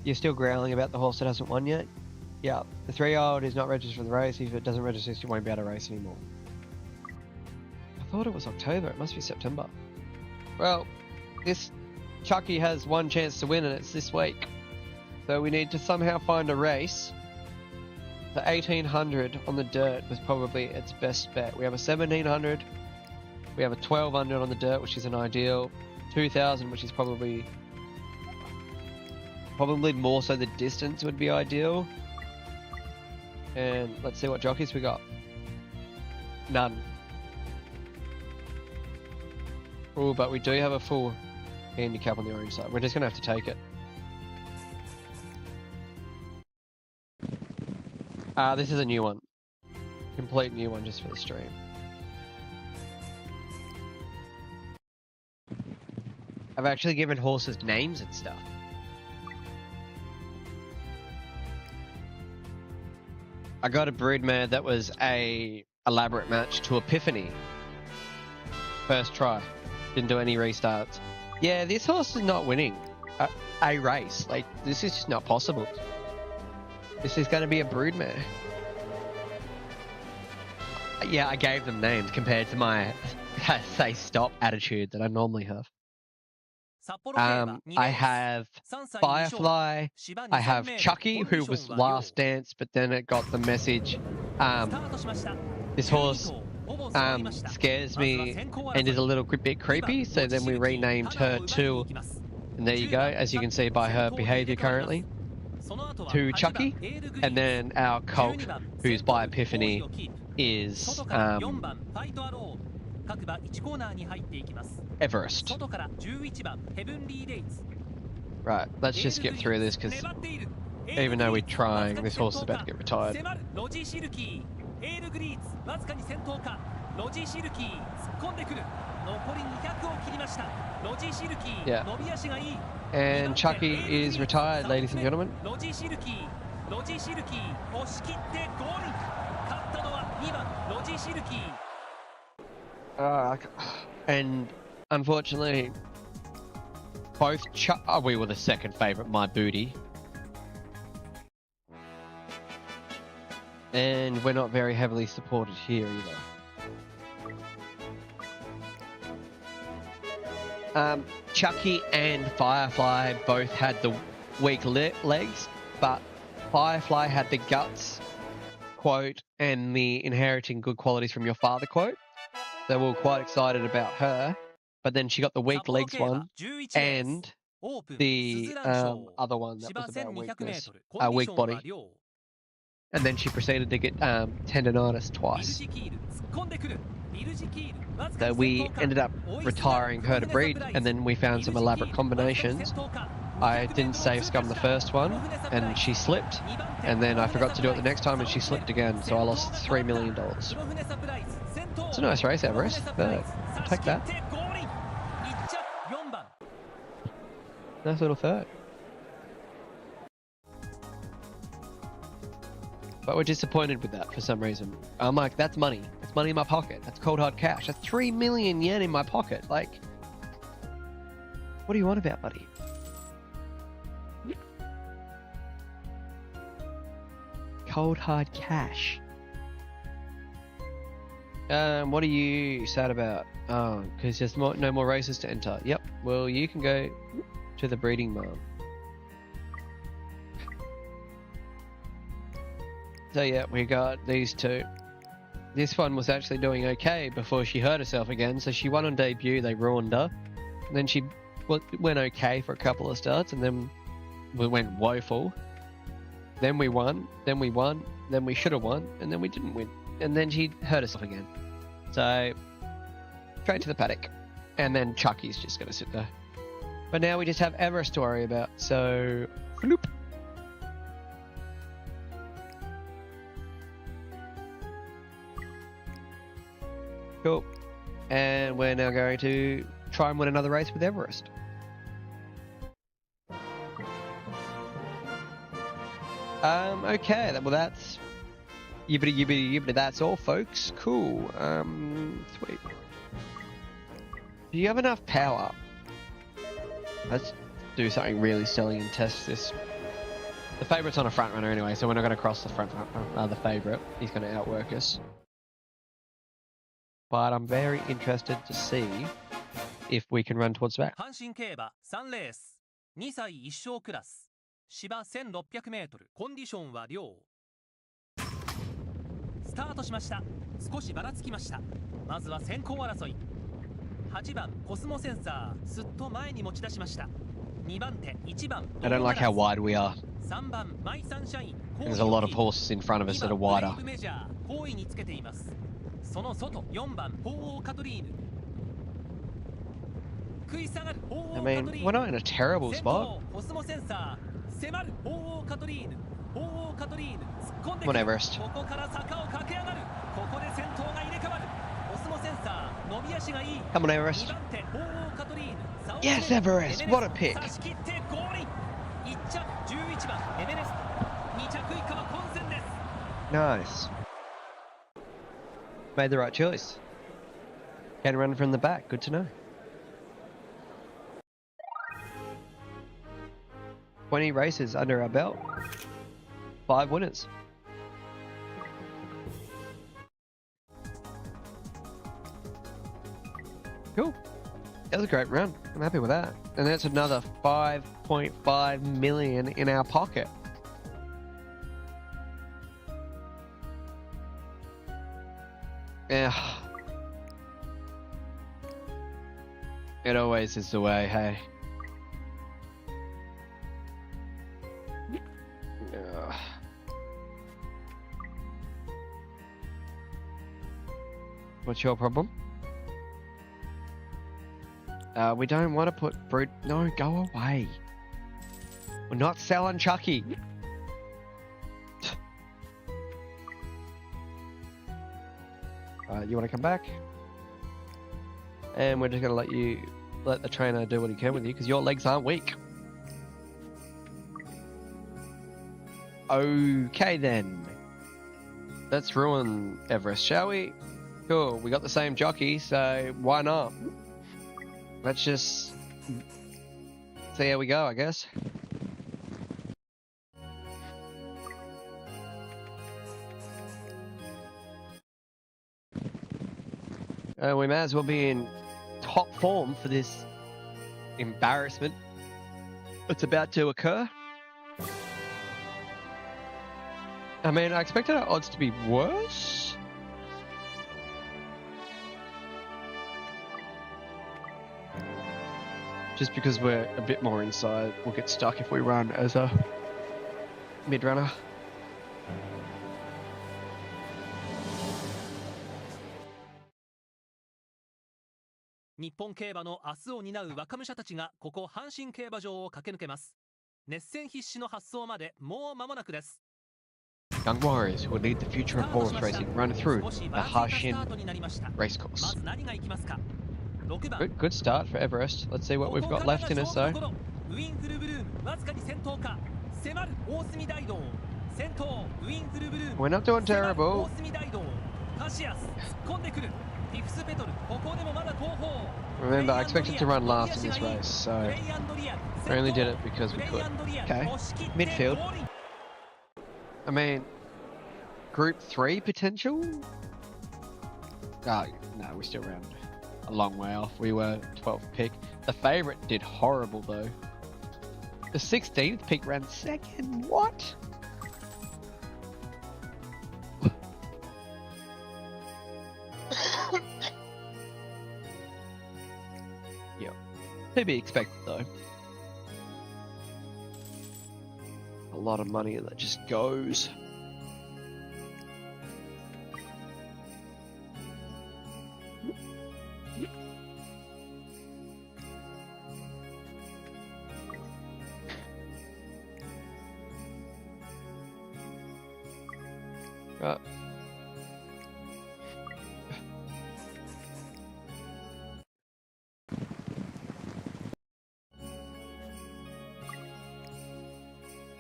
You're still growling about the horse that hasn't won yet? Yeah, the 3-year-old is not registered for the race. If it doesn't register, she won't be able to race anymore. I thought it was October. It must be September. Well, this Chucky has one chance to win, and it's this week. So we need to somehow find a race. The 1800 on the dirt was probably its best bet. We have a 1700. We have a 1200 on the dirt, which is an ideal. 2000, which is probably more so the distance would be ideal. And let's see what jockeys we got. None. Oh, but we do have a full handicap on the orange side. We're just going to have to take it. This is a new one. Complete new one just for the stream. I've actually given horses names and stuff. I got a broodmare that was a elaborate match to Epiphany. First try. Didn't do any restarts. Yeah, this horse is not winning a race. Like, this is just not possible. This is going to be a broodmare. Yeah, I gave them names compared to my say stop attitude that I normally have. I have Firefly, I have Chucky, who was last dance, but then it got the message, this horse scares me and is a little bit creepy, so then we renamed her to, and there you go, as you can see by her behaviour currently, to Chucky, and then our colt, who's by Epiphany, is Everest. Right, let's just skip through this because even though we're trying, this horse is about to get retired. Yeah. And Chucky is retired, ladies and gentlemen. And unfortunately, both we were the second favourite, my booty. And we're not very heavily supported here either. Chucky and Firefly both had the weak legs, but Firefly had the guts quote and the inheriting good qualities from your father quote. So we were quite excited about her, but then she got the weak legs one and the other one that was about weakness, weak body. And then she proceeded to get tendonitis twice. So we ended up retiring her to breed, and then we found some elaborate combinations. I didn't save scum the first one, and she slipped, and then I forgot to do it the next time, and she slipped again, so I lost $3 million. It's a nice race, Everest. Third. I'll take that. Nice little third. But we're disappointed with that for some reason. I'm like, that's money. That's money in my pocket. That's cold hard cash. That's 3 million yen in my pocket. Like, what do you want about, buddy? Cold hard cash. What are you sad about? Oh, because there's no more races to enter. Yep. Well, you can go to the breeding barn. So yeah, we got these two. This one was actually doing okay before she hurt herself again. So she won on debut. They ruined her. And then she went okay for a couple of starts, and then we went woeful. Then we won. Then we won. Then we should have won, and then we didn't win. And then she hurt herself again. So, straight to the paddock. And then Chucky's just going to sit there. But now we just have Everest to worry about. So, floop. Cool. And we're now going to try and win another race with Everest. Okay. Well, that's... Yibbity, that's all, folks. Cool. Sweet. Do you have enough power? Let's do something really silly and test this. The favourite's on a front runner anyway, so we're not going to cross the the favourite. He's going to outwork us. But I'm very interested to see if we can run towards the back. 阪神競馬3レース2歳1勝クラス芝 1600m コンディションは良スタートしました。少しばらつきました。まずは先行争い。8番コスモセンサーすっと前に持ち出しました。2番手1番 I don't like how wide we are. 3番マイサンシャイン There's a lot of horses in front of us that are wider. メジャー後位につけています。その外4番鳳凰カトリーヌ I mean, we're not in a terrible spot. コスモセンサー迫る鳳凰カトリーヌ鳳凰カトリーヌ突っ込んでく Come る on, Everest. ここから坂を駆け上がるここで先頭が入れ替わるコスモセンサー伸び足がいい Come on, Everest. 2番手鳳凰カトリーヌ Yes, Everest. What a pick. 差し切ってゴールイン1着11番エベレスト2着以下は混戦です Nice. Made the right choice. Can run from the back. Good to know. 20 races under our belt. 5 winners. Cool. That was a great run. I'm happy with that. And that's another 5.5 million in our pocket. Yeah. It always is the way, hey. Ugh. What's your problem? We don't want to put fruit. No, go away. We're not selling Chucky. You want to come back? And we're just going to let the trainer do what he can with you because your legs aren't weak. Okay then. Let's ruin Everest, shall we? Cool, we got the same jockey, so why not? Let's just see how we go, I guess. We may as well be in top form for this embarrassment that's about to occur. I mean, I expected our odds to be worse. Just because we're a bit more inside, we'll get stuck if we run as a mid-runner.日本競馬の明日を担う若武者たちがここ阪神競馬場を駆け抜けます。熱戦必至の発走までもう間もなくです。Young warriors who will lead the future of horse racing run through the Harshin racecourse. Good start for Everest. Let's see what we've got left in us though. We're not doing terrible. Remember, I expected to run last in this race, so I only did it because we could. Okay, midfield. I mean, Group 3 potential? Oh, no, we're still round a long way off. We were 12th pick. The favourite did horrible though. The 16th pick ran second. What? Yeah, to be expected though. A lot of money that just goes. Right.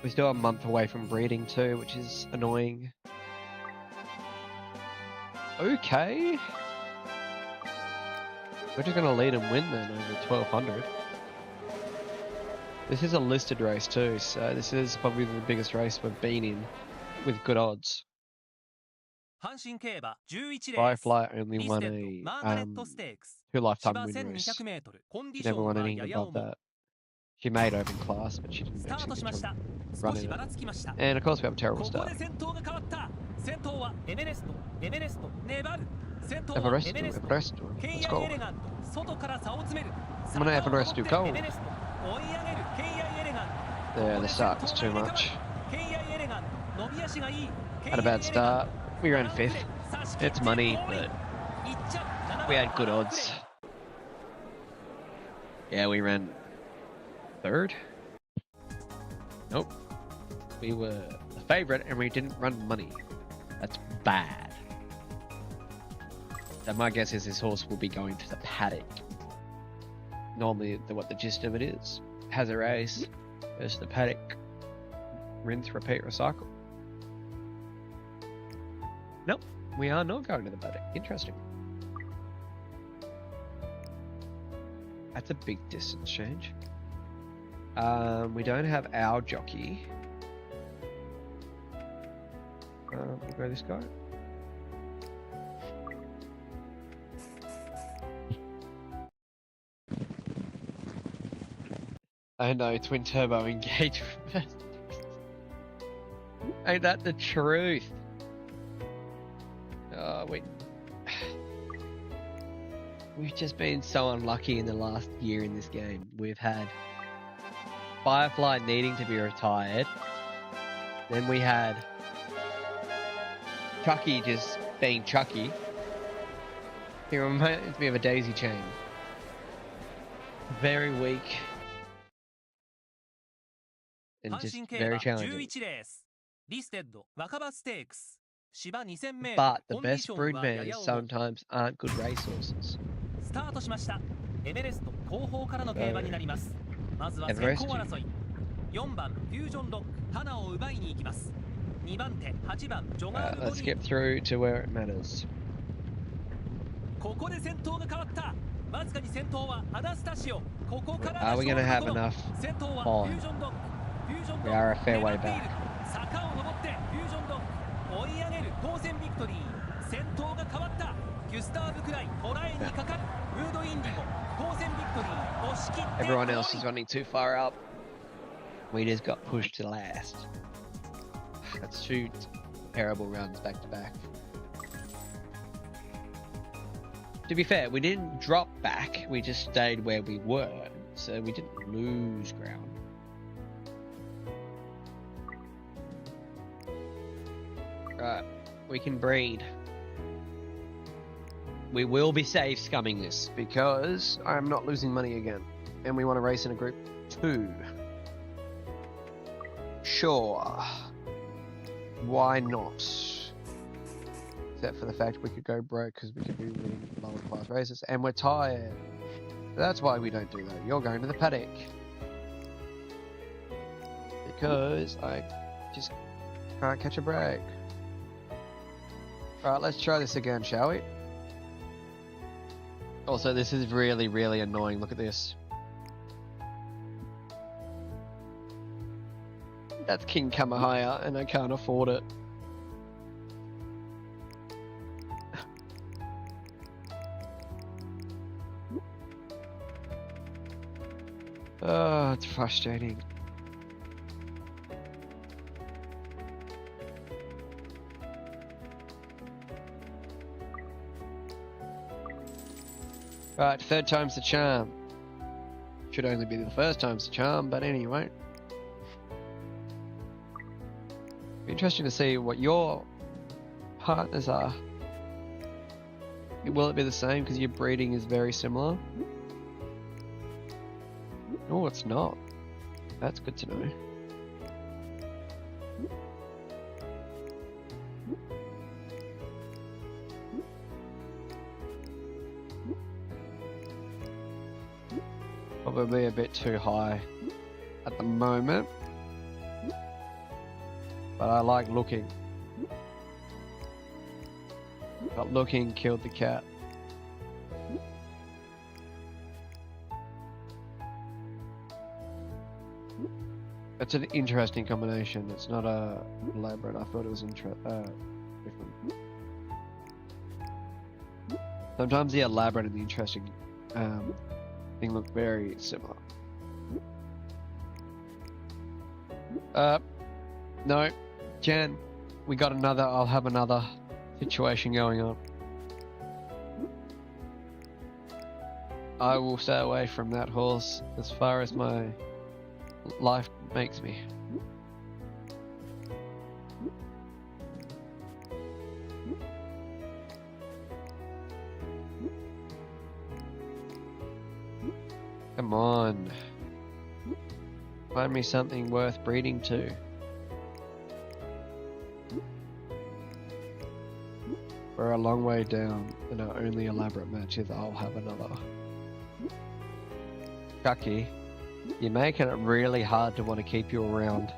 We're still a month away from breeding too, which is annoying. Okay. We're just gonna lead and win then over 1200. This is a listed race too, so this is probably the biggest race we've been in with good odds. 阪神競馬11レース Firefly only リス won テッド a マーガレットステークス 2 lifetime 芝 win race. 1200m コンディ She ショ never ン won は anything やや above 重い that. She made open class, but she ス didn't タート actually し get まし to た run 少し in ば it. らつきました And of course we have a terrible ここ start. で先頭が変わった先頭はエメネスト粘る先頭は Everest, エメネスト Everest. ケイ Let's アイ go. エレガント外から差を詰める I'm gonna Everest to 坂を go. 登ってエメネスト追い上げるケイアイエレガント There, ここ the で start 先 was 頭 too が入れ替わる much. ケイアイエレガント伸び足がいい Had a bad start. We ran 5th. It's money, but we had good odds. Yeah, we ran 3rd. Nope. We were the favourite and we didn't run money. That's bad. So my guess is this horse will be going to the paddock. Normally, what the gist of it is. Has a race, goes to the paddock, rinse, repeat, recycle. Nope, we are not going to the paddock. Interesting. That's a big distance change. We don't have our jockey. We'll go this guy. I know, twin turbo engage. Ain't that the truth? We've just been so unlucky in the last year in this game. We've had Firefly needing to be retired. Then we had Chucky just being Chucky. He reminds me of a daisy chain. Very weak. And just very challenging. But the best broodmares sometimes aren't good racehorses. スタートしましたエベレスト後方からの競馬になりますまずは先行争い4番フュージョンロック花を奪いに行きます2番手8番ジョガールボ Let's ニー skip through to where it matters. ここで先頭が変わったわずかに先頭はアナスタシオここから Are we going to have enough 先頭はフュージョンロックフュージョンロック We are a fair way back. 坂を登ってフュージョンロック追い上げる当選ビクトリー先頭が変わったギュスターブ・クライトライにかかるムード・インディゴ当選ビクトリー押し切って Everyone else is running too far up. We just got pushed to last. That's 2 terrible runs back to back. To be fair, we didn't drop back, we just stayed where we were, so we didn't lose ground. Right, we can breed. We will be safe scumming this because I'm not losing money again. And we want to race in a group 2. Sure. Why not? Except for the fact we could go broke because we could be winning lower class races. And we're tired. That's why we don't do that. You're going to the paddock. Because I just can't catch a break. Alright, let's try this again, shall we? Also, this is really, really annoying. Look at this. That's King Kamahaya, and I can't afford it. Oh, it's frustrating. Right, 3rd time's the charm. Should only be the 1st time's the charm, but anyway. Be interesting to see what your partners are. Will it be the same because your breeding is very similar? No, it's not. That's good to know. Probably a bit too high at the moment. But I like looking. But looking killed the cat. It's an interesting combination. It's not a elaborate. I thought it was different. Sometimes the elaborate and the interesting thing look very similar. No, Jan, we got another. I'll have another situation going on. I will stay away from that horse as far as my life makes me. Come on. Find me something worth breeding to. We're a long way down, and our only elaborate match is I'll have another. Chucky, you're making it really hard to want to keep you around.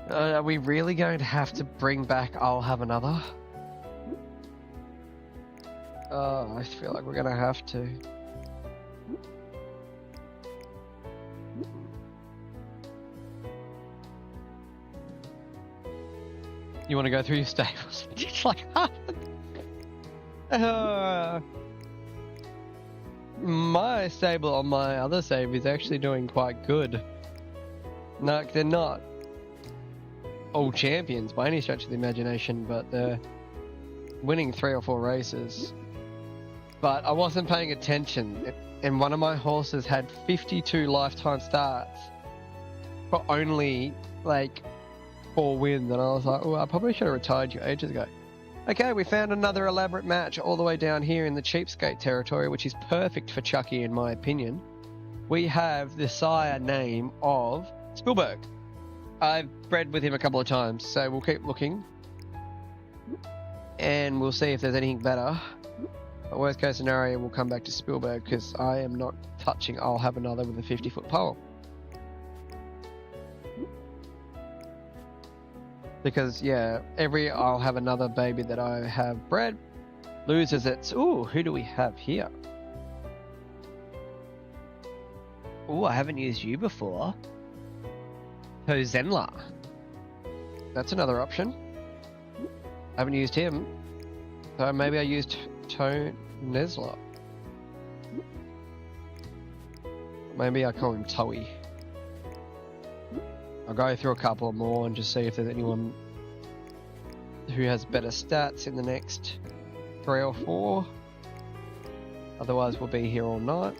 Are we really going to have to bring back I'll have another? Oh, I feel like we're going to have to. You want to go through your stables? It's like, my stable on my other save is actually doing quite good. No, they're not all champions by any stretch of the imagination, but they're winning 3 or 4 races. But I wasn't paying attention, and one of my horses had 52 lifetime starts for only like 4 wins, and I was like, oh, I probably should have retired you ages ago. Okay, we found another elaborate match all the way down here in the cheapskate territory, which is perfect for Chucky in my opinion. We have the sire name of Spielberg. I've bred with him a couple of times, so we'll keep looking. And we'll see if there's anything better. But worst case scenario, we'll come back to Spielberg, because I am not touching I'll have another with a 50-foot pole. Because, yeah, every I'll have another baby that I have bred loses its... Ooh, who do we have here? Ooh, I haven't used you before. Tozenla. That's another option. I haven't used him. So maybe I used Tonesla. Maybe I call him Toey. I'll go through a couple more and just see if there's anyone who has better stats in the next 3 or 4. Otherwise we'll be here all night.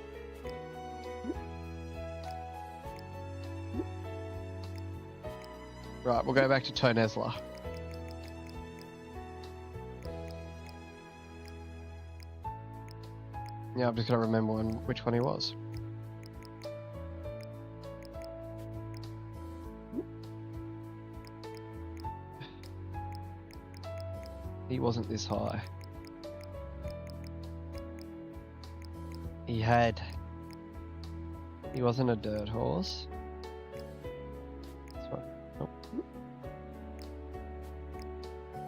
Right, we'll go back to Tonesla. Yeah, I'm just gonna remember which one he was. He wasn't this high. He wasn't a dirt horse. That's right. Nope.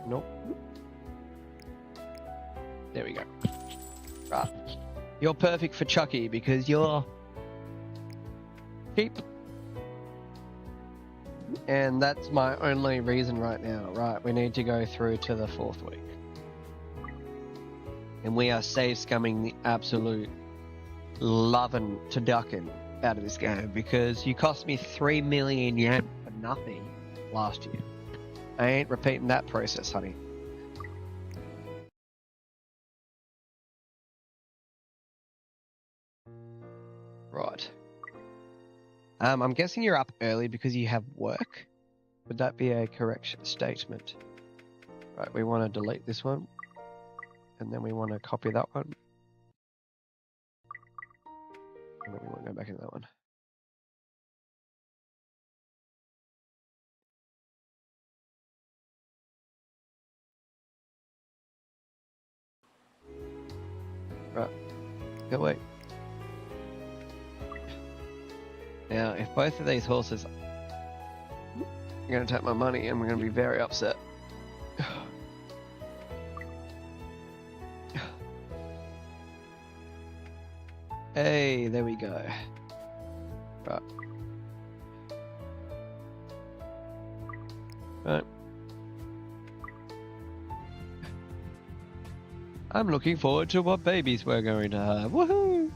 Nope. There we go. Right. You're perfect for Chucky because you're cheap. And that's my only reason right now. Right, we need to go through to the 4th week. And we are save scumming the absolute loving to ducking out of this game because you cost me 3 million yen for nothing last year. I ain't repeating that process, honey. Right. I'm guessing you're up early because you have work. Would that be a correct statement? Right, we want to delete this one. And then we want to copy that one. And then we want to go back into that one. Right. Go wait. Now, if both of these horses are going to take my money, I'm going to be very upset. Hey, there we go. Right. Right. I'm looking forward to what babies we're going to have. Woohoo!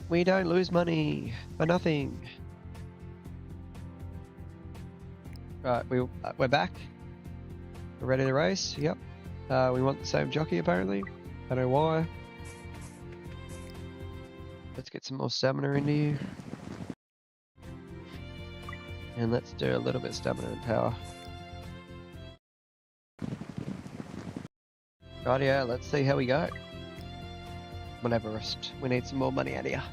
We don't lose money for nothing. Right, we're back. We're ready to race. Yep. We want the same jockey apparently. I don't know why. Let's get some more stamina into you. And let's do a little bit of stamina and power. Rightio, let's see how we go. On Everest. We need some more money out of here.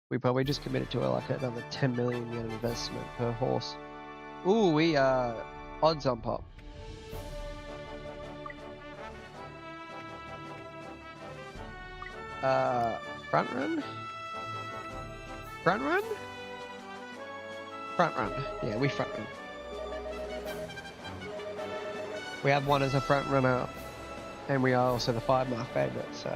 We probably just committed to like another 10 million yen investment per horse. Ooh, we are odds on pop. Front run? Front run? Front run. Yeah, we front run. We have one as a front runner, and we are also the 5-mark favourite, so.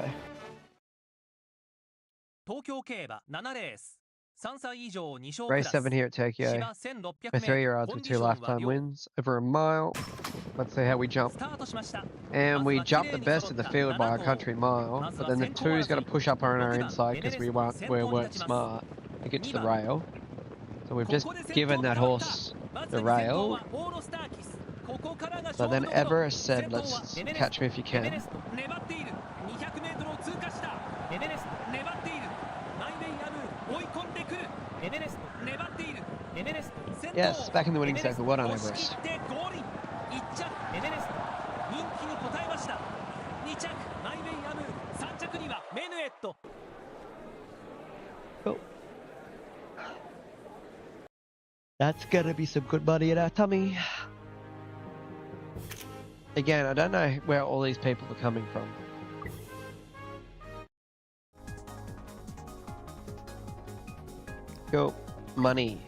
東京競馬7レース3歳以上2勝ク Race ラス 7 here at Tokyo. 芝1600 For 3-year-olds コ with ンディ 2 ションは lifetime 良 wins over a mile. Let's see how we jump. スタートしました And ま we ずは綺 jumped 麗 the に best 揃 of っ the た field by 7 a 頭 country mile, まず but は then the 先行 2's 争 got to い push up on our 6番 inside エベ because レ we スト weren't, 先 we 頭に weren't 立ちます smart to get to 2 the 番 rail. So we've こ just こで先 given 頭が that 変わった horse まず the は先頭 rail. はオーロスターキスここからが But 勝負 then どころ Everest 先 said, 頭は let's エベレス catch me if you エベレ can. スト粘っている 200m を通過したエベレスト粘っているマイウェイアム追い込んでくるエベレスト粘っているエベレスト先頭 Yes, back in the winning エベレス circle. ト Well done, 押し切 Everest. ってゴールイン1着エベレスト人気に応えました2着マイウェイアム3着にはメヌエット Cool. That's gonna be some good money in our tummy. Again, I don't know where all these people are coming from. Cool. Money.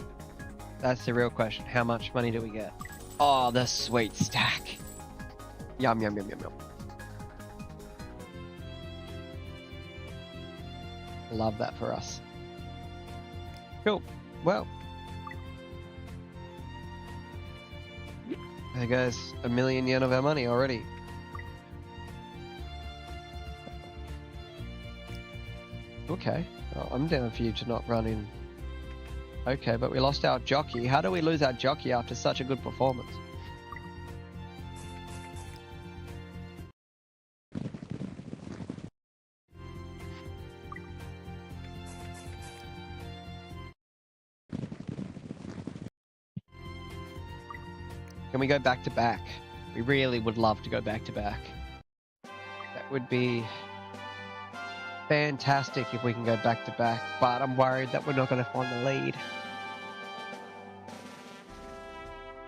That's the real question. How much money do we get? Oh, the sweet stack. Yum, yum, yum, yum, yum. Love that for us. Cool. Well. There goes 1 million yen of our money already. Okay. Oh, I'm down for you to not run in. Okay, but we lost our jockey. How do we lose our jockey after such a good performance? Can we go back to back? We really would love to go back to back. That would be fantastic if we can go back to back, but I'm worried that we're not going to find the lead.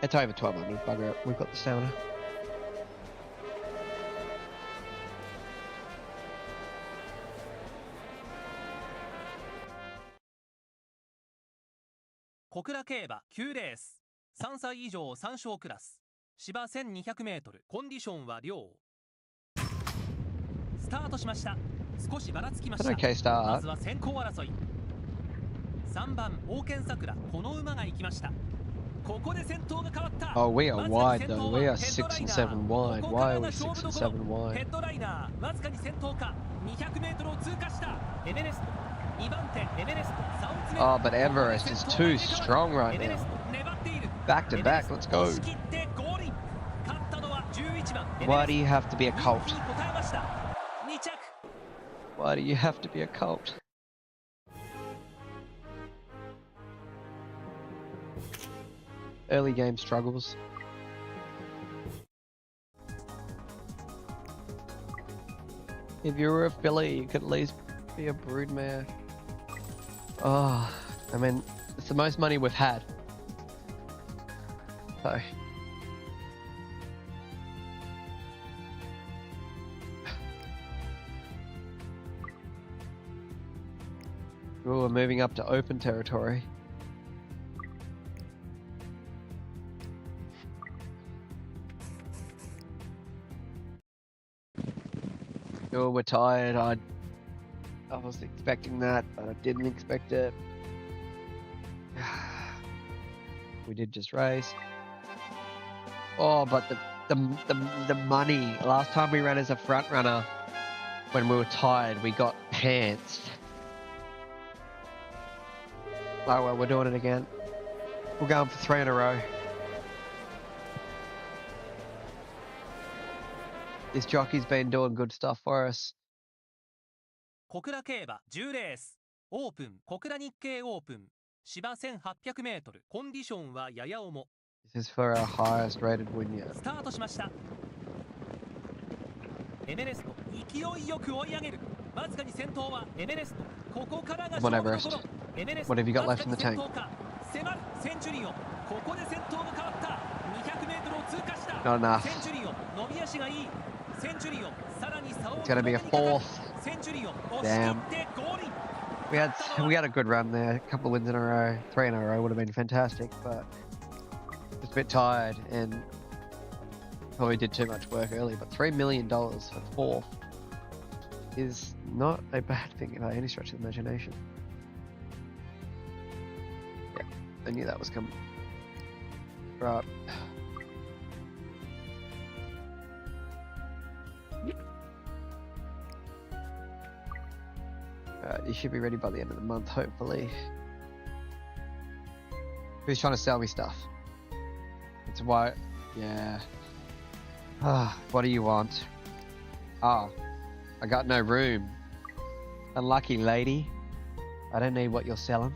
It's over 1200, bugger it. We've got the stamina. Kokura 競馬9レース3歳以上3勝クラス芝 1200m コンディションは良スタートしました少しばらつきました Okay ま start. ずは先行争い3番王権桜この馬が行きましたここで先頭が変わった Oh, we are まずは wide 先 though. 頭 We は are ヘッドラ 6 イ and ナ 7 ー wide. ここ Why か are ら we が勝 6 and 負どこ 7ろ wide? ヘッドライナーわずかに先頭か 200m を通過したエベレスト2番手エベレスト差を詰め Oh, but Everest is too strong right エベレ now. スト粘っている Back to back, let's go. 押し切ってゴールイン勝ったのは11番 Why do you have to be a 人 cult? 気に応えました2着 Why do you have to be a cult? Early game struggles. If you were a filly, you could at least be a broodmare. Oh, I mean, it's the most money we've had. So. Ooh, we're moving up to open territory. Oh, we're tired. I was expecting that, but I didn't expect it. We did just race. Oh, but the money. Last time we ran as a front runner, when we were tired, we got pants. Oh well, we're doing it again. We're going for 3 in a row. This jockey's been doing good stuff for us. 小倉競馬10レースオープン小倉日経オープン芝 1800m コンディションはやや重 This is for our highest rated win yet. スタートしましたエメレスト勢いよく追い上げるわずかに先頭はエメレストここからが Come on, 勝負ど Everest. ころエメレス What ト have you got わ left ず in か the に先 tank? 頭か迫るセンチュリーをここで先頭が変わった 200m を通過した Not enough. センチュリーを伸び足がいいセンチュリーをさらに差を It's gonna be a 広げにかかる 4th. センチュリーを押し切ってゴールイン We had a good run there. A couple of wins in a row. 3 in a row would have been fantastic, but just a bit tired and probably did too much work early. But $3 million for 4th is not a bad thing by any stretch of the imagination. Yeah, I knew that was coming. Right. You should be ready by the end of the month, hopefully. Who's trying to sell me stuff? It's why. Yeah. What do you want? I got no room. Unlucky lady. I don't need what you're selling.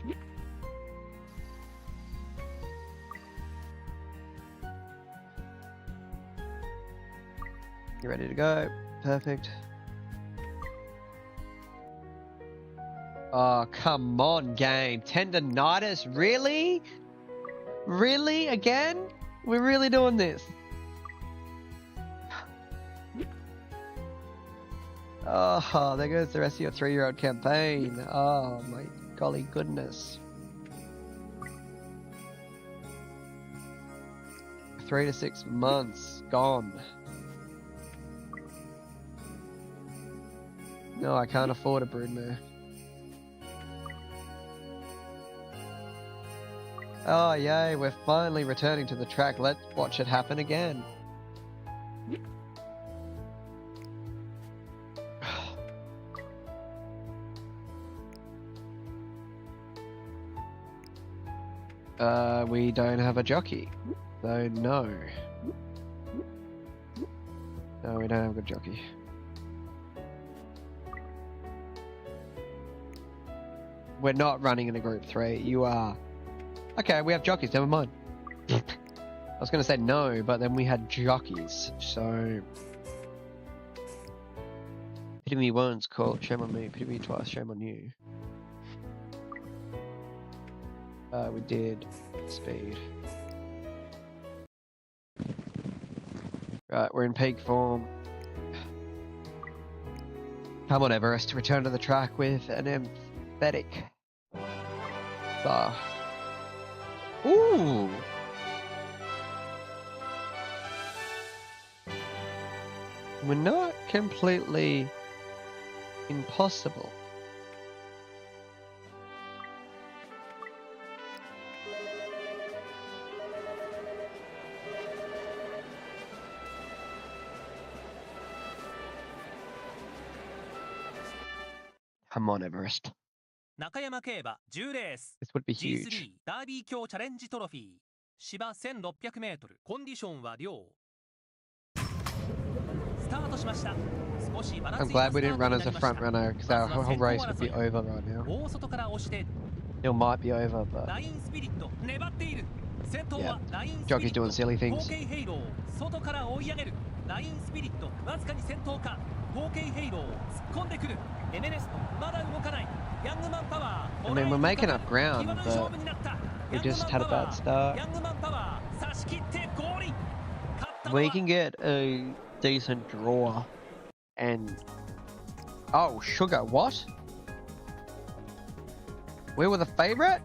You ready to go? Perfect. Oh, come on, game. Tendonitis? Really? Really? Again? We're really doing this? Oh, there goes the rest of your 3-year-old campaign. Oh, my golly goodness. 3 to 6 months gone. No, I can't afford a broodmare. Oh, yay, we're finally returning to the track. Let's watch it happen again. We don't have a jockey. So, no. No, we don't have a good jockey. We're not running in a group 3. You are. Okay, we have jockeys, never mind. I was going to say no, but then we had jockeys, so... Pity me once, call shame on me. Pity me twice, shame on you. We did speed. Right, we're in peak form. Come on, Everest, return to the track with an emphatic star. Ooh! We're not completely impossible. Come on, Everest. 中山競馬10レース This would be huge. G3 ダービー卿チャレンジトロフィー芝 1600m コンディションは良スタートしました少しバラン I'm スいい glad ス we ター didn't ト run に as な a りました front runner because our まずは whole 先頭 race would be 争い over right now. 大外から押して It might be over, but ラインスピリット粘っている先頭 yeah, はラインスピ jockey's リット doing silly 合 things. 計ヘイロー外から追い上げるラインスピリットわずかに先頭か合計ヘイロー突っ込んでくるエメレストまだ動かないヤングマンパワー I mean, we're making up ground, but we just had a bad start. ヤングマンパワー差し切ってゴールイン勝ったの We は can get a decent draw and... Oh, sugar, what? We were the favorite?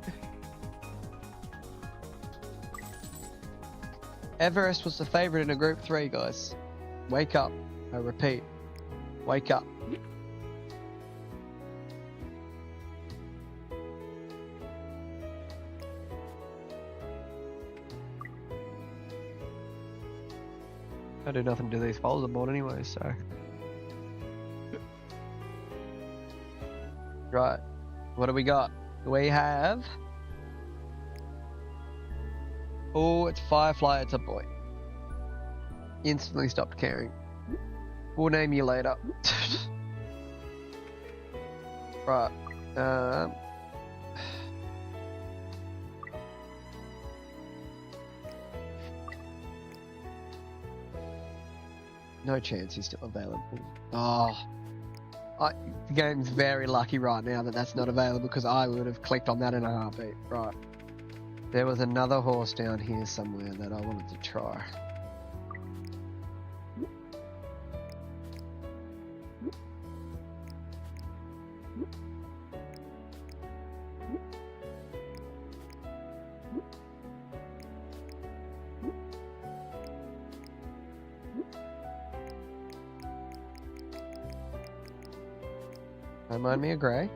Everest was the favorite in a group 3, guys. Wake up. I repeat. Wake up. I do nothing to these folders I'm on anyway, so. Right. What do we got? We have. Oh, it's Firefly, it's a boy. Instantly stopped caring. We'll name you later. Right. No chance he's still available. Oh. The game's very lucky right now that that's not available because I would have clicked on that in a heartbeat. Right. There was another horse down here somewhere that I wanted to try. Don't mind me a grey.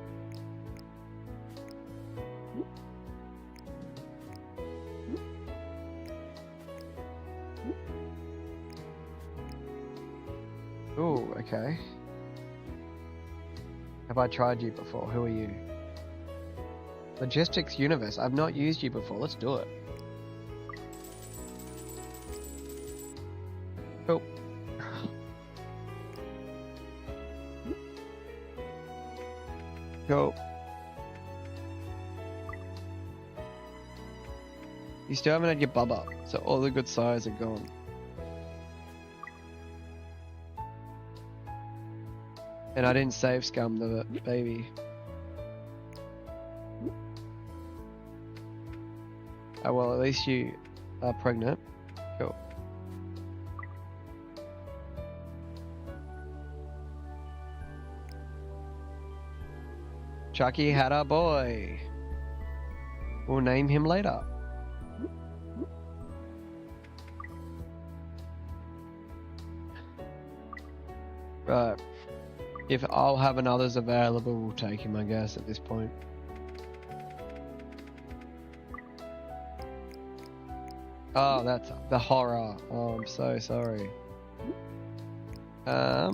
Ooh, okay. Have I tried you before? Who are you? Logistics Universe. I've not used you before. Let's do it. Cool. Cool. You still haven't had your bub up, so all the good sires are gone. And I didn't save scum the baby. Oh well, at least you are pregnant. Cool. Chucky had a boy. We'll name him later. Right. If I'll have another's available, we'll take him, I guess, at this point. Oh, that's the horror. Oh, I'm so sorry. I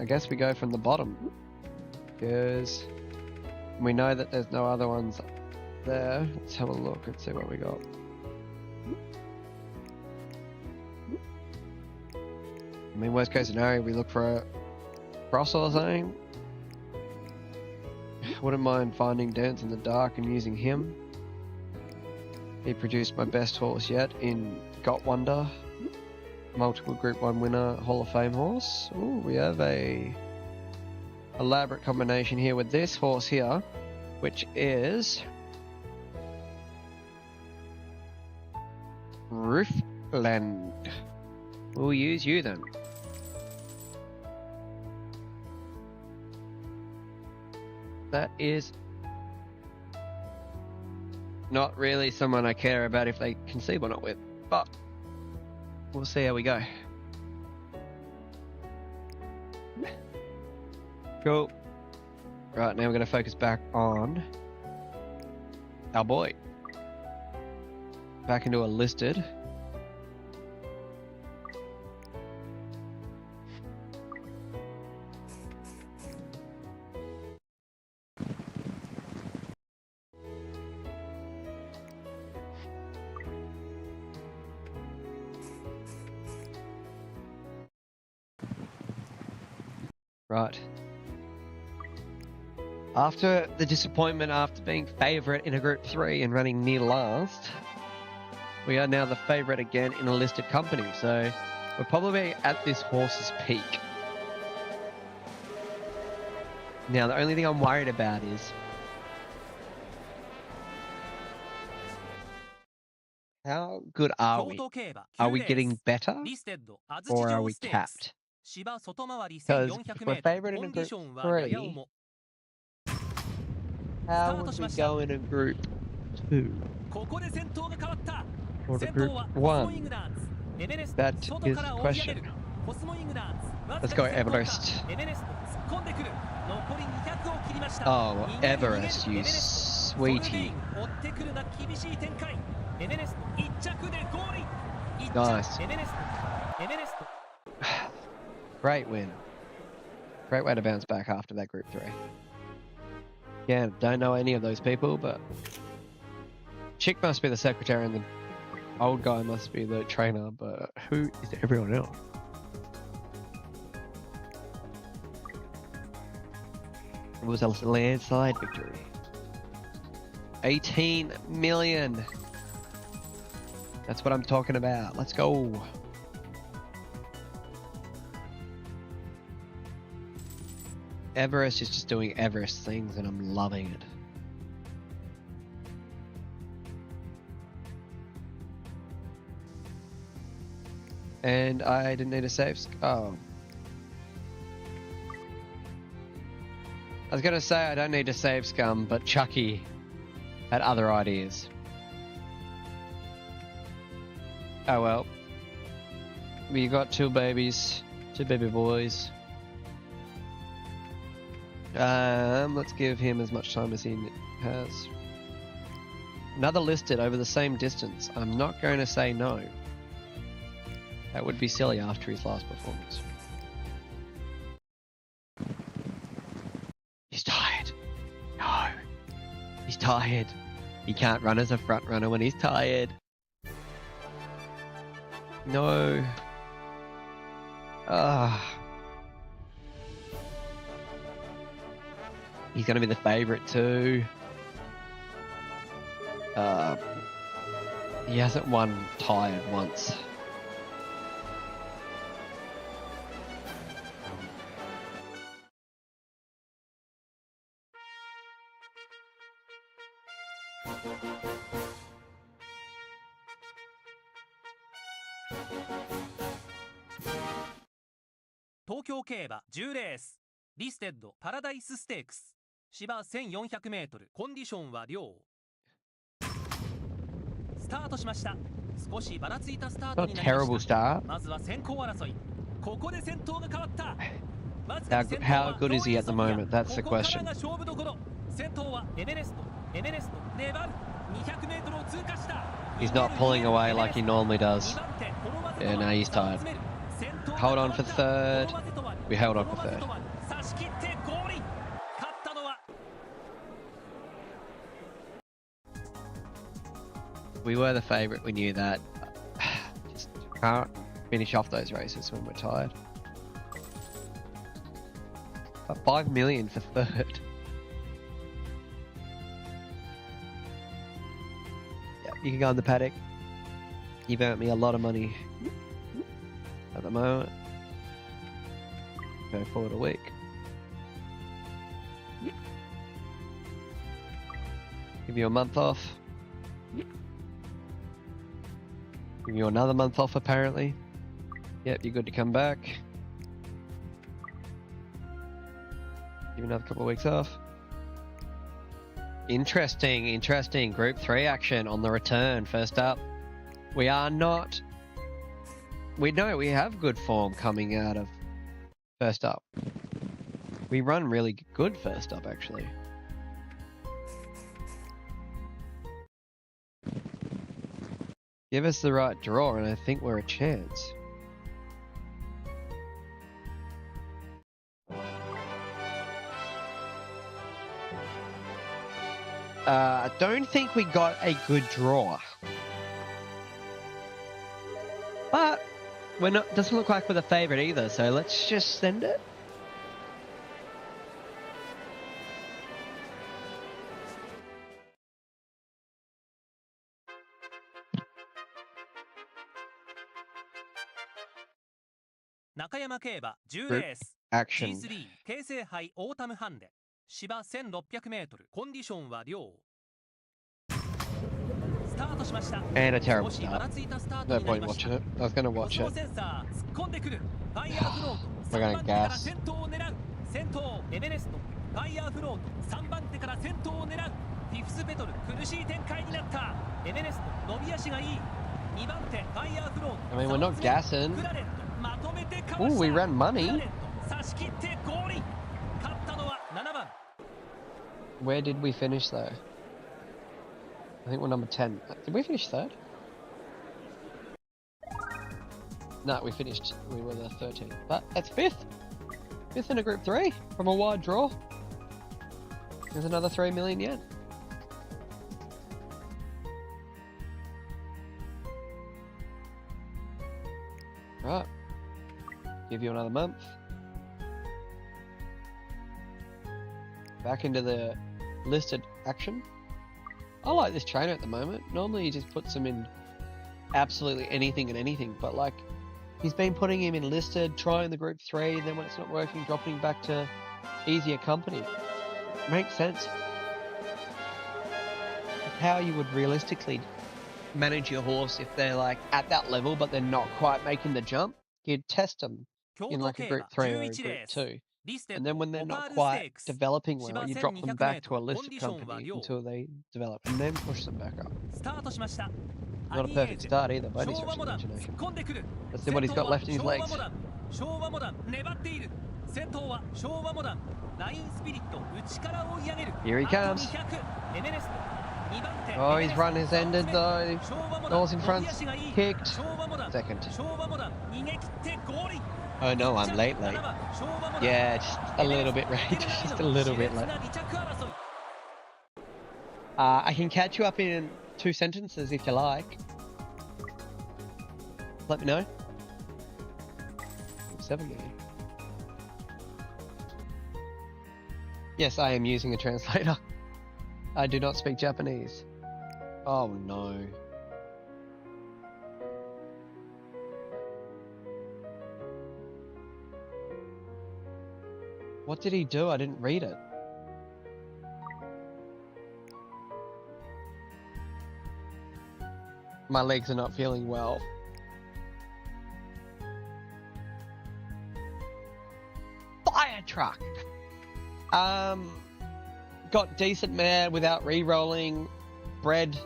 guess we go from the bottom. Because we know that there's no other ones there. Let's have a look and see what we got. I mean, worst case scenario, we look for a cross or something. Wouldn't mind finding Dance in the Dark and using him. He produced my best horse yet in Got Wonder. Multiple Group 1 winner, Hall of Fame horse. Ooh, we have a elaborate combination here with this horse here, which is Roofland. We'll use you then. That is not really someone I care about if they conceive or not with, but we'll see how we go. Cool. Right, now we're going to focus back on our boy. Back into a listed. Right. After the disappointment after being favourite in a Group 3 and running near last, we are now the favourite again in a listed company, so we're probably at this horse's peak. Now, the only thing I'm worried about is how good are we? Are we getting better or are we capped? Because if we're favourite in a Group 3, How would we go in a group 2 ここで先頭が変わった。 or a 先 group 頭はコスモイ 1? ングナーズ。エベレス That ト is 外か the ら追い上げ question. る。コスモイングナーズ。 Let's go Everest. エベレスト突っ込んでくる。残り200を切りました。 Oh, Everest, you ソルベイ sweetie. ン追ってくるが厳しい展開。エベレスト1着でゴール。 Nice. エベレスト。エベレスト。 Great win. Great way to bounce back after that group 3. Again, don't know any of those people, but Chick must be the secretary and the old guy must be the trainer, but who is everyone else? It was a landslide victory. 18 million. That's what I'm talking about. Let's go. Everest is just doing Everest things and I'm loving it. And I didn't need a save. Oh. I was gonna say I don't need to save scum, but Chucky had other ideas. Oh well. We got 2 babies. 2 baby boys. Let's give him as much time as he has. Another listed over the same distance. I'm not going to say no. That would be silly after his last performance. He's tired. No. He's tired. He can't run as a front runner when he's tired. No. Ah. He's going to be the favourite too. He hasn't won tired once. Tokyo 競馬10レースリステッドパラダイスステークス芝 1400m コンディションは良スタートしました。少しばらついたスタートになりました。まずは先行争い。ここで先頭が変わった。 How good is he at the moment? That's the question. 先頭はエベレスト。エベレスト粘る。 200m を通過した。 He's not pulling away like he normally does. Yeah, now he's tired. Hold on for third. We held on for third. We were the favourite, we knew that. Just can't finish off those races when we're tired. But 5 million for third. Yeah, you can go in the paddock. You've earned me a lot of money at the moment. Go forward a week. Give you a month off. Give you another month off apparently. Yep, you're good to come back. Give you another couple of weeks off. Interesting, interesting. Group 3 action on the return. First up, we are not... We know we have good form coming out of first up. We run really good first up actually. Give us the right draw and I think we're a chance. I don't think we got a good draw. But we're not, doesn't look like we're the favourite either, so let's just send it. Nakayama 競馬10レース Action. G3 京成杯オータムハンデ芝 1600m コンディションは良スタートしました。 And a terrible 少しばら start. ついたスタート No になり point ました。 watching it. I was going to コ watch スモ it. センサー突っ込んでくる。ファイヤーフロート We're 3 gonna 番手から gas. 先頭を狙う。先頭エベレストファイヤーフロート3番手から先頭を狙う。フィフスペトル苦しい展開になった。エネネスト伸び足がいい。2番手ファイヤーフロート I mean, we're not gassing. クラレットまとめてかわ Oh, した。 we ran クラ money. レット差し切ってゴールイン。勝ったのは7番。 Where did we finish though? I think we're number 10. Did we finish third? No, we finished. We were the 13th. But that's fifth. Fifth in a group 3 from a wide draw. There's another 3 million yen. Right. Give you another month. Back into the listed action. I like this trainer at the moment. Normally he just puts him in absolutely anything and anything, but like he's been putting him in listed, trying the group 3, and then when it's not working, dropping him back to easier company. Makes sense. How you would realistically manage your horse if they're like at that level but they're not quite making the jump. You'd test them in like a group 3 or a group 2. And then when they're not quite developing well, you drop them back to a listed company until they develop and then push them back up. Not a perfect start either by any stretch of the imagination. Let's see what he's got left in his legs. Here he comes. Oh, his run has ended though. North in front, kicked. Second. Oh no, I'm late. Yeah, just a little bit late. Just a little bit late. I can catch you up in 2 sentences if you like. Let me know. 7 million. Yes, I am using a translator. I do not speak Japanese. Oh no. What did he do? I didn't read it. My legs are not feeling well. Fire truck! Got decent mare without re-rolling. Bred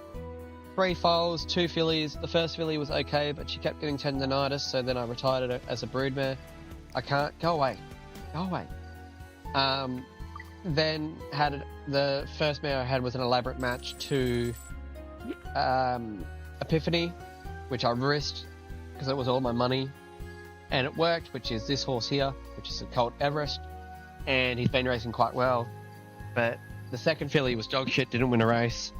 3 foals, 2 fillies. The first filly was okay, but she kept getting tendonitis, so then I retired it as a broodmare. I can't. Go away. Go away. Then had the first mare I had was an elaborate match to Epiphany, which I risked because it was all my money, and it worked, which is this horse here, which is a Colt Everest, and he's been racing quite well. But the second filly was dog shit, didn't win a race.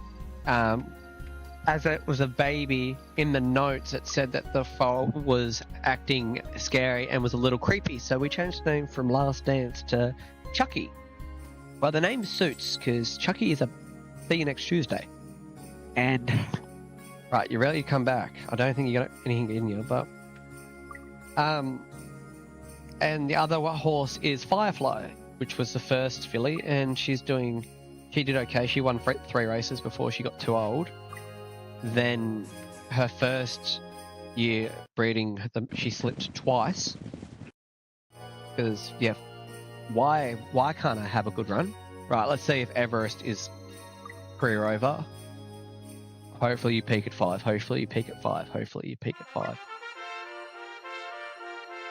As it was a baby, in the notes it said that the foal was acting scary and was a little creepy, so we changed the name from Last Dance to Chucky. Well, the name suits, because Chucky is a see you next Tuesday. And, right, you're ready to come back. I don't think you got anything in you, but... and the other horse is Firefly, which was the first filly, and she did okay. She won 3 races before she got too old. Then her first year breeding, she slipped twice. Because, yeah, why can't I have a good run? Right, let's see if Everest is career over. Hopefully you peak at 5. Hopefully you peak at 5. Hopefully you peak at 5.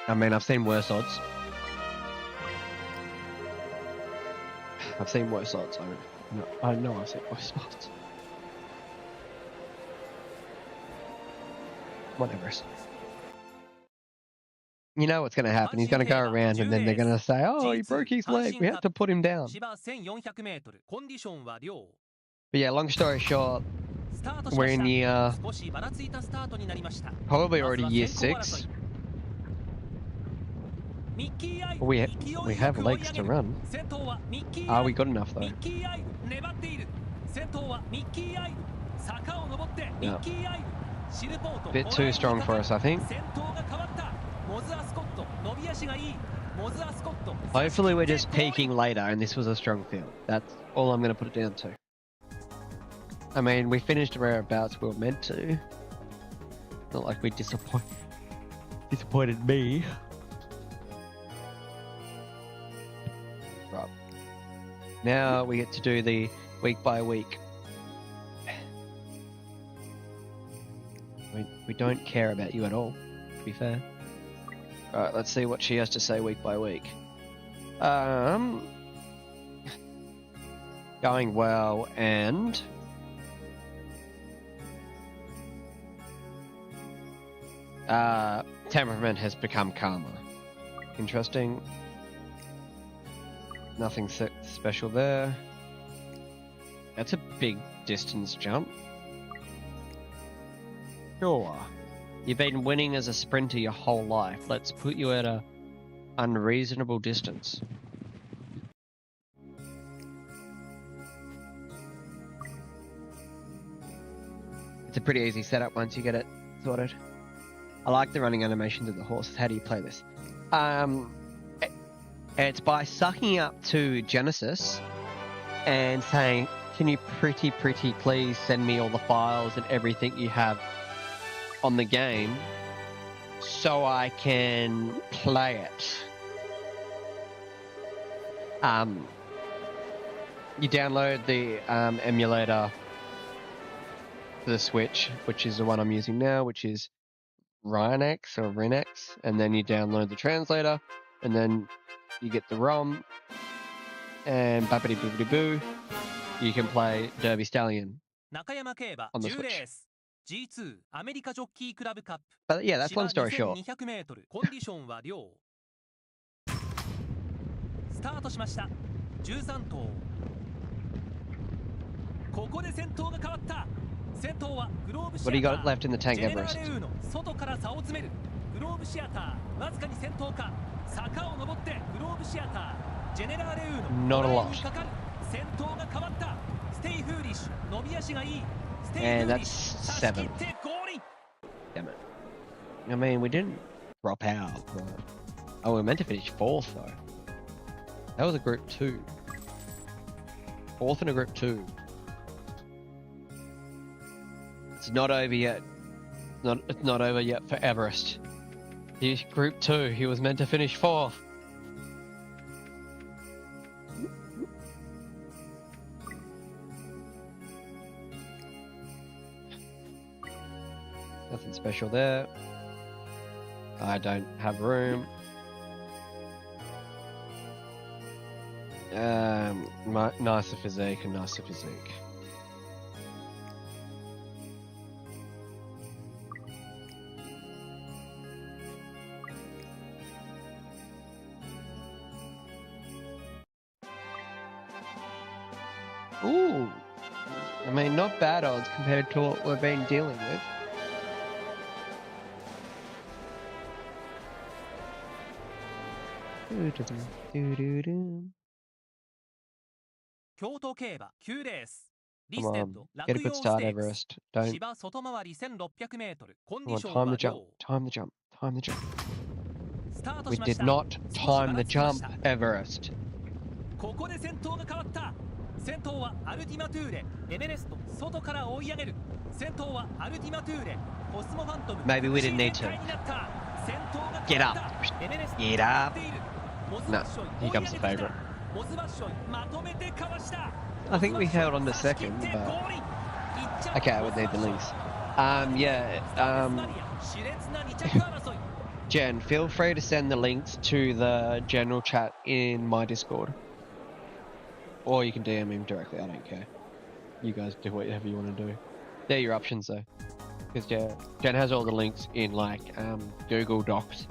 I mean, I've seen worse odds. I've seen worse odds. I know I've seen worse odds. Whatever. You know what's going to happen. He's going to go around and then they're going to say, oh, he broke his leg. We had to put him down. But yeah, long story short, we're in year... probably already year 6. We have legs to run. Are we good enough though? No. Bit too strong for us, I think. Hopefully we're just peaking later and this was a strong field. That's all I'm going to put it down to. I mean, we finished whereabouts we were meant to. Not like we disappointed me. Right. Now we get to do the week by week. We don't care about you at all, to be fair. Alright, let's see what she has to say week by week. Going well, and temperament has become calmer. Interesting. Nothing special there. That's a big distance jump. Sure. You've been winning as a sprinter your whole life. Let's put you at a unreasonable distance. It's a pretty easy setup once you get it sorted. I like the running animations of the horses. How do you play this? It's by sucking up to Genesis and saying, can you pretty please send me all the files and everything you have on the game so I can play it. You download the emulator for the Switch, which is the one I'm using now, which is Rhinex or Rinex, and then you download the translator, and then you get the ROM, and bappity boopity boo, you can play Derby Stallion on the Switch. G2 アメリカジョッキークラブカップ But yeah, that's long story short. 200メートルコンディションは良スタートしました13頭ここで先頭が変わった先頭はグローブシアター What do you got left in the tank, ジェネラ Everest? レウーの外から差を詰めるグローブシアターわずかに先頭か坂を登ってグローブシアタージェネラレウーの Not a lot. にかかる先頭が変わったステイフーリッシュ伸び足がいい And that's 7. Damn it. I mean, we didn't drop out, but... Oh, we were meant to finish 4th, though. That was a group 2. 4th in a group 2. It's not over yet. It's not over yet for Everest. He's group 2. He was meant to finish 4th. Nothing special there. I don't have room. Nicer physique and nicer physique. Ooh. I mean, not bad odds compared to what we've been dealing with. Kyoto 競馬9レース Come on, get a good start, Everest. Don't. 芝外回り1600メートルコンデ Come ィショ on, ン time は the jump. 良 Time the jump. Time the jump. スタート We しま did した not 少し time ばら the つきま jump, した Everest. ここで先頭が変わった先頭はアルティマトゥーレエベレスト外から追い上げる先頭はアルティマトゥーレコスモファントム Maybe we didn't need to. Get up. Get up. No, here comes the favourite. I think we held on to second, but... Okay, I would need the links. Jen, feel free to send the links to the general chat in my Discord. Or you can DM him directly, I don't care. You guys do whatever you want to do. They're your options though. Because Jen has all the links in like Google Docs.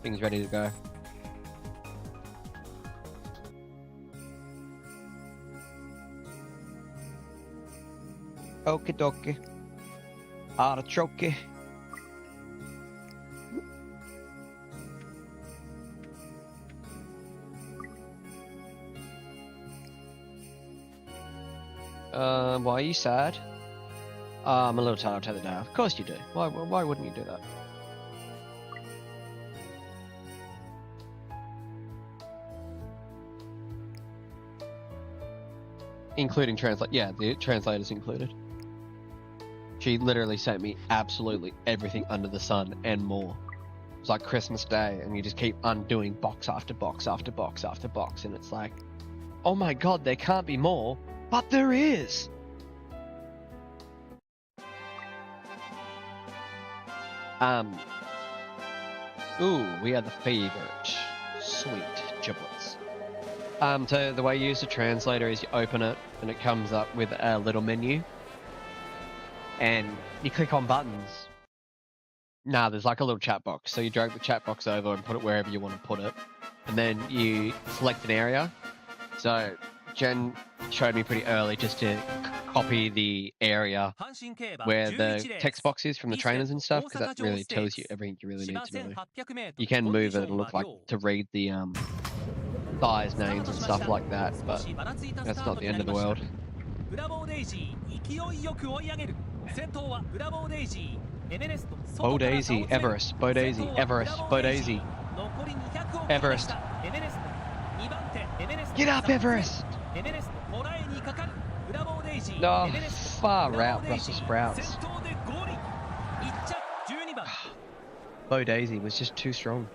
Things ready to go. Okie dokie. Artichoke. Why are you sad? I'm a little tired, I'll take the day off. Of course you do. Why wouldn't you do that? Including translate. Yeah, the translator's included. She literally sent me absolutely everything under the sun and more. It's like Christmas Day, and you just keep undoing box after box after box after box, and it's like, Oh my god, there can't be more. But there is! Ooh, we are the favorite. Sweet giblets. So the way you use the translator is you open it and it comes up with a little menu. And you click on buttons. Nah, there's like a little chat box. So you drag the chat box over and put it wherever you want to put it. And then you select an area. So Jen showed me pretty early just to copy the area where the text box is from the trainers and stuff, because that really tells you everything you really need to know. You can move it and look like to read the size names and stuff like that, but that's not the end of the world. Bodaisy, Everest, Bodaisy, Everest, Bodaisy, Everest. Get up, Everest! No, far out, Brussels sprouts. Bodaisy was just too strong.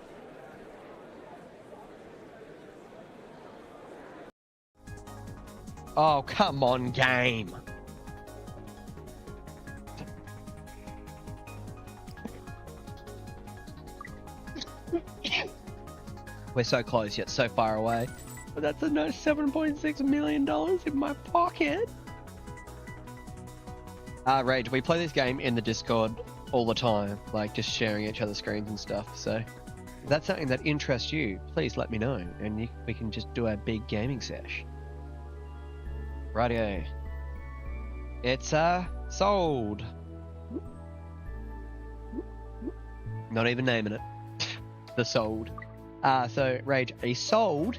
Oh, come on, game. We're so close yet so far away. But that's a nice $7.6 million in my pocket. Rage, we play this game in the Discord all the time, like just sharing each other's screens and stuff. So if that's something that interests you, please let me know, and we can just do a big gaming sesh. Rightio. It's sold. Not even naming it. The sold. So Rage, a sold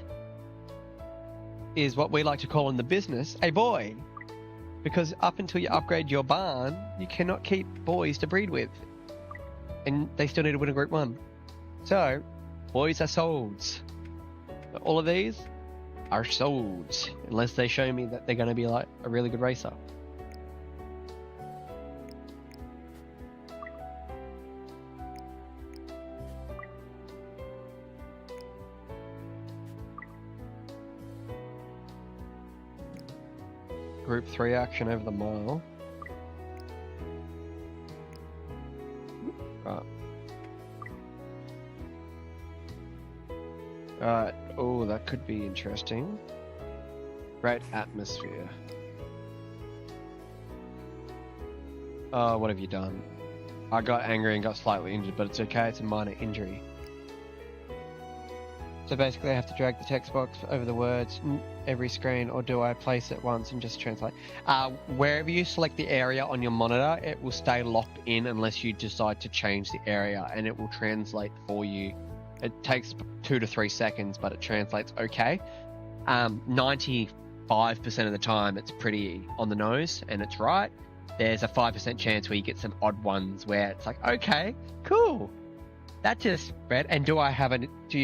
is what we like to call in the business a boy. Because up until you upgrade your barn, you cannot keep boys to breed with. And they still need to win a Group 1. So, boys are solds. But all of these are solds. Unless they show me that they're going to be like a really good racer. Group 3 action over the mile. Right. Alright. Oh, that could be interesting. Great atmosphere. Oh, what have you done? I got angry and got slightly injured, but it's okay. It's a minor injury. So basically I have to drag the text box over the words every screen, or do I place it once and just translate? Wherever you select the area on your monitor, it will stay locked in unless you decide to change the area, and it will translate for you. It takes 2 to 3 seconds, but it translates okay. 95% of the time it's pretty on the nose and it's right. There's a 5% chance where you get some odd ones where it's like, okay, cool. That just read. And do you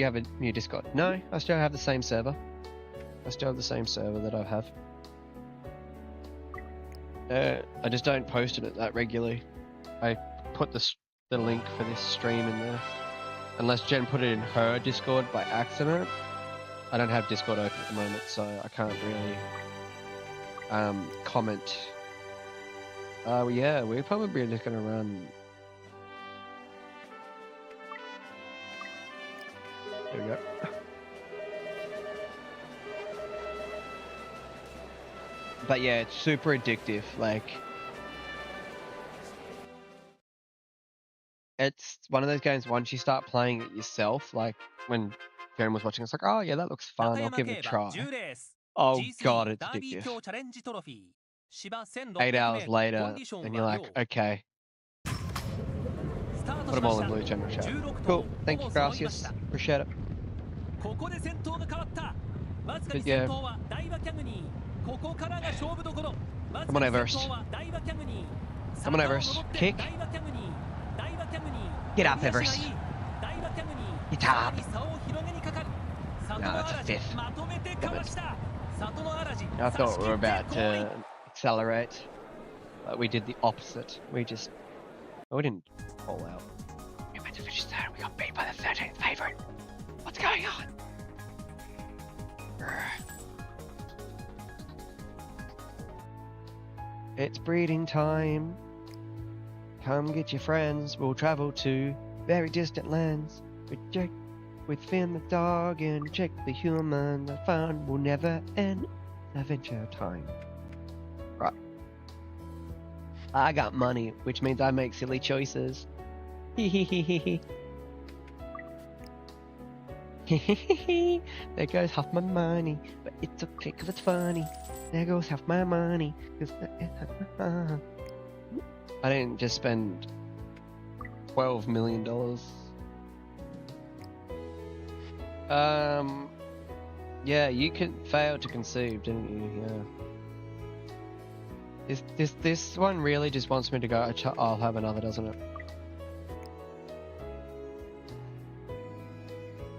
have a new Discord? No, I still have the same server. I still have the same server that I have. I just don't post it that regularly. I put the link for this stream in there. Unless Jen put it in her Discord by accident. I don't have Discord open at the moment, so I can't really comment. Yeah, we're probably just gonna run. There we go. But yeah, it's super addictive. Like, it's one of those games, once you start playing it yourself, like when Jen was watching, it's like, oh yeah, that looks fun, I'll give it a try. Oh god, it's addictive. 8 hours later, and you're like, okay. Put them all in blue general chat. Cool, thank you, gracias. Appreciate it. But yeah. Come on, Everest. Come on, Everest. Kick. Get up, Everest. Get up. No, that's a 5th. I thought we were about to accelerate, but we did the opposite. We didn't fall out. We went to finish 3rd. We got beat by the 13th favourite. What's going on? It's breeding time. Come get your friends. We'll travel to very distant lands. With Finn the dog and Jake the human. The fun will never end. Adventure time. Right. I got money, which means I make silly choices. Hehehehe. There goes half my money, but it's okay cause it's funny. There goes half my money. I didn't just spend $12 million. Yeah, you failed to conceive, didn't you? Yeah. This one really just wants me to go. I'll have another, doesn't it?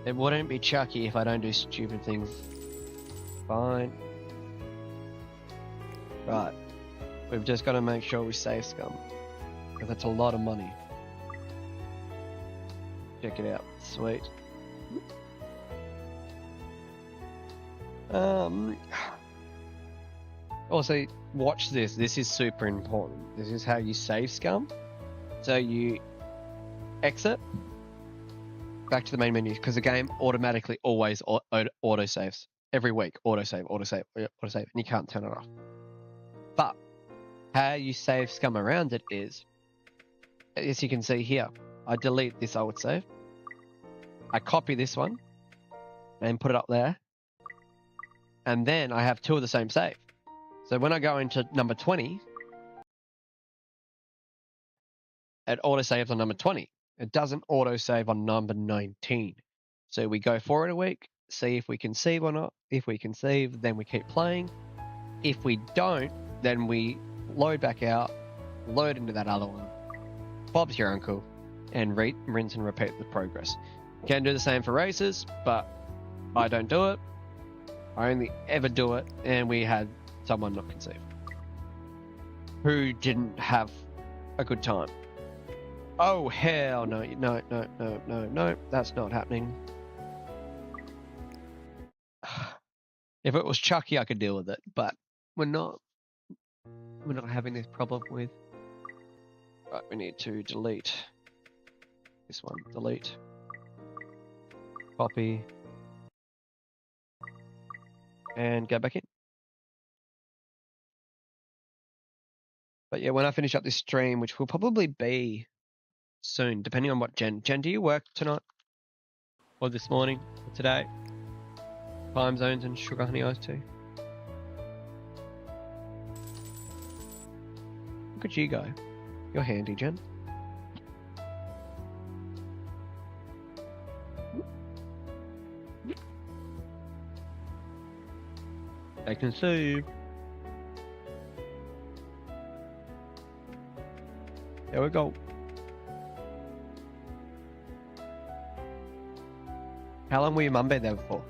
It wouldn't be Chucky if I don't do stupid things. Fine. Right. We've just got to make sure we save scum. Because that's a lot of money. Check it out. Sweet. Also, watch this. This is super important. This is how you save scum. So you exit. Back to the main menu, because the game automatically always auto-saves. Every week, auto-save, auto-save, auto-save, and you can't turn it off. But how you save scum around it is, as you can see here, I delete this old save. I copy this one and put it up there. And then I have two of the same save. So when I go into number 20, it auto-saves on number 20. It doesn't auto-save on number 19. So we go forward a week, see if we can save or not. If we can save, then we keep playing. If we don't, then we load back out, load into that other one. Bob's your uncle, and rinse and repeat the progress. You can do the same for races, but I don't do it. I only ever do it, and we had someone not conceive who didn't have a good time. Oh, hell no, no, that's not happening. If it was Chucky, I could deal with it, but we're not having this problem with. Right, we need to delete this one, delete, copy, and go back in. But yeah, when I finish up this stream, which will probably be soon, depending on what Jen, do you work tonight? Or this morning? Or today? Time zones and sugar honey iced tea. Look at you go. You're handy, Jen. They can save. There we go. How long will your mum be there for?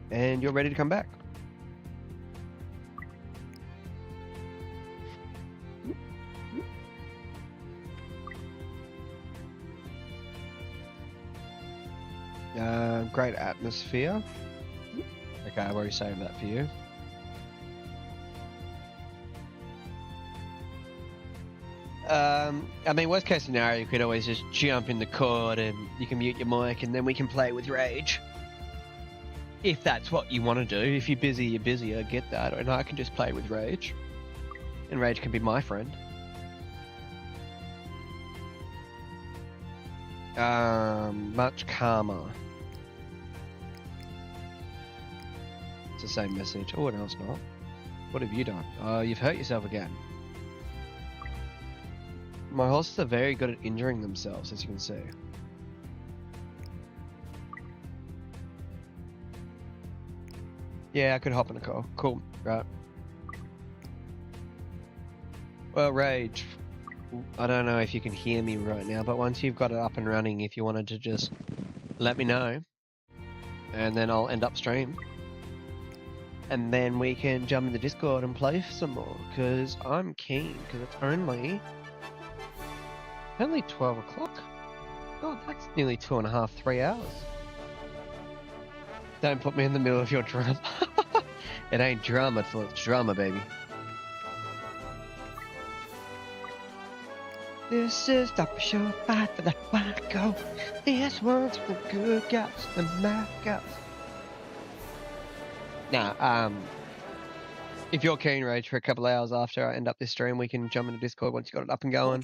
And you're ready to come back. Great atmosphere. Okay, I've already saved that for you. I mean, worst case scenario, you could always just jump in the court and you can mute your mic and then we can play with Rage. If that's what you want to do. If you're busy, you're busy. I get that. And I can just play with Rage. And Rage can be my friend. Much calmer. It's the same message. Oh, no, it's not. What have you done? You've hurt yourself again. My horses are very good at injuring themselves, as you can see. Yeah, I could hop in a car. Cool. Right. Well, Rage, I don't know if you can hear me right now, but once you've got it up and running, if you wanted to just let me know, and then I'll end up stream. And then we can jump in the Discord and play some more, because I'm keen, because it's only 12 o'clock. God, that's nearly 2.5, 3 hours. Don't put me in the middle of your drama. It ain't drama till it's drama, baby. This is the show, fight for the wacko. This one's for the good guys and bad guys. Now, if you're keen, Rage, for a couple of hours after I end up this stream, we can jump into Discord once you got it up and going.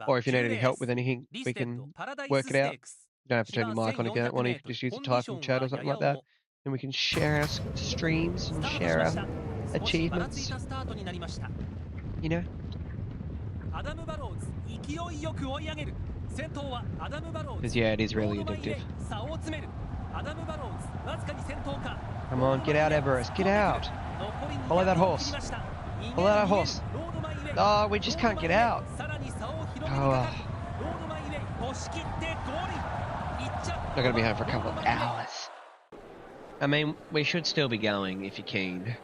Or if you need any help with anything, we can work it out. You don't have to turn your mic on if you don't want to. You can just use the typing chat or something like that. And we can share our streams and share our achievements. You know? Because yeah, it is really addictive. Come on, get out, Everest, get out! Follow that horse. Follow that horse. Oh, we just can't get out. Oh. Not going to be home for a couple of hours. I mean, we should still be going if you're keen.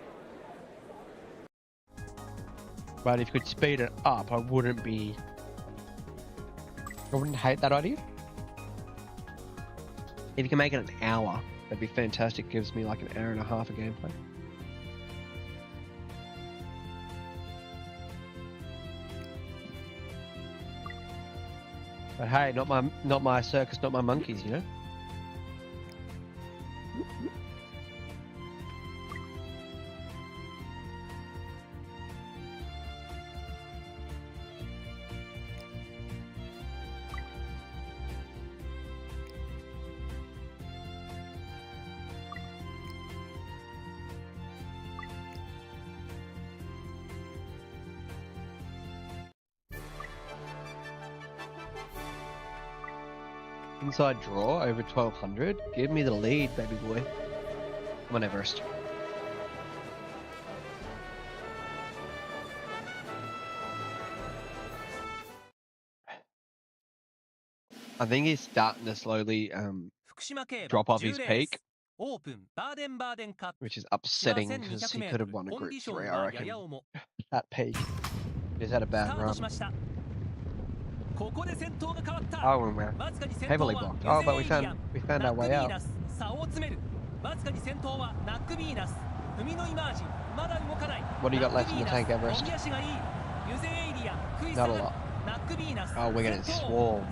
But if you could speed it up, I wouldn't hate that idea. If you can make it an hour, that'd be fantastic. Gives me like an hour and a half of gameplay. But hey, not my circus, not my monkeys, you know? Inside draw over 1200. Give me the lead, baby boy. Come on, Everest. I think he's starting to slowly drop off his peak, which is upsetting because he could have won a Group 3, I reckon. That peak. He just had a bad run. Oh, we're heavily blocked. Oh, but we found our way out. What do you got left in the tank, Everest? Not a lot. Oh, we're getting swarmed.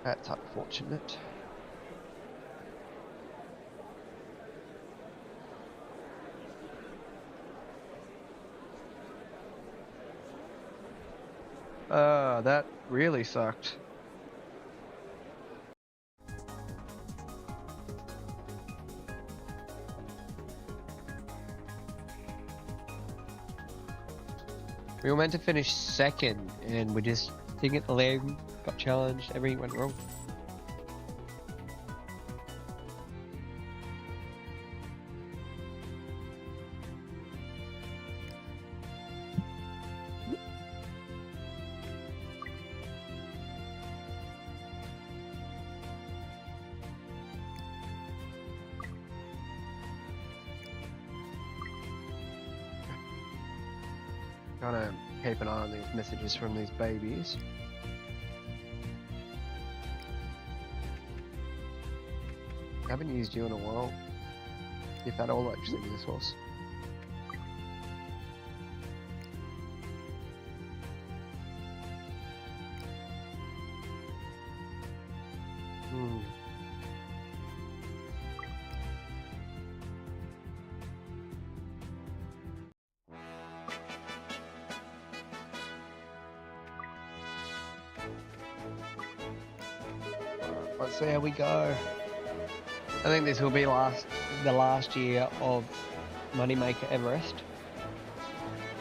That's unfortunate. That really sucked. We were meant to finish second, and we just didn't get the leg, got challenged, everything went wrong. Gotta keep an eye on these messages from these babies. I haven't used you in a while. If at all, actually, with this horse. Let's see how we go. I think this will be the last year of Moneymaker Everest.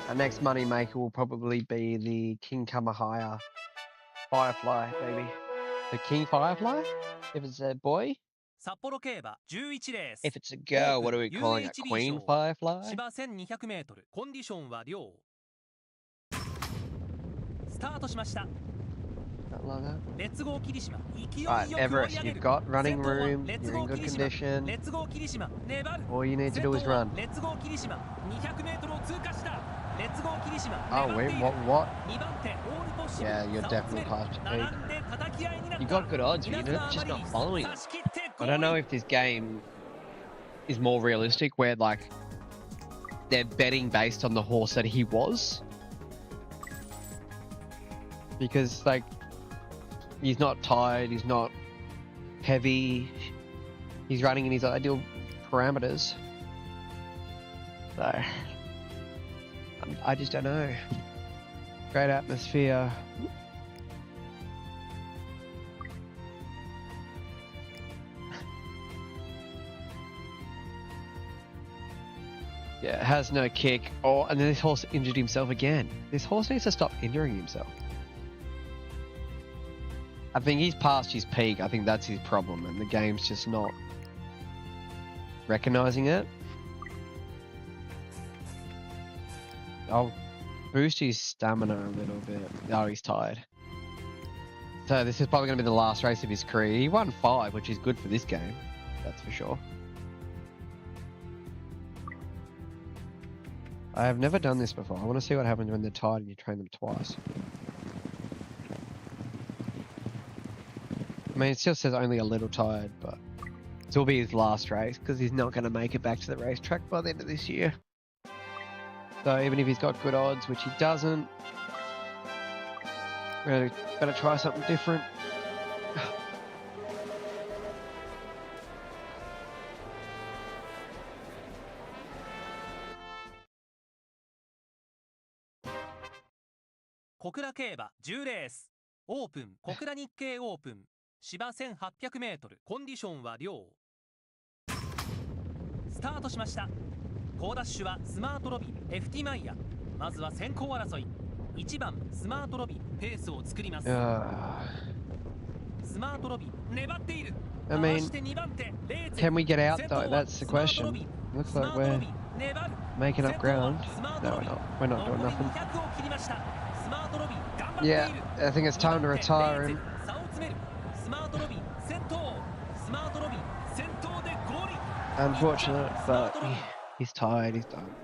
Our next Moneymaker will probably be the King Kamahaya Firefly, baby. The King Firefly? If it's a boy? If it's a girl, what are we calling it? Queen Firefly? I love that. レッツゴー霧島勢いよ Alright, く追い Everest, 上げ you've る got 先 running 頭は room, レッツ you're ゴ in ー good 霧島 condition. レッツゴー霧島粘る All you need to 先 do 頭 is は run. レッツゴー霧島 200m を通過したレッツゴー霧島 Oh, 粘ってい wait, る what? 2番手オールポッシブ Yeah, you're 差を詰 definitely める past your 並 peak. んで叩き合いになった You got good odds, but 稲 you're 妻 just マリ not リン following 差 them. し切って I don't know 5位 if this game is more realistic, where like they're betting based on the horse that he was, because like he's not tired, he's not heavy, he's running in his ideal parameters. So I just don't know. Great atmosphere. Yeah, has no kick. Oh, and then this horse injured himself again. This horse needs to stop injuring himself. I think he's past his peak. I think that's his problem, and the game's just not recognizing it. I'll boost his stamina a little bit. Oh, he's tired. So this is probably going to be the last race of his career. He won 5, which is good for this game. That's for sure. I have never done this before. I want to see what happens when they're tired and you train them twice. I mean, it still says only a little tired, but this will be his last race because he's not going to make it back to the racetrack by the end of this year. So even if he's got good odds, which he doesn't, we're going to try something different.小倉競馬10レースオープン小倉日経オープン芝 1800m コンディションは良スタートしました好ダッシュはスマートロビー FT マイヤまずは先行争い1番スマートロビーペースを作りますスマートロビー粘っている I mean, can we get out though? That's the question. Looks like we're making up ground. No, we're not. We're not doing nothing. Yeah, I think it's time to retire him. Unfortunate, but he's tired, he's done.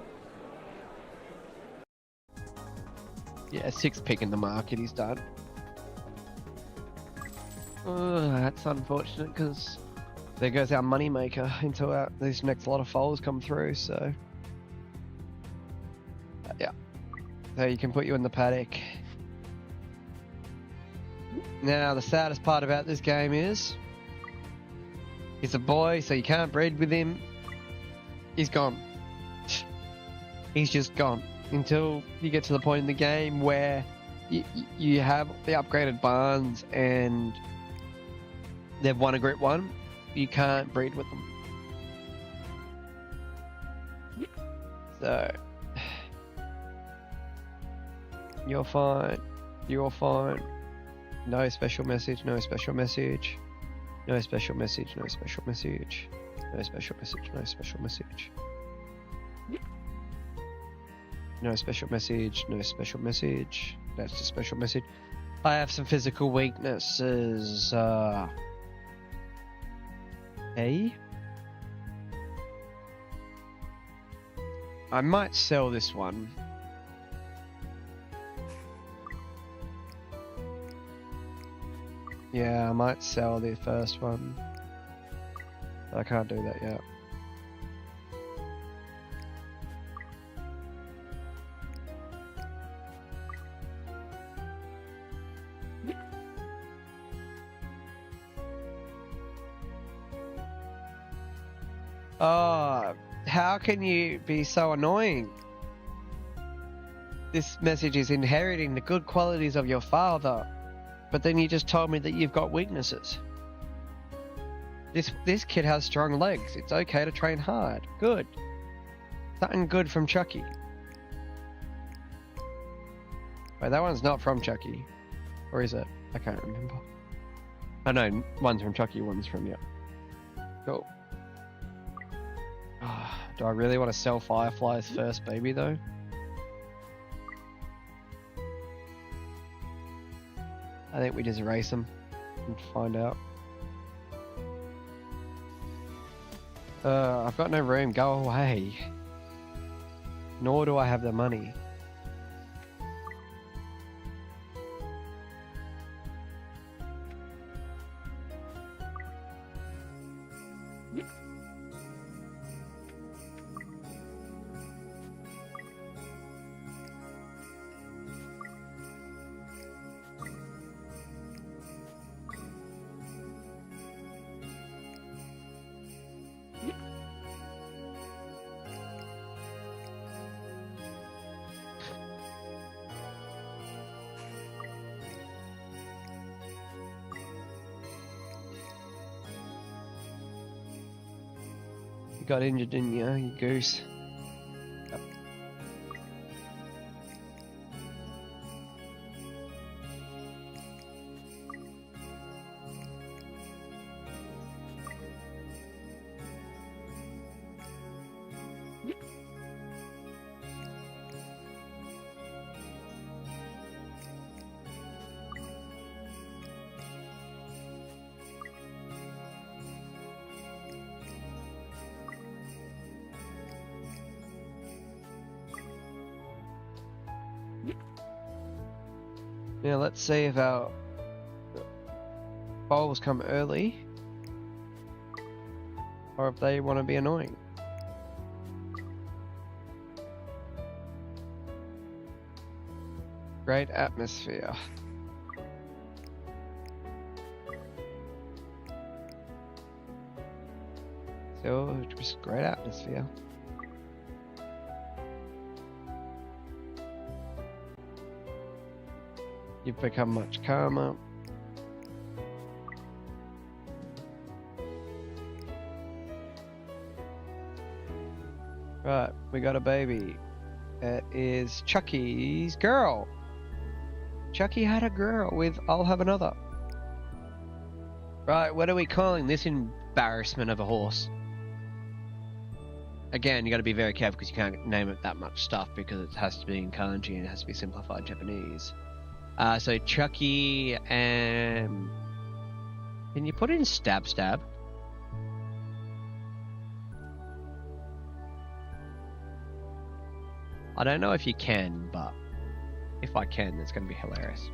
Yeah, 6th pick in the market, he's done. That's unfortunate because there goes our money maker until these next lot of foals come through, so yeah. So you can put you in the paddock. Now the saddest part about this game is he's a boy, so you can't breed with him. He's gone. He's just gone until you get to the point in the game where you have the upgraded barns and they've won a Group 1. You can't breed with them. So you're fine. You're fine. No special message, no special message. No special message, no special message. No special message, no special message. No special message, no special message. That's the special message. I have some physical weaknesses. I might sell this one. Yeah, I might sell the first one. I can't do that yet. Oh, how can you be so annoying? This message is inheriting the good qualities of your father, but then you just told me that you've got weaknesses. This kid has strong legs. It's okay to train hard. Good. Something good from Chucky. Wait, that one's not from Chucky. Or is it? I can't remember. Oh no, one's from Chucky, one's from, yeah. Cool. Do I really want to sell Firefly's first baby though? I think we just race them and find out. I've got no room. Go away. Nor do I have the money. You got injured, didn't you, you goose? Yep. Now let's see if our bowls come early or if they want to be annoying. Great atmosphere. So just great atmosphere. You've become much calmer. Right, we got a baby. It is Chucky's girl. Chucky had a girl with I'll have another. Right, what are we calling this embarrassment of a horse? Again, you got to be very careful because you can't name it that much stuff because it has to be in kanji and it has to be simplified Japanese. So Chucky and... Can you put in stab stab? I don't know if you can, but if I can, it's going to be hilarious.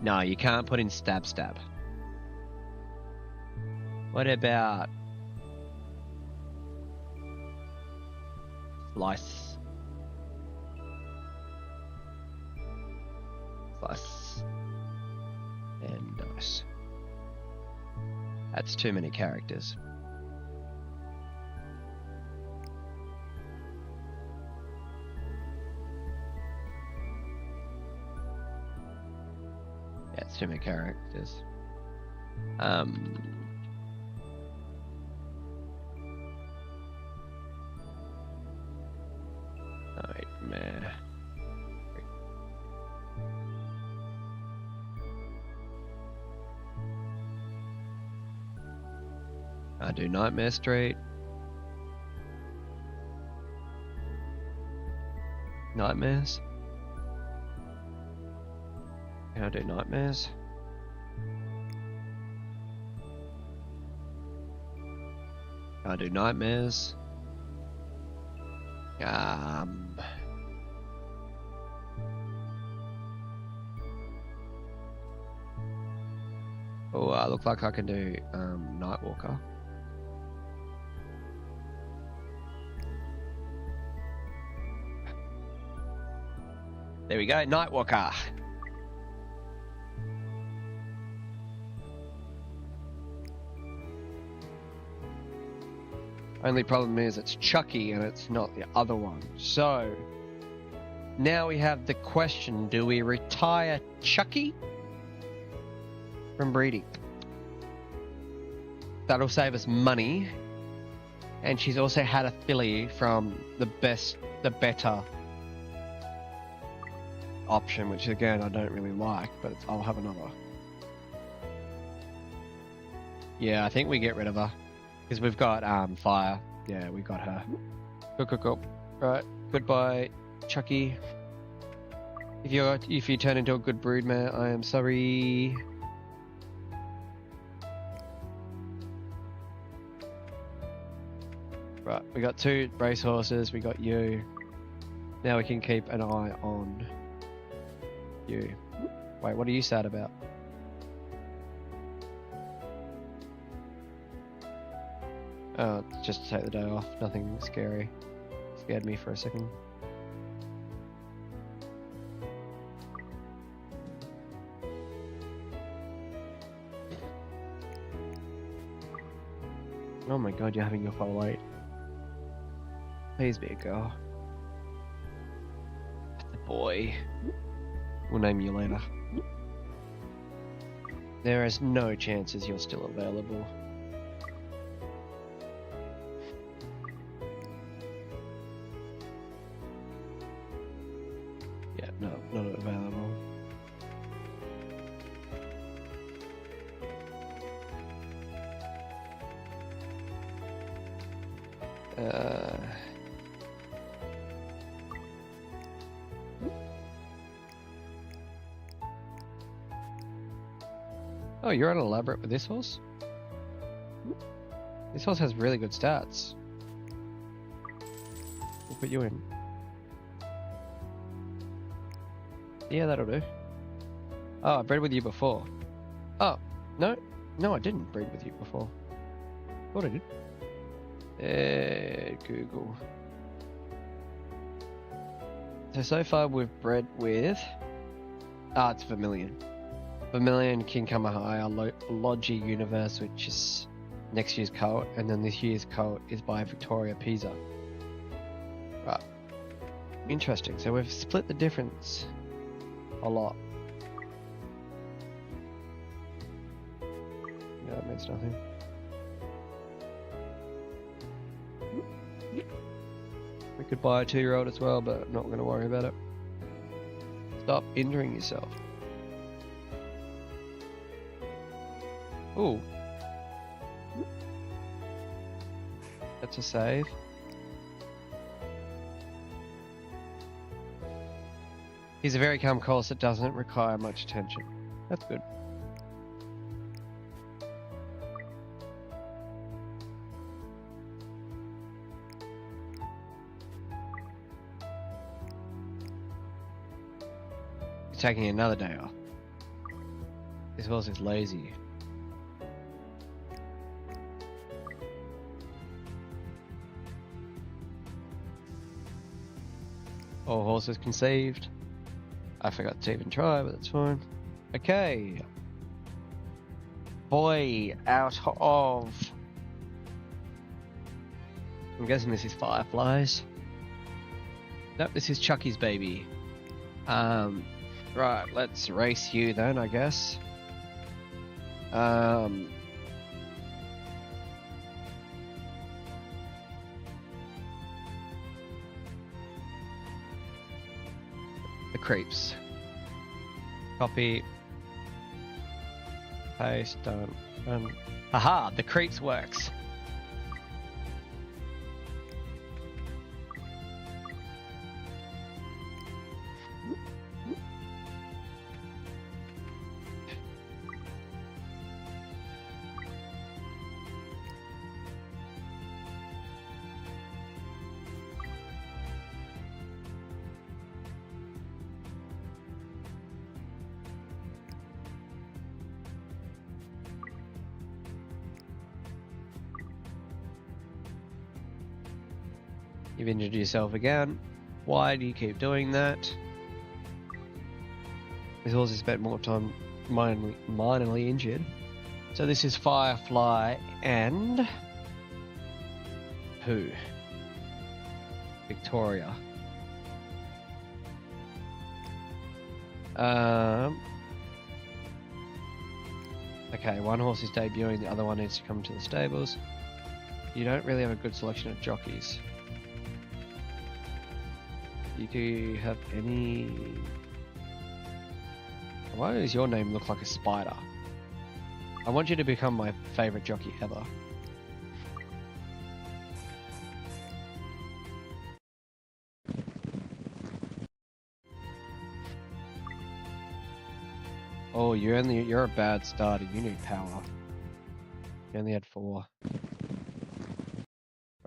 No, you can't put in stab stab. What about... Slice? Slice and dice. That's too many characters. Yeah, it's too many characters. Nightmare. I do Nightmare Street. Nightmares. Can I do nightmares? Can I do nightmares? Oh, I look like I can do Nightwalker. There we go, Nightwalker. Only problem is it's Chucky and it's not the other one. So, now we have the question, do we retire Chucky from breeding? That'll save us money. And she's also had a filly from the better option, which again I don't really like, but I'll have another. Yeah, I think we get rid of her because we've got Fire. Yeah, we got her. Cool. Right, goodbye, Chucky. If you turn into a good broodmare, I am sorry. Right, we got 2 racehorses, we got you. Now we can keep an eye on you. Wait, what are you sad about? Just to take the day off, nothing scary. Scared me for a second. Oh my god, you're having your full weight. Please be a girl. The boy. We'll name you later. There is no chances you're still available. Yeah, no, not available. Oh, you're on elaborate with this horse? This horse has really good stats. We'll put you in. Yeah, that'll do. Oh, I bred with you before. Oh, no. No, I didn't breed with you before. Thought I did. Google. So far we've bred with... it's Vermilion. Vermilion, King Kamahaya, Logi Universe, which is next year's colt, and then this year's colt is by Victoria Pisa. Right. Interesting. So we've split the difference a lot. Yeah, that means nothing. We could buy a 2-year-old as well, but I'm not going to worry about it. Stop injuring yourself. Ooh. That's a save. He's a very calm course that doesn't require much attention. That's good. He's taking another day off. This horse is lazy. All horses conceived. I forgot to even try, but that's fine. Okay. Boy, out of... I'm guessing this is Fireflies. Nope, this is Chucky's baby. Right, let's race you then, I guess. The creeps. Copy. Paste, done. Aha, the creeps works. You've injured yourself again. Why do you keep doing that? This horse has spent more time minorly injured. So this is Firefly and... who? Victoria. Okay, one horse is debuting, the other one needs to come to the stables. You don't really have a good selection of jockeys. Do you have any... Why does your name look like a spider? I want you to become my favourite jockey ever. Oh, you're a bad starter. You need power. You only had 4.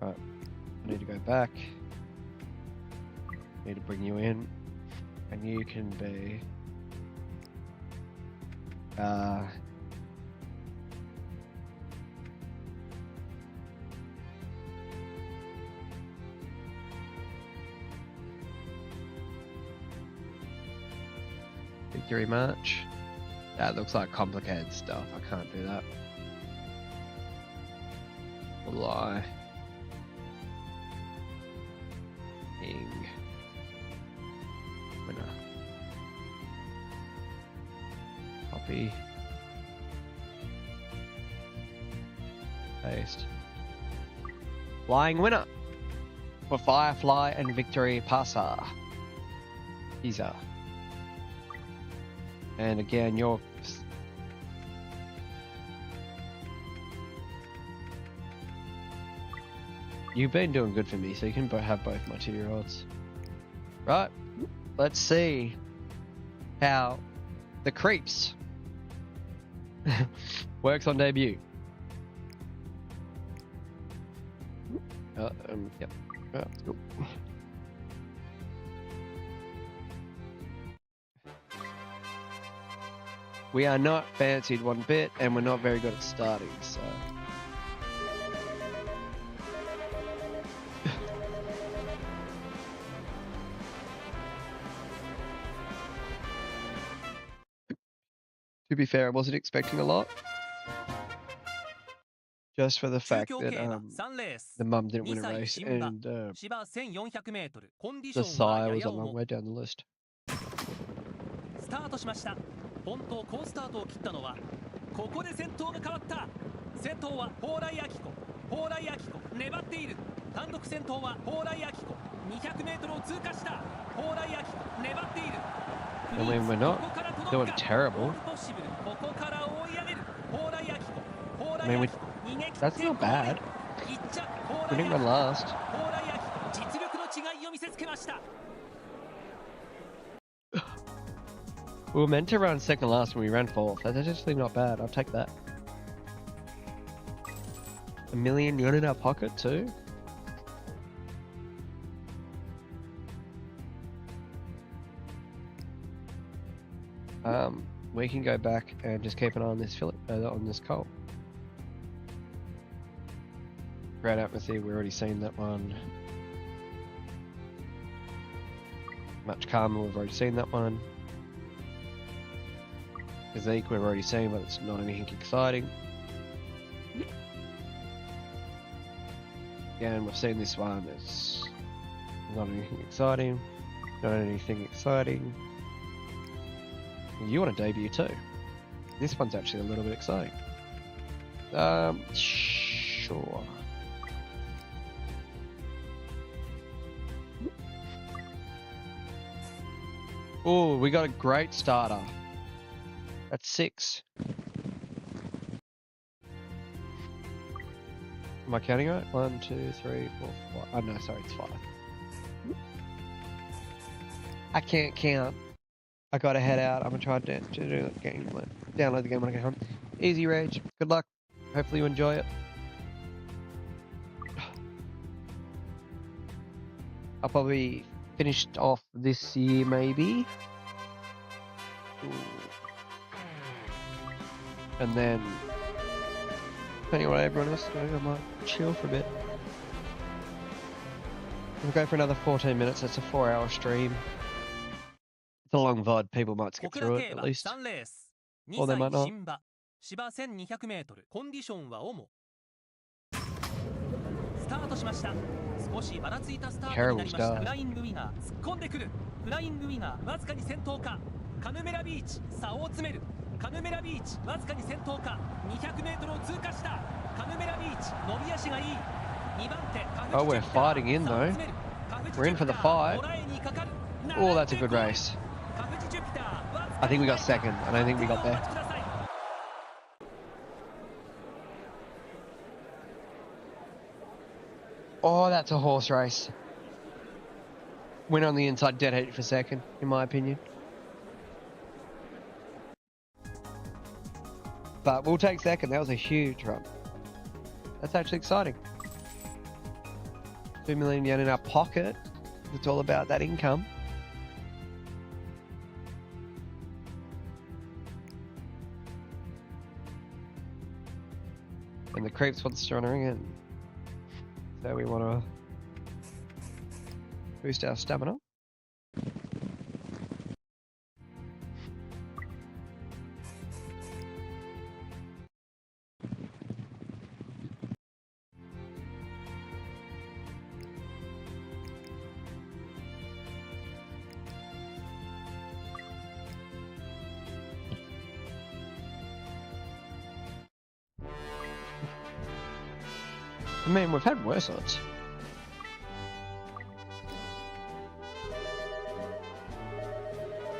Right. I need to go back. Need to bring you in. And you can be victory march. That looks like complicated stuff. I can't do that. Lie. King. Winner. Copy. Paste. Flying winner for Firefly and Victory Passer. Pizza. And again, you've been doing good for me, so you can have both my 2-year-olds. Right, let's see how the Creeps works on debut. Yep. Cool. We are not fancied one bit, and we're not very good at starting, so. To be fair, I wasn't expecting a lot. Just for the fact that the mum didn't win a race, and the sire was a long way down the list. スタートしました。本当好スタートを切ったのはここで先頭が変わった。先頭は蓬莱明子。蓬莱明子粘っている。単独先頭は蓬莱明子。200メートルを通過した。蓬莱明子粘っている。 I mean, we're not doing terrible. I mean, that's not bad. We didn't run last. We were meant to run second last when we ran 4th. That's actually not bad. I'll take that. $1 million in our pocket too. We can go back and just keep an eye on this on this coal. Great Atmosphere, we've already seen that one. Much Calmer, we've already seen that one. Physique, we've already seen, but it's not anything exciting. Again, we've seen this one, it's not anything exciting. Not anything exciting. You want to debut too. This one's actually a little bit exciting. Sure. Oh, we got a great starter. That's 6. Am I counting right? 1, 2, 3, 4, 5. Oh no, sorry, it's 5. I can't count. I gotta head out. I'm gonna try to do the game. Download the game when I get home. Easy Rage. Good luck. Hopefully you enjoy it. I'll probably finish off this year, maybe. Ooh. And then, depending on what everyone else is doing, I might chill for a bit. We'll go for another 14 minutes. That's a 4-hour stream. It's a long VOD. People might skip through it at least. Or they might not. 芝1200メートルコンディションは主。スタートしました。少しばらついたスタートになりました。フライングウィガー突っ込んでくる。フライングウィガーわずかに先頭か。カヌメラビーチ差を詰める。カヌメラビーチわずかに先頭か。200メートルを通過した。カヌメラビーチ伸び足がいい。2番手カフ Oh, we're fighting in though. We're in for the fight. Oh, that's a good race. I think we got second. I don't think we got there. Oh, that's a horse race. Went on the inside, dead heat for second, in my opinion. But we'll take second. That was a huge run. That's actually exciting. 2 million yen in our pocket. It's all about that income. And the creeps wants to run in. So we want to boost our stamina. I mean, we've had worse odds.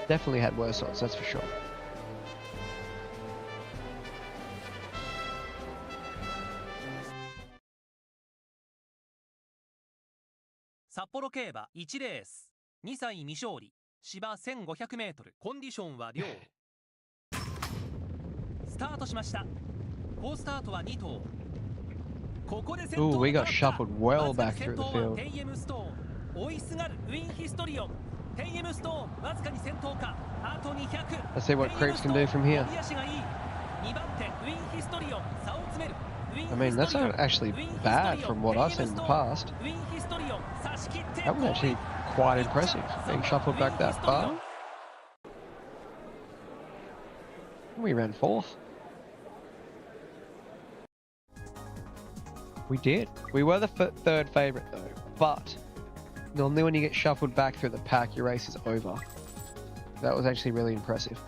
Definitely had worse odds, that's for sure. Sapporo 競馬1レース2歳未勝利芝 1500m コンディションは良スタートしました好スタートは2頭ここで先頭 Ooh, we が got 変わった shuffled well まず back 先 through 頭 the は field. テイエムストーン追いすがるウィンヒストリオンテイエムストーンわずかに先頭かあと200 Let's see what creeps can do from here. 伸び足がいい2番手ウィンヒストリオン差を詰める I mean, that's not actually bad from what I've seen in the past. That was actually quite impressive, being shuffled back that far. We ran fourth. We did. We were the third favourite though, but normally when you get shuffled back through the pack, your race is over. That was actually really impressive.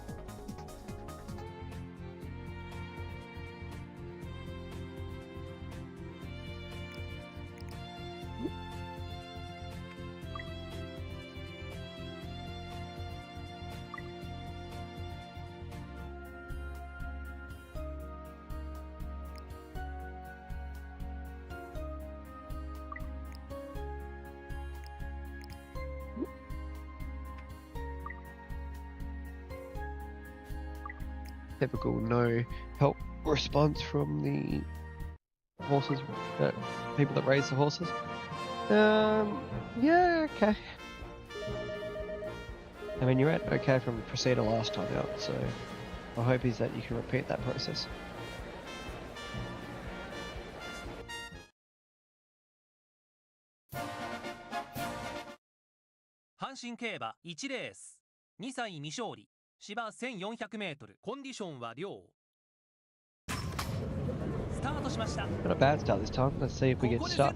Typical no help response from the horses, people that raise the horses. Yeah, okay. I mean, you went okay from Procedure last time out, so my hope is that you can repeat that process. Hanshin 競馬1レース2歳未勝利芝 1400m コンディションは良スタートしました Not a bad start this time. Let's see if we get stuck.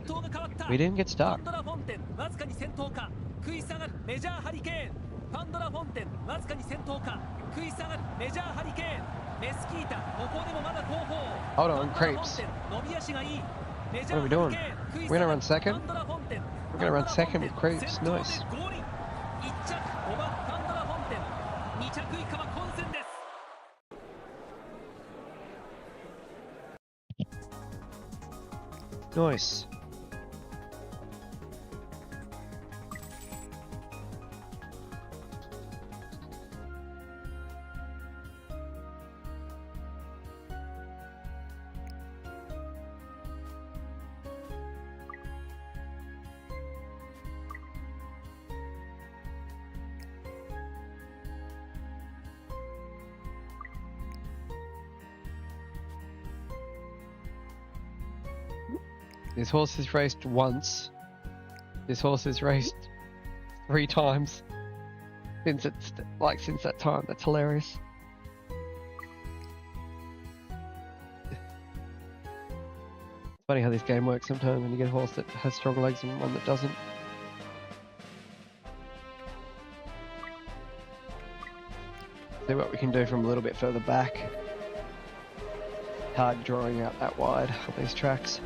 We didn't get stuck. パンドラフォンテンわずかに先頭か食い下がるメジャーハリケーンパンドラフォンテンわずかに先頭か食い下がるメジャーハリケーンメスキータここでもまだ後方 Hold on, creeps. 伸び足がいい What are we doing? We're gonna run second? We're gonna run second with creeps. Nice. 1着5番パンドラフォンテン2着以下は混戦です Nice. This horse has raced once. This horse has raced 3 times since that time. That's hilarious. It's funny how this game works sometimes when you get a horse that has strong legs and one that doesn't. See what we can do from a little bit further back. Hard drawing out that wide on these tracks.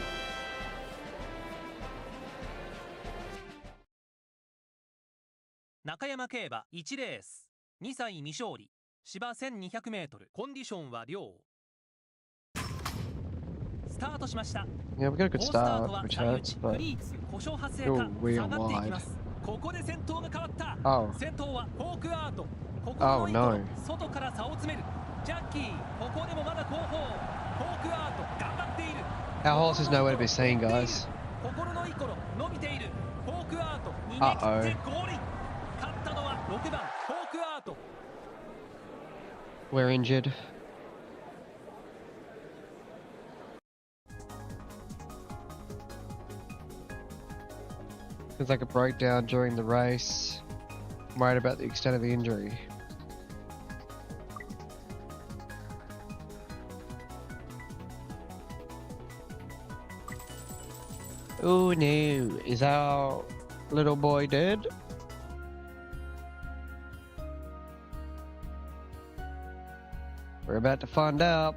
Nakayama 競馬1レース2歳未勝利芝 1200m コンディションは良スタートしました Yeah, we got a good 好スター start, トは which 下打 hurts, ち but フリーズ故障発生 Oh, か we 下 are がっていき wide. ますここで先頭が変わった Oh. 先頭はフォークアートここ Oh, の糸 no. 外から差を詰めるジャッキーここでもまだ後方フォークアート頑張っている Our horse is nowhere to be seen, guys. 心のイコロ伸びているフォークアート逃げ切 Uh-oh. ってゴールイン勝ったのは6番フォークアート We're injured. It's like a breakdown during the race. I'm worried about the extent of the injury. Oh no, is our little boy dead? We're about to find out.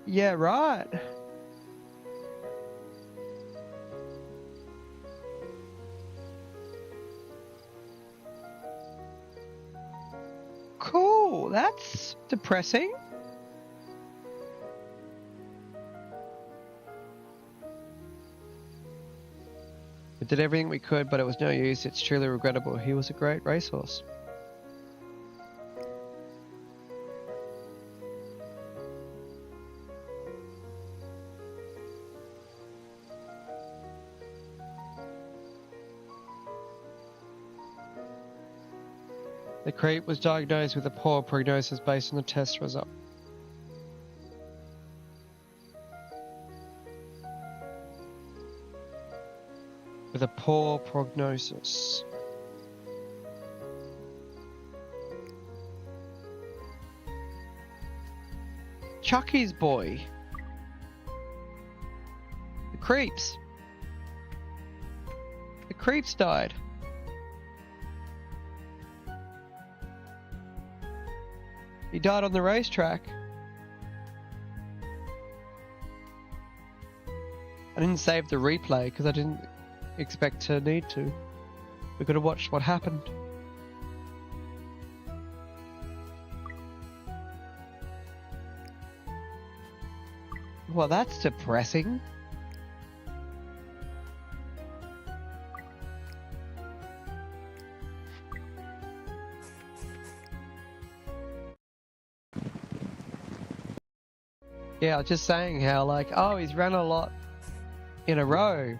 Yeah, right. Cool, that's depressing. We did everything we could, but it was no use. It's truly regrettable. He was a great racehorse. The creep was diagnosed with a poor prognosis based on the test result. With a poor prognosis. Chucky's boy. The creeps. The creeps died. He died on the racetrack. I didn't save the replay because I didn't expect to need to. We could have watched what happened. Well, that's depressing. Yeah, I was just saying how, like, oh, he's run a lot in a row.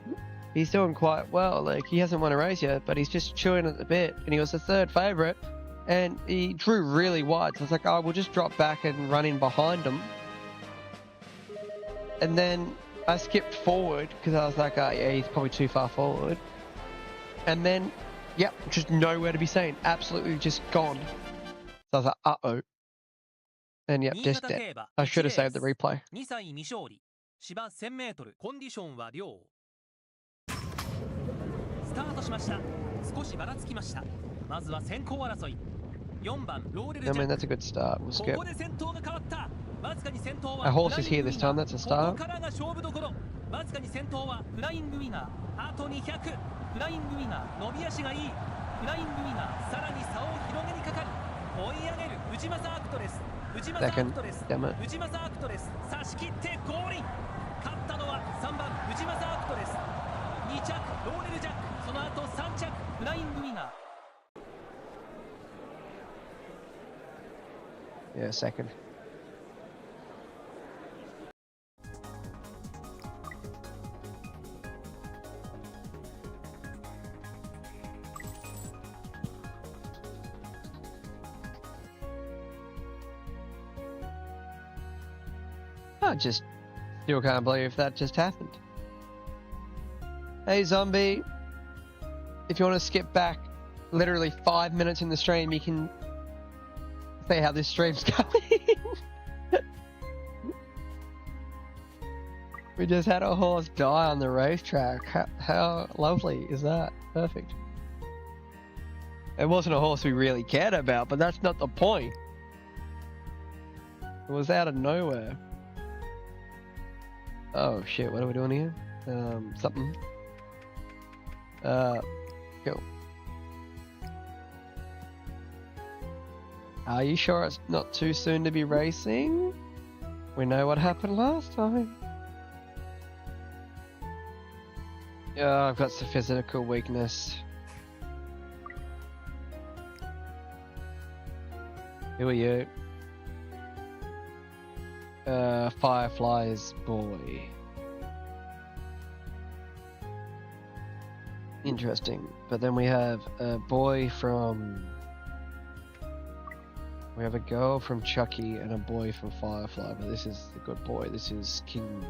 He's doing quite well. Like, he hasn't won a race yet, but he's just chewing at the bit. And he was the third favourite, and he drew really wide. So I was like, oh, we'll just drop back and run in behind him. And then I skipped forward because I was like, oh, yeah, he's probably too far forward. And then, yep, just nowhere to be seen. Absolutely just gone. So I was like, uh-oh. And yep, just dead. I should have saved the replay. 2歳未勝利芝 1000m コンディションは良スタートしました少しばらつきましたまずは先行争い4番ローレル I ジャ mean, ッ that's a good start. We'll クこ skip. こで先頭が変わったわずかに先頭は Our horse is here this time. That's a こ start. こからが勝負どころわずかに先頭はフライングウィナーあと200フライングウィナー伸び足がいいフライングウィナーさらに差を広げにかかる追い上げる内政アクトレス内政アクトレス Damn it. 内政アクトレス差し切ってゴールイン勝ったのは3番内政アクトレス2着ローレルジャックその後3着フライングウィナー Yeah, second. I just still can't believe that just happened. Hey, Zombie. If you want to skip back literally 5 minutes in the stream, you can see how this stream's going. We just had a horse die on the racetrack. How lovely is that? Perfect. It wasn't a horse we really cared about, but that's not the point. It was out of nowhere. Oh shit, what are we doing here? Something. Go. Are you sure it's not too soon to be racing? We know what happened last time. Yeah, I've got some physical weakness. Who are you? Firefly's boy. Interesting. But then we have a boy from... We have a girl from Chucky and a boy from Firefly, but this is the good boy. This is King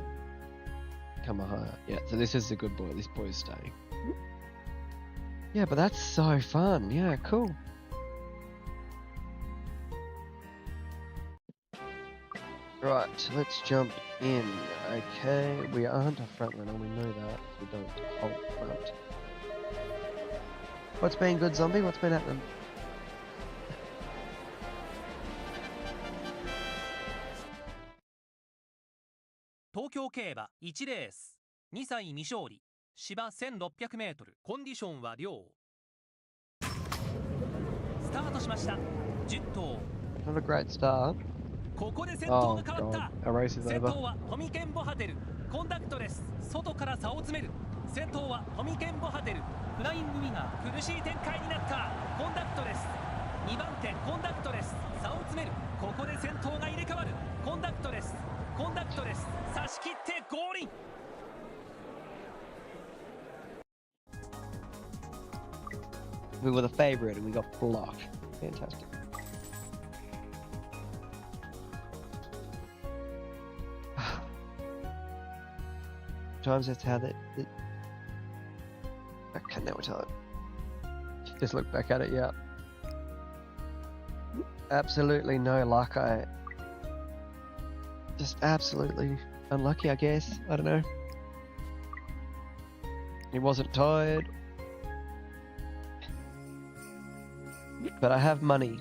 Kamahaya. Yeah, so this is the good boy. This boy's staying. Yeah, but that's so fun. Yeah, cool. Right, let's jump in. Okay, we aren't a front runner, we know that. We don't hold front. What's been good, zombie? What's been happening?東京競馬1レース2歳未勝利芝 1600m コンディションは良スタートしました10頭 Not a great start. ここで先頭が変わった Our race is 先 over. 頭はトミケンボハテルコンダクトレス外から差を詰める先頭はトミケンボハテルフライングウィナー苦しい展開になったコンダクトレス2番手コンダクトレス差を詰めるここで先頭が入れ替わるコンダクトレスコンダクトレス差し切ってゴールイン We were the favourite and we got blocked. Fantastic. Sometimes that's how that. Okay, now we're telling. Just look back at it, yeah. Absolutely no luck. Just absolutely unlucky, I guess. I don't know. He wasn't tired. But I have money.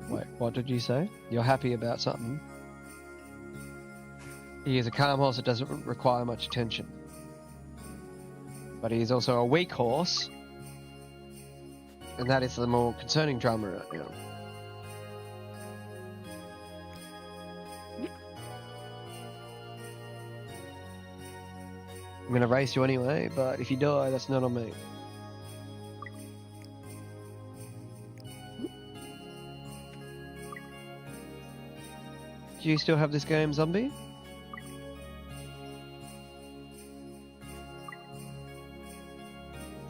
Wait, what did you say? You're happy about something? He is a calm horse that doesn't require much attention. But he is also a weak horse. And that is the more concerning drama right now. I'm gonna race you anyway, but if you die, that's not on me. Do you still have this game, zombie?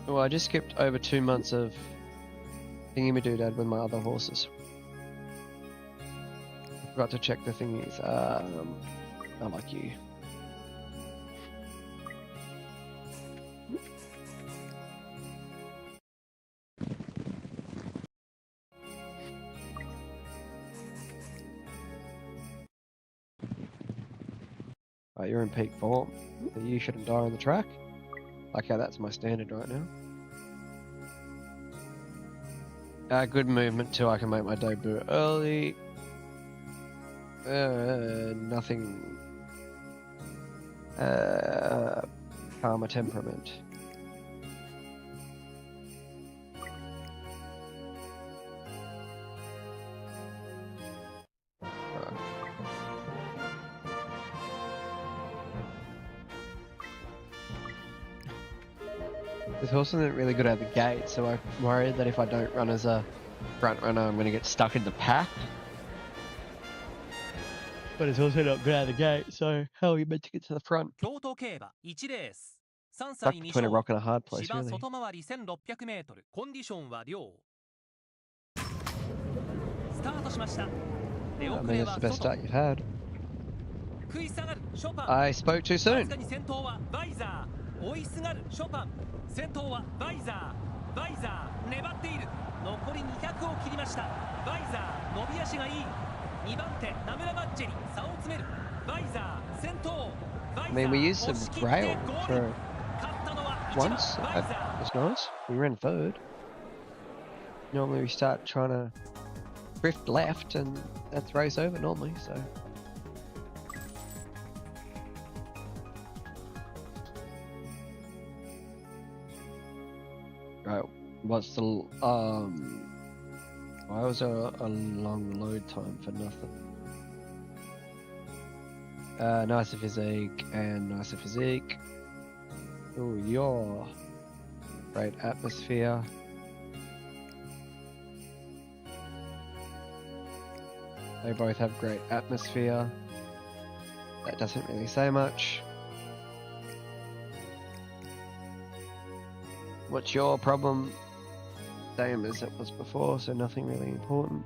Well, I just skipped over 2 months of thingy-ma-doodad with my other horses. I forgot to check the thingies. I like you. Right, you're in peak form. You shouldn't die on the track. Like how that's my standard right now. Good movement too. I can make my debut early. Nothing. Calmer temperament. This horse isn't really good out of the gate, so I'm worried that if I don't run as a front runner, I'm going to get stuck in the pack. But it's also not good out of the gate, so how are you meant to get to the front? 京都競馬1レース3 Stuck 歳未 between a 勝 rock and a hard place, 芝 really. 外回り 1600m コンディションは良スタートしました出 I 遅 mean, れ it's は the best 外 start you've had. 食い下がるショパン I spoke too わ soon. ずかに先頭はバイザー追いすがるショパン先頭はバイザー粘っている残り200を切りましたバイザー伸び足がいい2番手ナムラマッチェリ差を詰めるバイザー先頭バイ I ザ mean, we ー used some 押し切って rail ゴール for 勝ったのは1番 once. バイザ That's nice. We ran third. Normally we start trying to drift left and that's race over normally, so. Right, what's the Why was there a long load time for nothing? Nicer physique and nicer physique. Ooh, your great atmosphere. They both have great atmosphere. That doesn't really say much. What's your problem? Same as it was before, so nothing really important.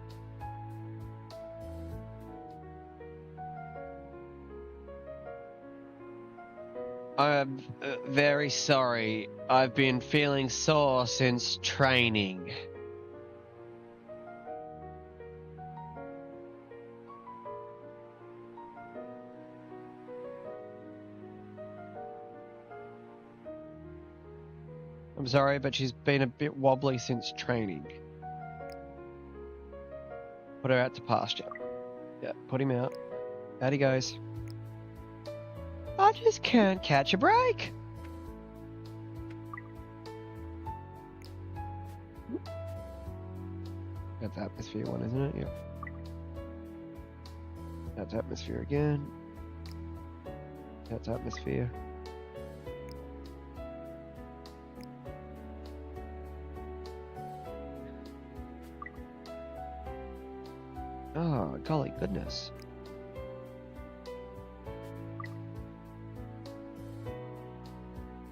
I'm very sorry. I've been feeling sore since training. I'm sorry, but she's been a bit wobbly since training. Put her out to pasture. Yeah, put him out. Out he goes. I just can't catch a break. That's atmosphere one, isn't it? Yeah. That's atmosphere again. That's atmosphere. Oh, golly goodness.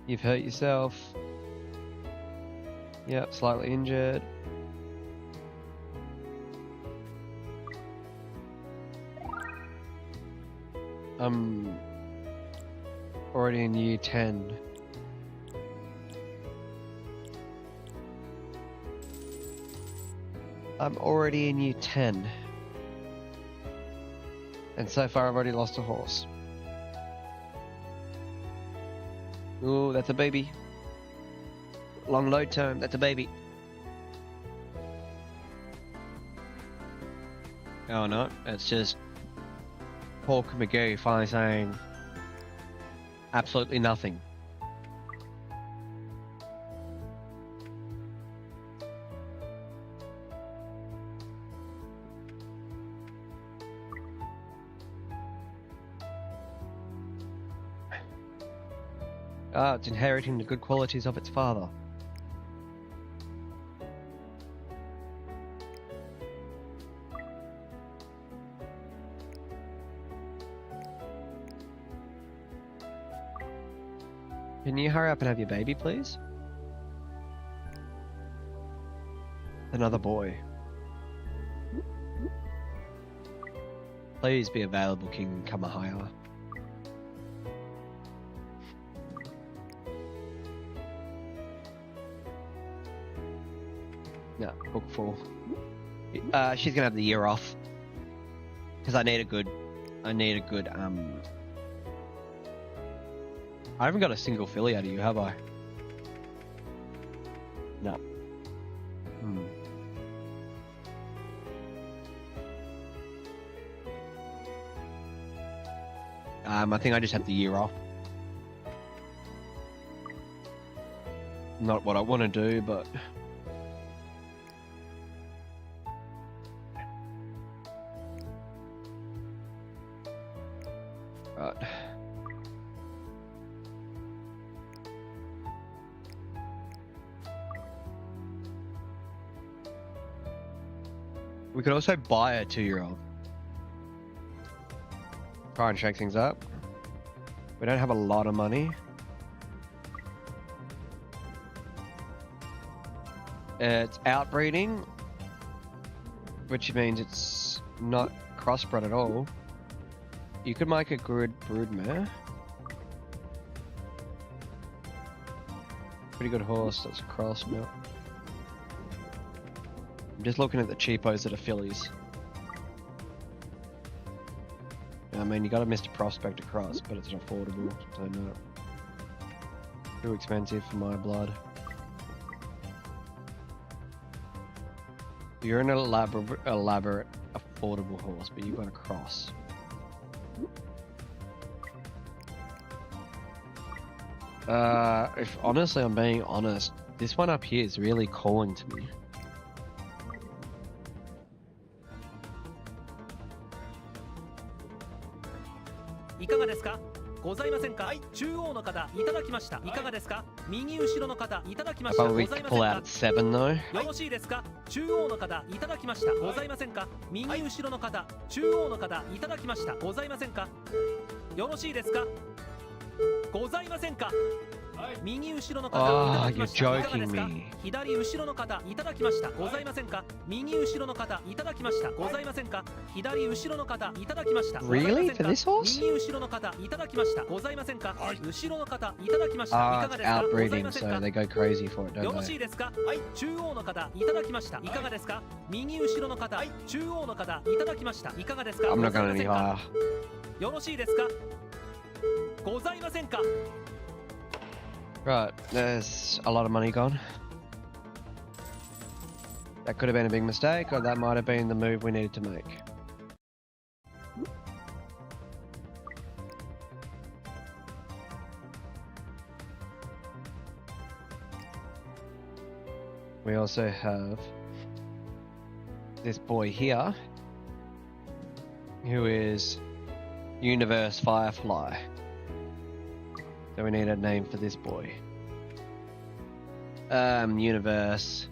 You've hurt yourself. Yep, slightly injured. I'm already in year 10. I'm already in year 10. And so far I've already lost a horse. Ooh, that's a baby. Long load term, that's a baby. Oh no, it's just Paul McGee finally saying absolutely nothing. Ah, it's inheriting the good qualities of its father. Can you hurry up and have your baby, please? Another boy. Please be available, King Kamahaya. No, book 4. She's gonna have the year off. Because I need a good, I haven't got a single filly out of you, have I? No. I think I just have the year off. Not what I want to do, but... Right. We could also buy a 2-year-old. Try and shake things up. We don't have a lot of money. It's outbreeding, which means it's not crossbred at all. You could make a good broodmare. Pretty good horse, that's a cross milk. I'm just looking at the cheapos that are fillies. I mean, you got a Mr. Prospect across, but it's affordable, so no. Too expensive for my blood. You're an elaborate, affordable horse, but you've got a cross. If honestly I'm being honest, this one up here is really calling to me. かがですか。ございませんか。中央の方いただきました。いかがですか。右後ろの方いただきました。 But ご we ざい could ませ pull ん out か。 at 7 though. よろしいですか。中央の方いただきました。ございませんか。右後ろの方、中央の方いただきました。ございませんか。よろしいですか。ございませんか。右後ろの方いただきました。 you're いかがですか joking me. 左後ろの方いただきました。ございませんか。右後ろの方いただきました。ございませんか。左後ろの方いただきました。 Really? For this horse? 右後ろの方いただきました。ございませんか。後ろの方いただきました。い Ah, か it's がですか。ござい outbreeding, ません so か。 they go crazy for it, よ don't ろし they? いですか。中央の方いただきました。いかがですか。右後ろの方、中央の方いただきました。いかがですか。 I'm ご not ざい going ま any せんか。 higher. よろしいですか。ございませんか。 Right, there's a lot of money gone. That could have been a big mistake, or that might have been the move we needed to make. We also have this boy here, who is Universe Firefly. So we need a name for this boy. Universe.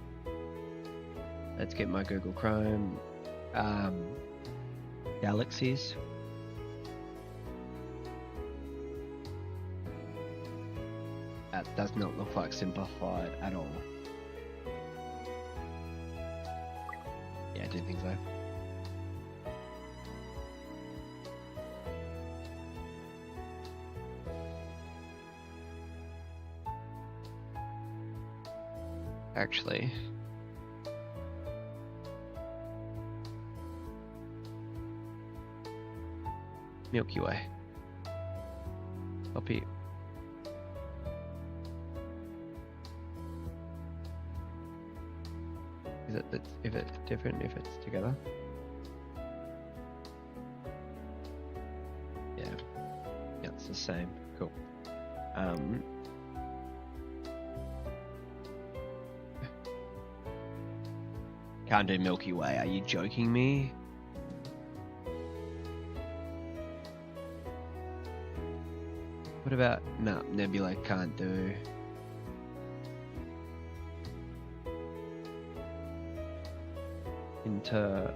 Let's get my Google Chrome. Galaxies. That does not look like simplified at all. Yeah, I didn't think so. Actually, Milky Way. Up here. Is it that if it's different if it's together? Yeah. Yeah, it's the same. Cool. Can't do Milky Way. Are you joking me? What about no Nebula? Can't do. Interstellar.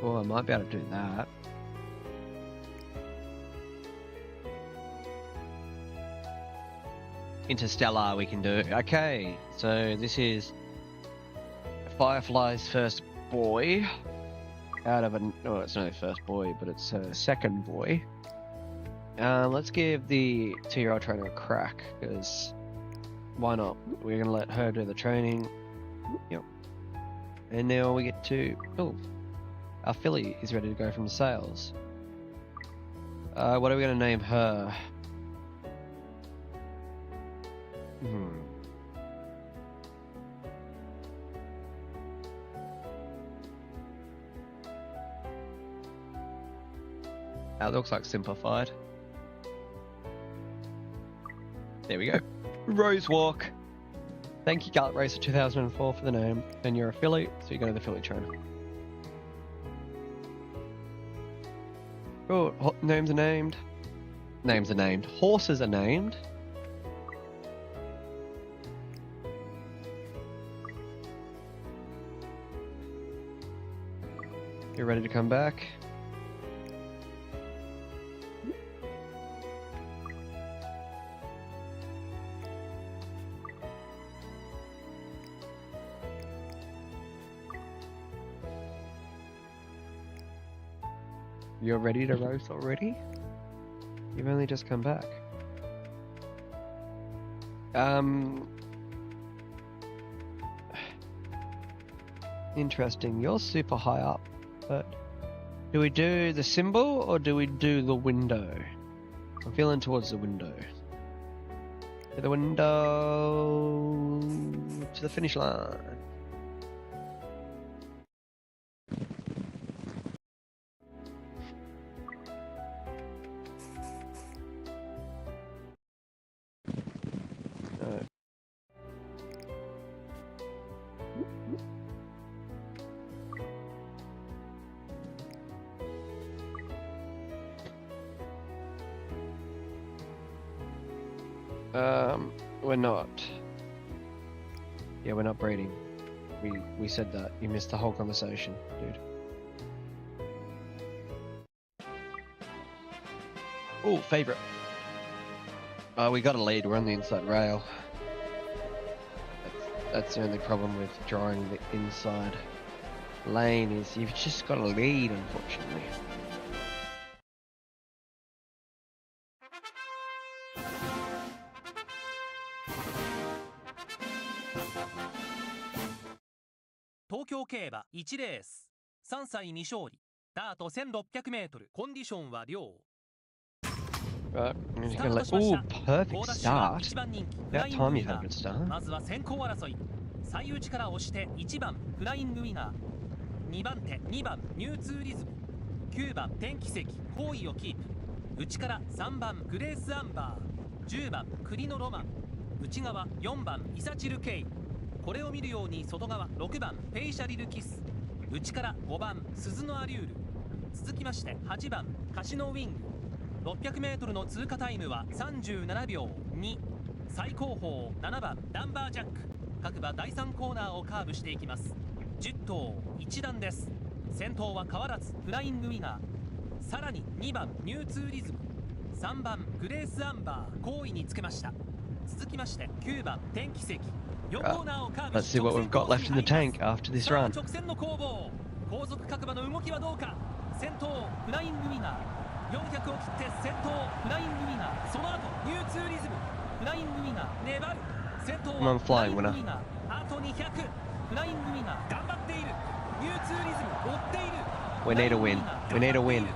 Oh, I might be able to do that. Interstellar we can do. Okay, so this is Firefly's first boy out of an... Oh, it's not her first boy, but it's her second boy. Let's give the 2-year-old trainer a crack, because why not? We're going to let her do the training. Yep. And now we get to... Oh, our filly is ready to go from the sales. What are we going to name her? That looks like simplified. There we go. Rose Walk. Thank you, Gallup Racer 2004 for the name. And you're a filly, so you go to the filly trainer. Oh, names are named. Names are named. Horses are named. You're ready to come back? You're ready to roast already? You've only just come back. Interesting. You're super high up, but do we do the symbol or do we do the window? I'm feeling towards the window. To the window, to the finish line. We're not. Yeah, we're not breeding. We said that. You missed the whole conversation, dude. Oh, favorite. We got a lead. We're on the inside rail. That's the only problem with drawing the inside lane is you've just got a lead, unfortunately.東京競馬1レース3歳未勝利ダート 1600m コンディションは良 Right, I'm just gonna let. スタートしまし Oh, た perfect 好ダッシュは start. 1番人気フ That ライングウ time ィ you've ナ had a good ー start. まずは先行争い最内から押して1番フライングウィナー2番手2番ニューツーリズム9番天気石好位をキープ内から3番グレースアンバー10番栗のロマン内側4番イサチルケイこれを見るように外側6番ペイシャリルキス内から5番鈴のアリュール続きまして8番カシノウィング 600m の通過タイムは37秒2最高峰7番ダンバージャック各馬第3コーナーをカーブしていきます10頭1段です先頭は変わらずフライングウィナーさらに2番ニューツーリズム3番グレースアンバー好位につけました続きまして9番天気石4コーナーをカーブ Let's see what we've got left in the tank after this run. 直線の攻防後続各馬の動きはどうか先頭フライングウィナー400を切って先頭フライングウィナーその後ニューツーリズムフライングウィナー粘る先頭はフライングウィナーあと200フライングウィナー頑張っているニューツーリズム追っている We need a win. We need a win.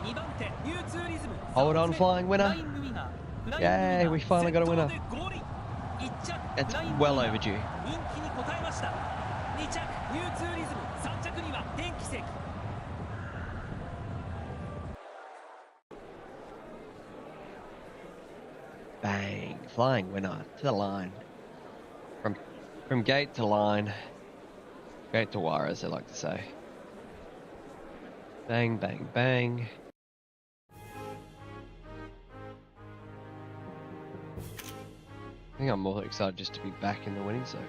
2番手ニューツーリズム Hold on, flying winner. Yay, we finally got a winner. It's well overdue. 人気に応えました2着ニューツーリズム3着には天気石 Bang, flying winner to the line. From gate to line. Gate to wire, as they like to say. Bang, bang, bang. I think I'm more excited just to be back in the winning circle.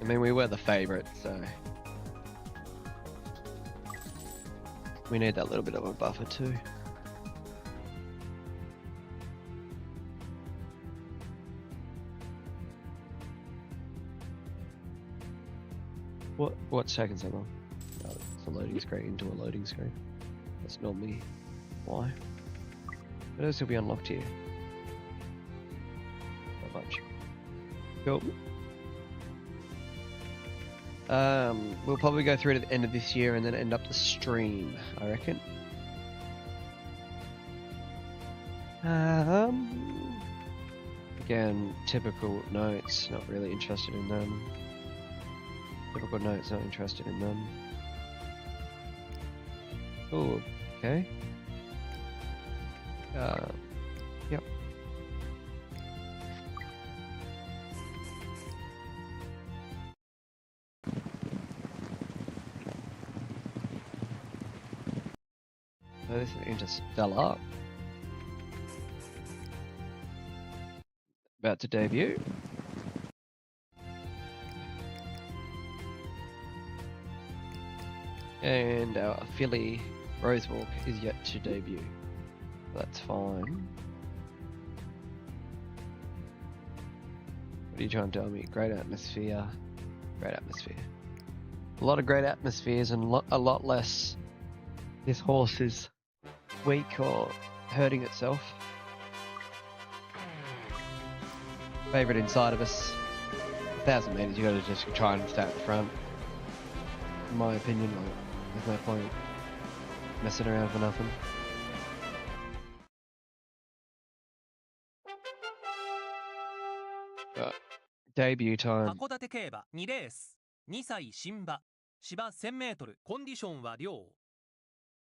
I mean, we were the favourite, so we need that little bit of a buffer too. What's taking so long? Oh, it's a loading screen into a loading screen. That's normally why. What else will be unlocked here? Not much. Cool. We'll probably go through to the end of this year and then end up the stream, I reckon. Again, typical notes, not really interested in them. Typical notes, not interested in them. Oh, okay. Yep. So this is Interstellar. About to debut. And our filly Rosewalk is yet to debut. That's fine. What are you trying to tell me? Great atmosphere. Great atmosphere. A lot of great atmospheres and a lot less. This horse is weak or hurting itself. Favourite inside of us. 1,000 metres, you gotta just try and stay at the front. In my opinion, like, there's no point messing around for nothing. Debut time. 函館競馬2レース2歳新馬芝 1000m コンディションは良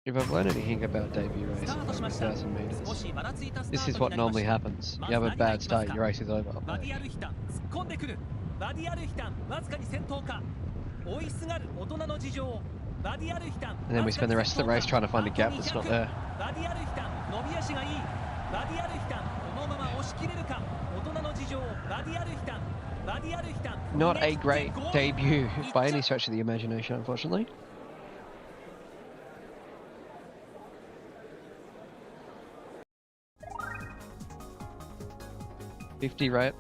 If I've learned anything about debut racing over 1,000 metres, this is what normally happens. You have a bad start, your race is over. マディアルヒタ突っ込んでくるバディアルヒタンわずかに先頭か追いすがる大人の事情バディアルヒタン And then we spend the rest of the race trying to find a gap that's not there. バディアルヒタン伸び足がいいバディアルヒタンこのまま押し切れるか大人の事情バディアルヒタンバディアルヒタン Not a great debut by any stretch of the imagination, unfortunately.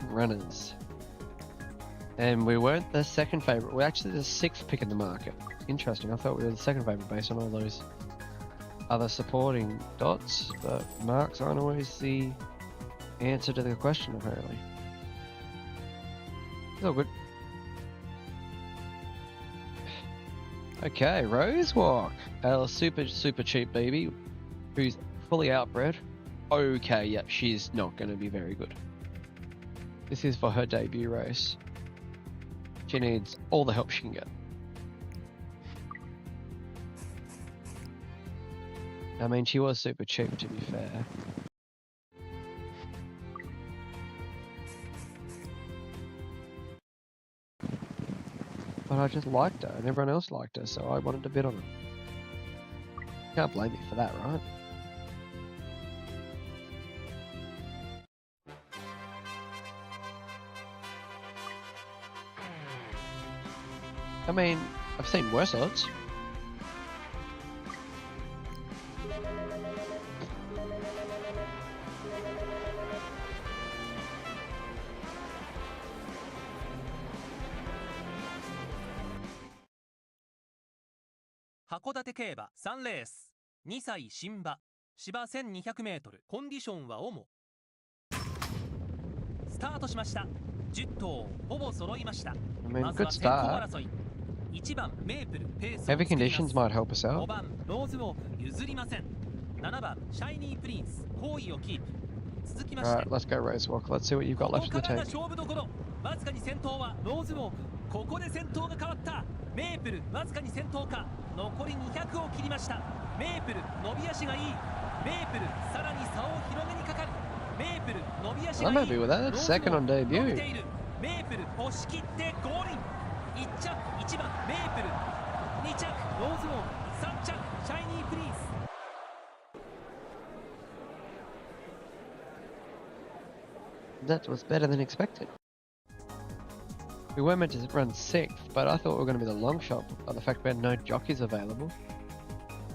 runners. And we weren't the second favourite. We're actually the 6th pick in the market. Interesting. I thought we were the second favourite based on all those other supporting dots, but marks aren't always the answer to the question, apparently. It's all good. Okay, Rose Walk. Our super cheap baby who's fully outbred. Okay, yep, she's not going to be very good. This is for her debut race. She needs all the help she can get. I mean, she was super cheap, to be fair. But I just liked her, and everyone else liked her, so I wanted to bid on her. Can't blame me for that, right? I mean, I've seen worse odds.函館競馬3レース2歳新馬芝 1200m コンディションは主スタートしました10頭ほぼ揃いました I mean, まず good は先行 start. 争い1番メープルペースを Heavy 作ります conditions might help us 5 out. 番ローズウォーク譲りません7番シャイニープリンス好位をキープ続きまして Alright, let's go Rose Walk. Let's see what you've got こ left こ of the からが tank. 勝負どころわずかに先頭はローズウォークここで先頭が変わったメープルわずかに先頭か残り200を切りましたメープル伸び足がいいメープルさらに差を広げにかかるメープル伸び足が I'm いい happy with that. ロー That's ズウォー second on ク伸び debut. ているメープル押し切ってゴールイン1着1番メープル2着ローズウォーク3着シャイニープリンス That was better than expected. We were meant to run 6th, but I thought we were going to be the long shot by the fact we had no jockeys available.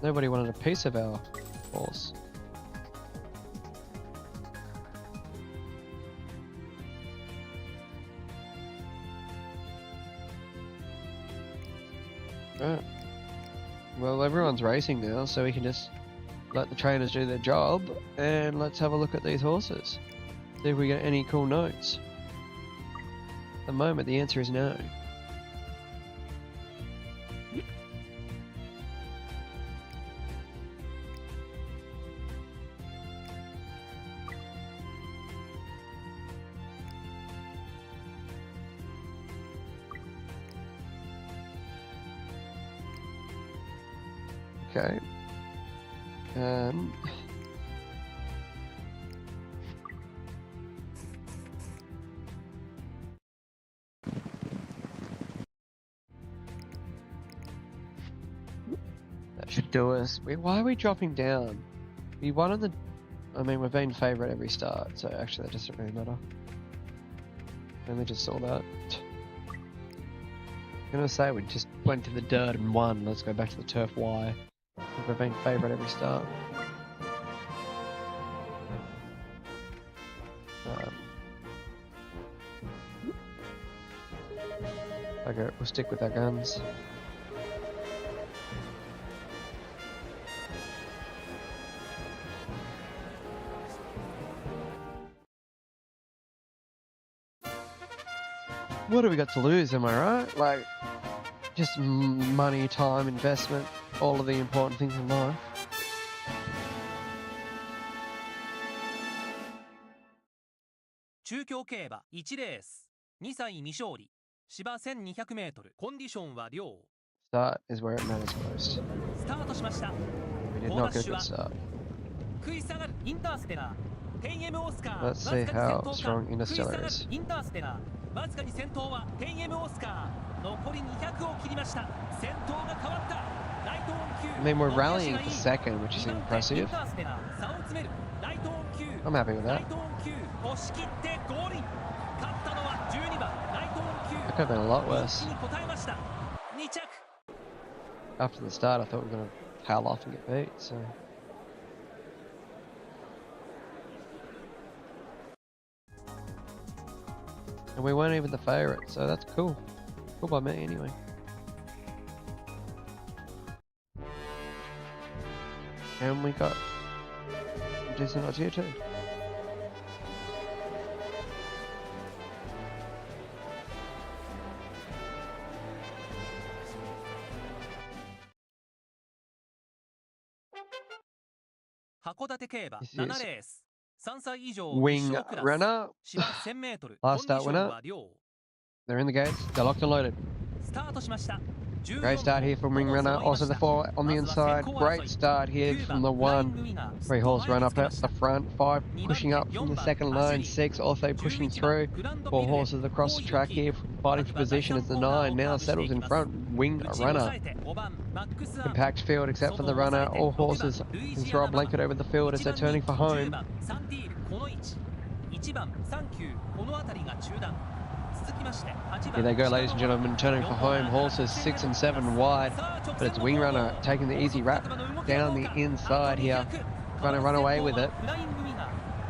Nobody wanted a piece of our horse. Right. Well, everyone's racing now, so we can just let the trainers do their job, and let's have a look at these horses. See if we get any cool notes. At the moment, the answer is no. Okay. That should do us. Why are we dropping down? We won on the... I mean, we've been favourite every start, so actually that doesn't really matter. I only just saw that. I'm gonna say we just went to the dirt and won. Let's go back to the turf. Why? We've been favourite every start. Okay, we'll stick with our guns. What do we got to lose, am I right? Like, just money, time, investment, all of the important things in life. Junior 競馬1レース2歳未勝利芝 1200m コンディションは良 Start is where it matters most. スタートしました We did not get a good start. 食い下がるインターステラー Let's see how strong Interstellar is. インターステラーわずかに先頭は 10M オスカー残り200を切りました先頭が変わったライトオン I mean, we're rallying for second, which is impressive. I'm happy with that. That could have been a lot worse. After the start, I thought we were going to tail off and get beat, so... And we weren't even the favourite, so that's cool. Cool by me, anyway. And we got a decent odds here too. Wing runner. Last start winner. They're in the gates. They're locked and loaded. Great start here from Wing Runner. Also the 4 on the inside. Great start here from the 1. 3 horse run up at the front. 5 pushing up from the second line. 6 also pushing through. 4 horses across the track here fighting for position as the 9 now settles in front. Wing Runner. Compact field except for the runner. All horses can throw a blanket over the field as they're turning for home. Here they go, ladies and gentlemen, turning for home. Horses 6 and 7 wide, but it's Wing Runner taking the easy wrap down the inside here. Trying to run away with it.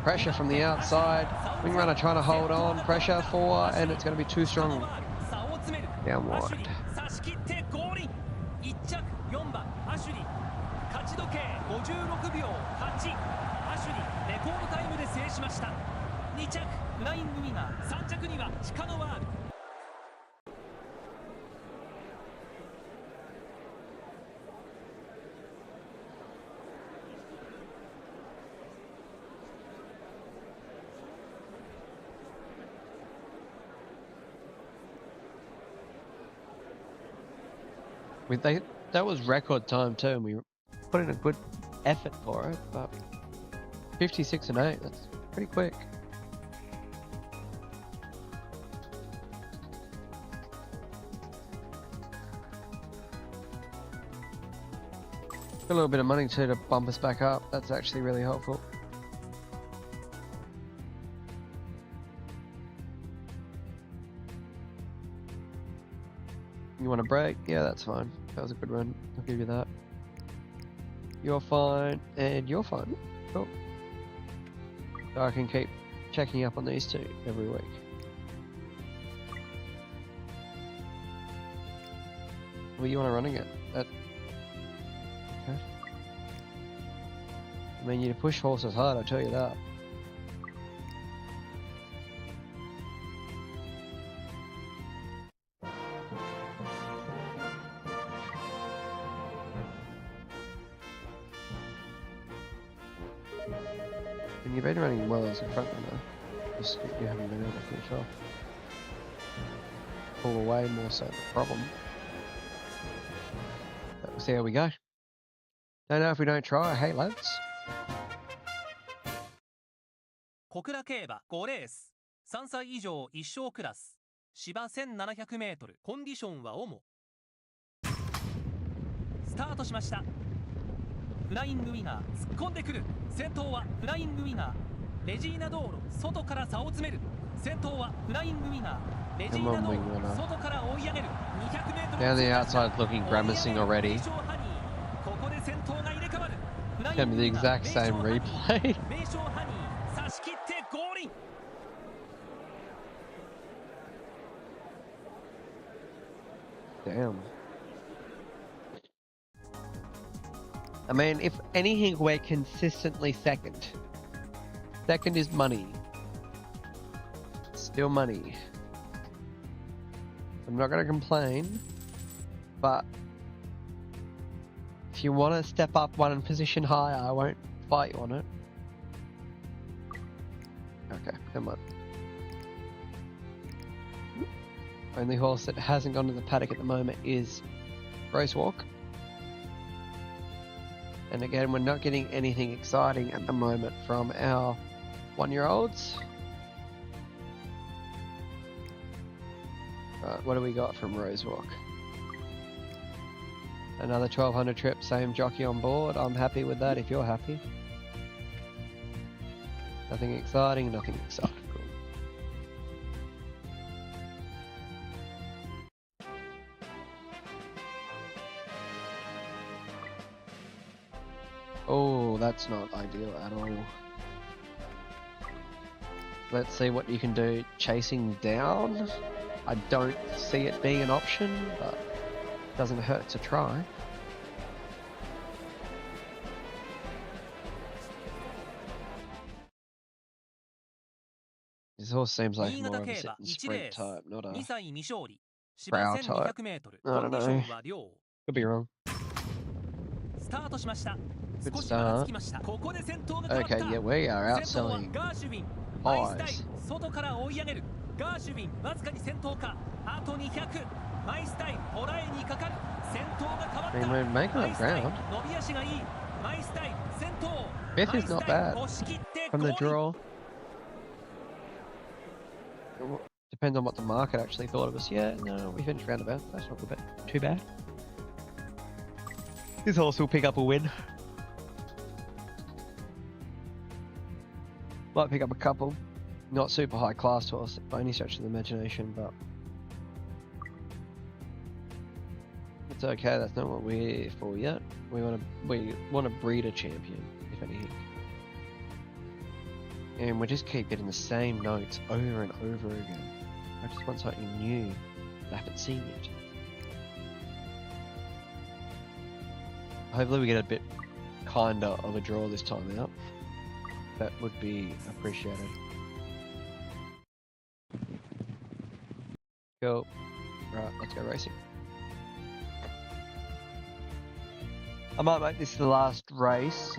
Pressure from the outside. Wing Runner trying to hold on. Pressure for, and it's going to be too strong. Down wide. That was record time too, and we put in a good effort for it, but 56 and 8, that's pretty quick. Got a little bit of money too to bump us back up. That's actually really helpful. You want a break? Yeah, that's fine. That was a good run. I'll give you that. You're fine, and you're fine. Cool. So I can keep checking up on these two every week. Well, you want to run again? Okay. I mean, you push horses hard, I'll tell you that. And you've been running well as a front runner, just you haven't been able to finish off. Pull away more so the problem. But we'll see how we go. Don't know if we don't try. Hey lads. 小倉競馬5レース3歳以上1勝クラス芝 1700m コンディションは主スタートしました。フライングウィナー突っ込んでくる。先頭はフライングウィナーレジーナ道路外から差を詰める。先頭はフライングウィナーレジーナ道路外から追い上げる。 200m Down the outside looking grimacing already. ここで先頭が入れ替わる。 It's gonna be the exact same replay. Damn. I mean, if anything, we're consistently second. Second is money. Still money. I'm not going to complain, but if you want to step up one position higher, I won't fight you on it. Okay, come on. Only horse that hasn't gone to the paddock at the moment is Racewalk. And again, we're not getting anything exciting at the moment from our 1-year-olds. Right, what do we got from Rosewalk? Another 1200 trip, same jockey on board. I'm happy with that if you're happy. Nothing exciting, nothing exciting. Oh, that's not ideal at all. Let's see what you can do chasing down. I don't see it being an option, but it doesn't hurt to try. This horse seems like more of a sit and sprint type, not a prow type. I don't know. Could be wrong. Good start. Okay, yeah, we are outselling Pies. I mean, we're making up ground. Fifth is not bad from the draw. Depends on what the market actually thought of us. Yeah, no, we finished roundabout. That's not too bad. This horse will pick up a win. Might pick up a couple. Not super high class horse by any stretch of the imagination, but it's okay. That's not what we're here for yet. We want to breed a champion, if anything. And we just keep getting the same notes over and over again. I just want something new that I haven't seen yet. Hopefully we get a bit kinder of a draw this time out. That would be appreciated. Cool. Right, let's go racing. I might make this the last race.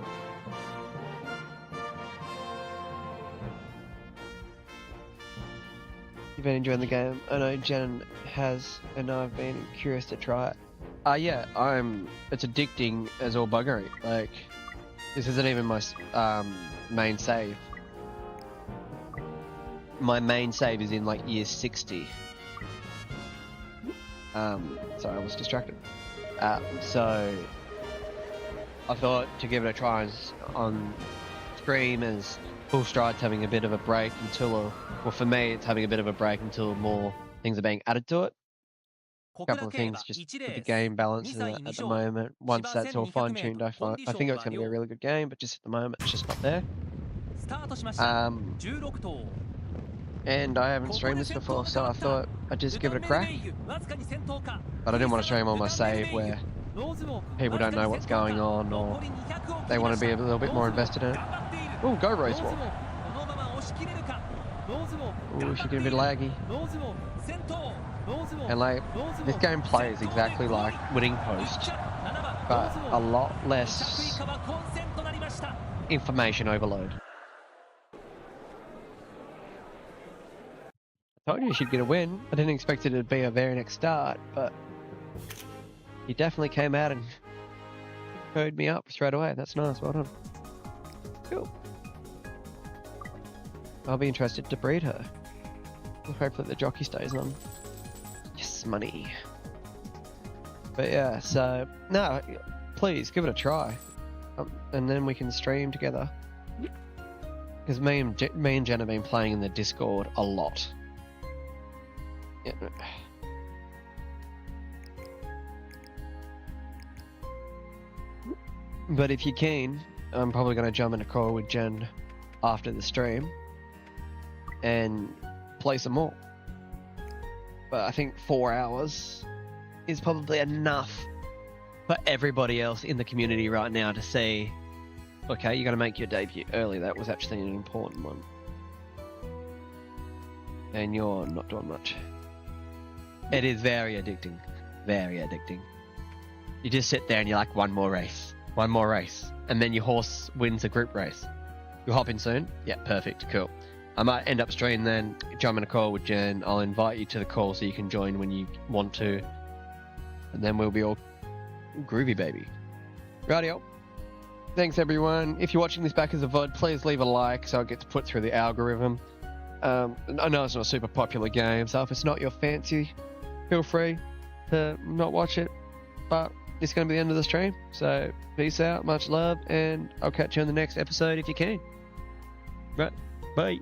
You've been enjoying the game. I know Jen has, and I've been curious to try it. Yeah, it's addicting as all buggery. Like, this isn't even my main save. My main save is in like year 60. Sorry, I was distracted. So I thought to give it a try on stream as Full Stride's having a bit of a break until, well, for me, it's having a bit of a break until more things are being added to it. A couple of things just with the game balance at the moment. Once that's all fine-tuned, I think it's going to be a really good game, but just at the moment, it's just not there. And I haven't streamed this before, so I thought I'd just give it a crack. But I didn't want to stream on my save where people don't know what's going on, or they want to be a little bit more invested in it. Oh, go Rosewalk. Oh, she's getting a bit laggy. And like, this game plays exactly like Winning Post, but a lot less information overload. I told you she'd get a win. I didn't expect it to be a very next start, but he definitely came out and showed me up straight away. That's nice, well done. Cool. I'll be interested to breed her. Hopefully the jockey stays on. Yes, money. But yeah, so no, please give it a try, and then we can stream together. Because me and Jen have been playing in the Discord a lot. Yeah. But if you're keen, I'm probably going to jump in a call with Jen after the stream and play some more. But I think 4 hours is probably enough for everybody else in the community right now to see, okay, you're going to make your debut early. That was actually an important one. And you're not doing much. It is very addicting. Very addicting. You just sit there and you're like, one more race. And then your horse wins a group race. You hop in soon? Yeah, perfect, cool. I might end up streaming then, jump in a call with Jen. I'll invite you to the call so you can join when you want to. And then we'll be all groovy, baby. Rightio. Thanks, everyone. If you're watching this back as a VOD, please leave a like so it gets put through the algorithm. I know it's not a super popular game, so if it's not your fancy, feel free to not watch it. But it's going to be the end of the stream. So peace out, much love, and I'll catch you on the next episode if you can. Right, bye.